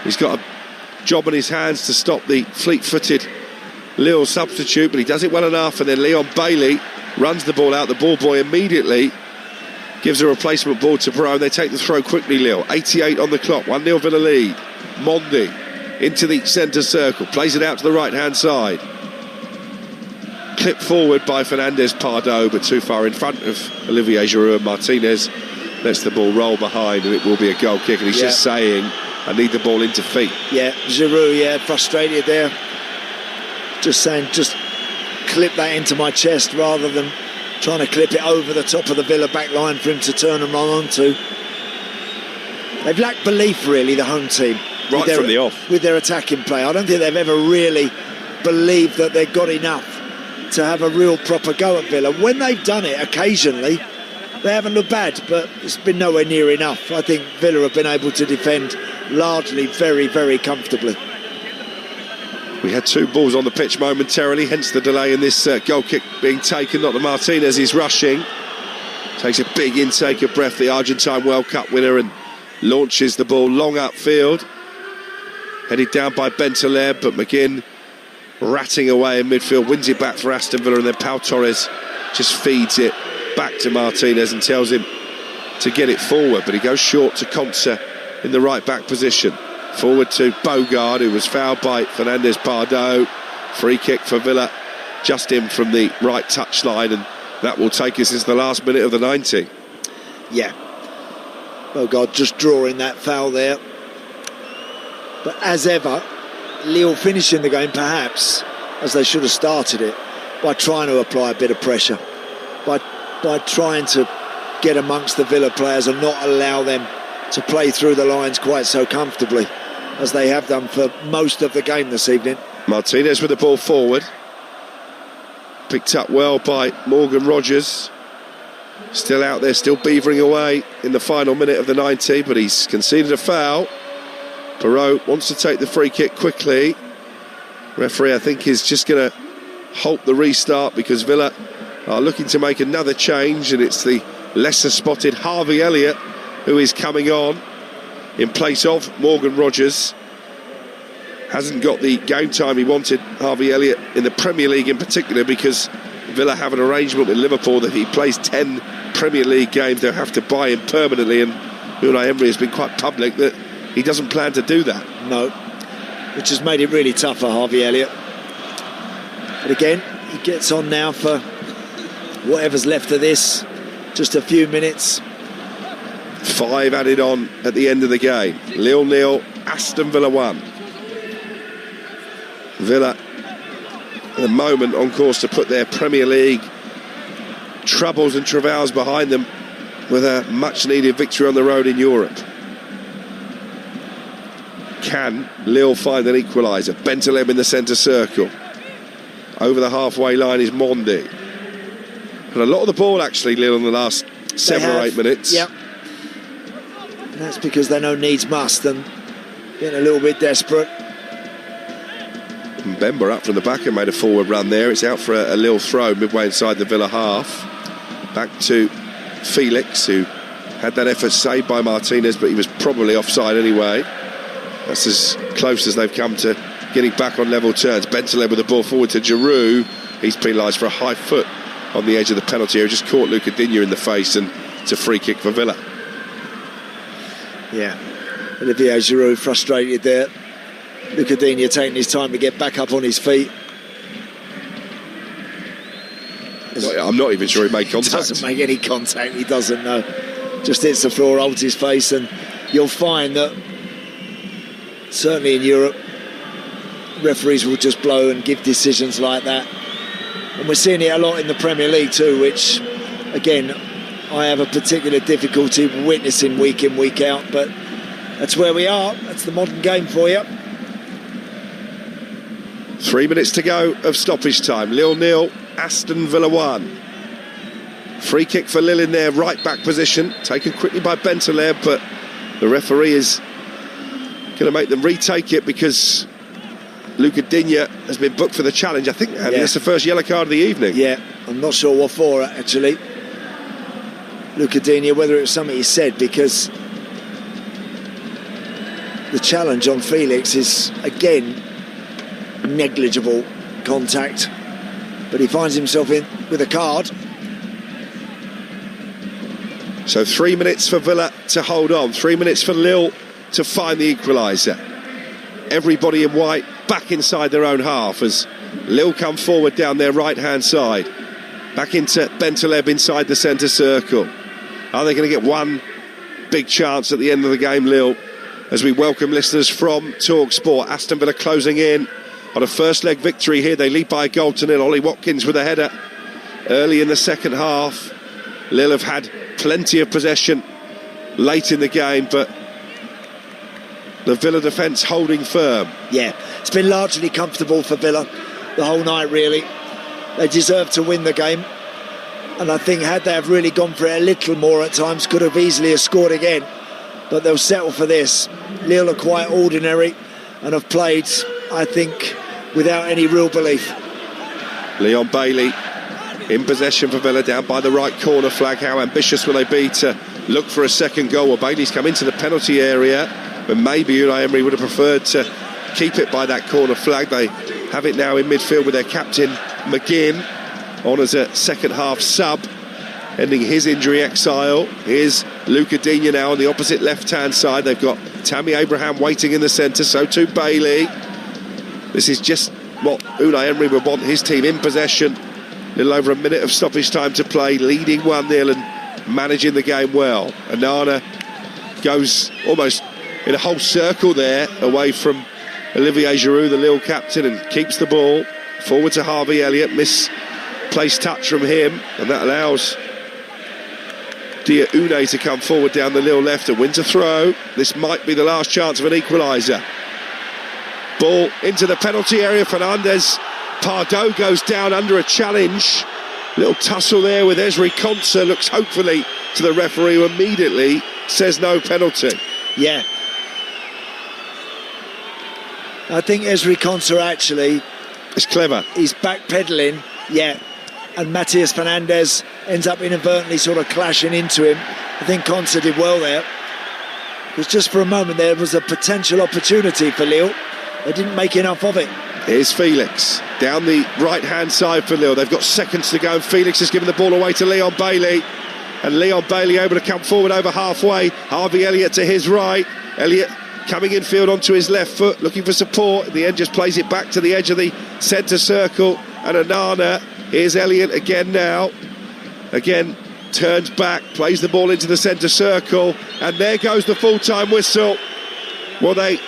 Speaker 1: he's got a job on his hands to stop the fleet-footed Lille substitute, but he does it well enough, and then Leon Bailey runs the ball out. The ball boy immediately gives a replacement ball to Perrault, and they take the throw quickly, Lille. 88 on the clock, 1-0 Villa lead. Mondi into the centre circle, plays it out to the right-hand side. Clipped forward by Fernandez Pardo, but too far in front of Olivier Giroud. And Martinez lets the ball roll behind, and it will be a goal kick. And he's just saying, I need the ball into feet.
Speaker 2: Yeah, Giroud, frustrated there. Just saying, just clip that into my chest rather than trying to clip it over the top of the Villa back line for him to turn and run onto. They've lacked belief, really, the home team.
Speaker 1: Right from the off.
Speaker 2: With their attacking play. I don't think they've ever really believed that they've got enough to have a real proper go at Villa. When they've done it occasionally, they haven't looked bad, but it's been nowhere near enough. I think Villa have been able to defend largely very, very comfortably.
Speaker 1: We had two balls on the pitch momentarily, hence the delay in this goal kick being taken. Not that Martinez is rushing. Takes a big intake of breath, the Argentine World Cup winner, and launches the ball long upfield. Headed down by Bentaleb, but McGinn ratting away in midfield, wins it back for Aston Villa, and then Pau Torres just feeds it back to Martinez and tells him to get it forward, but he goes short to Konsa in the right back position. Forward to Bogard, who was fouled by Fernandez Pardo. Free kick for Villa, just in from the right touchline, and that will take us into the last minute of the 90.
Speaker 2: Yeah, Bogard just drawing that foul there. But as ever, Lille finishing the game perhaps as they should have started it, by trying to apply a bit of pressure, by trying to get amongst the Villa players and not allow them to play through the lines quite so comfortably as they have done for most of the game this evening.
Speaker 1: Martinez with the ball forward, picked up well by Morgan Rogers, still out there, still beavering away in the final minute of the 90, but he's conceded a foul. Perrault wants to take the free kick quickly. Referee, I think, is just going to halt the restart because Villa are looking to make another change, and it's the lesser spotted Harvey Elliott who is coming on in place of Morgan Rogers. Hasn't got the game time he wanted, Harvey Elliott, in the Premier League in particular, because Villa have an arrangement with Liverpool that if he plays 10 Premier League games, they'll have to buy him permanently, and Unai Emery has been quite public that he doesn't plan to do that.
Speaker 2: No, which has made it really tough for Harvey Elliott. But again, he gets on now for whatever's left of this, just a few minutes.
Speaker 1: 5 added on at the end of the game. Lille 0, Aston Villa 1. Villa at the moment on course to put their Premier League troubles and travails behind them with a much needed victory on the road in Europe. Can Lille find an equaliser? Bentaleb in the centre circle. Over the halfway line is Mondi. And a lot of the ball actually, Lille, in the last 7 or 8 minutes.
Speaker 2: Yep. And that's because they know needs must and getting a little bit desperate.
Speaker 1: Mbemba up from the back and made a forward run there. It's out for a Lille throw midway inside the Villa half. Back to Felix, who had that effort saved by Martinez, but he was probably offside anyway. That's as close as they've come to getting back on level terms. Bentaleb with the ball forward to Giroud. He's penalised for a high foot on the edge of the penalty area. Just caught Luca Digne in the face, and it's a free kick for Villa.
Speaker 2: Yeah, Olivier Giroud frustrated there. Luca Digne taking his time to get back up on his feet.
Speaker 1: I'm not even sure he made contact.
Speaker 2: He doesn't make any contact, he doesn't, no. Just hits the floor, holds his face, and you'll find that certainly in Europe, referees will just blow and give decisions like that. And we're seeing it a lot in the Premier League too, which, again, I have a particular difficulty witnessing week in, week out, but that's where we are. That's the modern game for you.
Speaker 1: 3 minutes to go of stoppage time. Lille 0, Aston Villa 1. Free kick for Lille in their right back position, taken quickly by Bentaleb, but the referee is going to make them retake it because Luca Digne has been booked for the challenge. I think that's the first yellow card of the evening.
Speaker 2: Yeah, I'm not sure what for, actually. Luca Digne, whether it was something he said, because the challenge on Felix is, again, negligible contact, but he finds himself in with a card.
Speaker 1: So 3 minutes for Villa to hold on, 3 minutes for Lille to find the equaliser. Everybody in white back inside their own half as Lille come forward down their right-hand side. Back into Bentaleb inside the centre circle. Are they going to get one big chance at the end of the game, Lille? As we welcome listeners from Talksport. Aston Villa closing in on a first leg victory here. They lead by a goal to nil. Ollie Watkins with a header early in the second half. Lille have had plenty of possession late in the game, but the Villa defence holding firm.
Speaker 2: Yeah, it's been largely comfortable for Villa the whole night, really. They deserve to win the game, and I think had they have really gone for it a little more at times, could have easily have scored again, but they'll settle for this. Lille are quite ordinary and have played, I think, without any real belief.
Speaker 1: Leon Bailey in possession for Villa, down by the right corner flag. How ambitious will they be to look for a second goal? Well, Bailey's come into the penalty area, but maybe Unai Emery would have preferred to keep it by that corner flag. They have it now in midfield with their captain McGinn on as a second half sub, ending his injury exile. Here's Luca Digne now on the opposite left hand side. They've got Tammy Abraham waiting in the centre, so too Bailey. This is just what Unai Emery would want his team in possession. A little over a minute of stoppage time to play, leading 1-0 and managing the game well. Anana goes almost in a whole circle there away from Olivier Giroud, the Lille captain, and keeps the ball forward to Harvey Elliott. Misplaced touch from him, and that allows Dia Une to come forward down the Lille left and win to throw. This might be the last chance of an equaliser. Ball into the penalty area. Fernandez Pardo goes down under a challenge. Little tussle there with Ezri Konsa. Looks hopefully to the referee, who immediately says no penalty.
Speaker 2: Yeah, I think Ezri Konsa actually
Speaker 1: is clever.
Speaker 2: He's backpedaling, yeah, and Matias Fernandez ends up inadvertently sort of clashing into him. I think Konsa did well there, because just for a moment there was a potential opportunity for Lille. They didn't make enough of it.
Speaker 1: Here's Felix down the right-hand side for Lille. They've got seconds to go, and Felix has given the ball away to Leon Bailey. And Leon Bailey able to come forward over halfway. Harvey Elliott to his right. Elliott coming infield onto his left foot, looking for support. In the end, just plays it back to the edge of the centre circle. And Anana, here's Elliott again now. Again, turns back, plays the ball into the centre circle. And there goes the full-time whistle. Well, they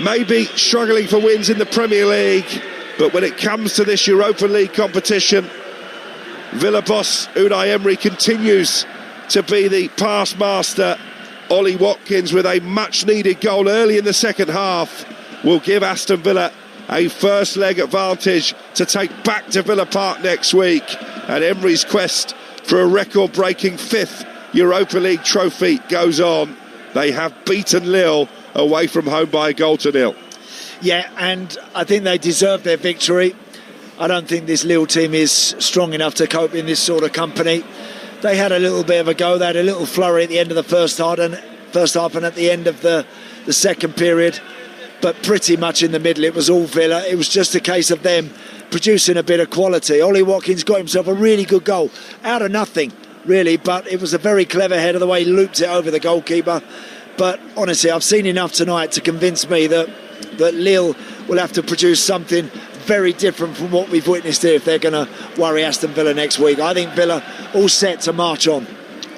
Speaker 1: may be struggling for wins in the Premier League, but when it comes to this Europa League competition, Villa boss Unai Emery continues to be the pass master. Ollie Watkins with a much needed goal early in the second half will give Aston Villa a first leg advantage to take back to Villa Park next week, and Emery's quest for a record breaking 5th Europa League trophy goes on. They have beaten Lille away from home by a goal to nil.
Speaker 2: Yeah, and I think they deserve their victory. I don't think this Lille team is strong enough to cope in this sort of company. They had a little bit of a go. They had a little flurry at the end of the first half and at the end of the second period, but pretty much in the middle it was all Villa. It was just a case of them producing a bit of quality. Ollie Watkins got himself a really good goal out of nothing, really, but it was a very clever header, the way he looped it over the goalkeeper. But honestly, I've seen enough tonight to convince me that Lille will have to produce something very different from what we've witnessed here if they're going to worry Aston Villa next week. I think Villa all set to march on.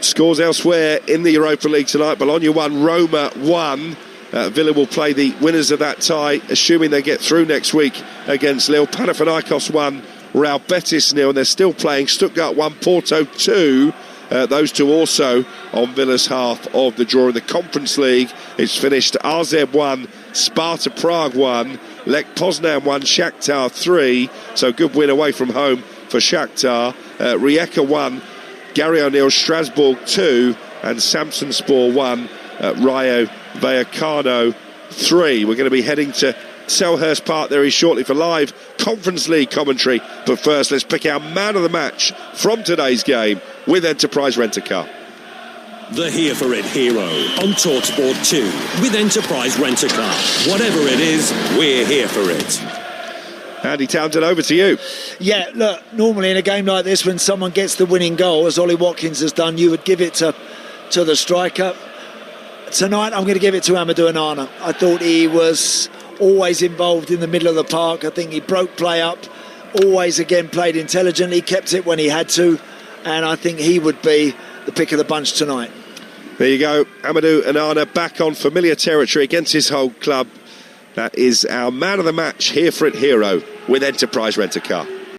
Speaker 1: Scores elsewhere in the Europa League tonight. Bologna 1, Roma 1. Villa will play the winners of that tie, assuming they get through next week against Lille. Panathinaikos 1, Real Betis 0, and they're still playing Stuttgart 1, Porto 2. Those two also on Villa's half of the draw in the Conference League. It's finished AZ 1, Sparta Prague 1, Lech Poznan 1, Shakhtar 3. So good win away from home for Shakhtar. Rijeka 1, Gary O'Neill, Strasbourg 2 and Samsunspor 1 at Rayo Vallecano 3. We're going to be heading to Selhurst Park very shortly for live Conference League commentary. But first, let's pick our man of the match from today's game with Enterprise Rent-A-Car.
Speaker 4: The Here For It hero on Talksport 2 with Enterprise Rent-A-Car. Whatever it is, we're here for it.
Speaker 1: Andy Townsend, over to you.
Speaker 2: Yeah, look, normally in a game like this, when someone gets the winning goal, as Ollie Watkins has done, you would give it to the striker. Tonight, I'm going to give it to Amadou Onana. I thought he was always involved in the middle of the park. I think he broke play up, always again played intelligently, kept it when he had to, and I think he would be the pick of the bunch tonight.
Speaker 1: There you go, Amadou Onana back on familiar territory against his whole club. That is our man of the match, Here For It hero with Enterprise Rent-A-Car.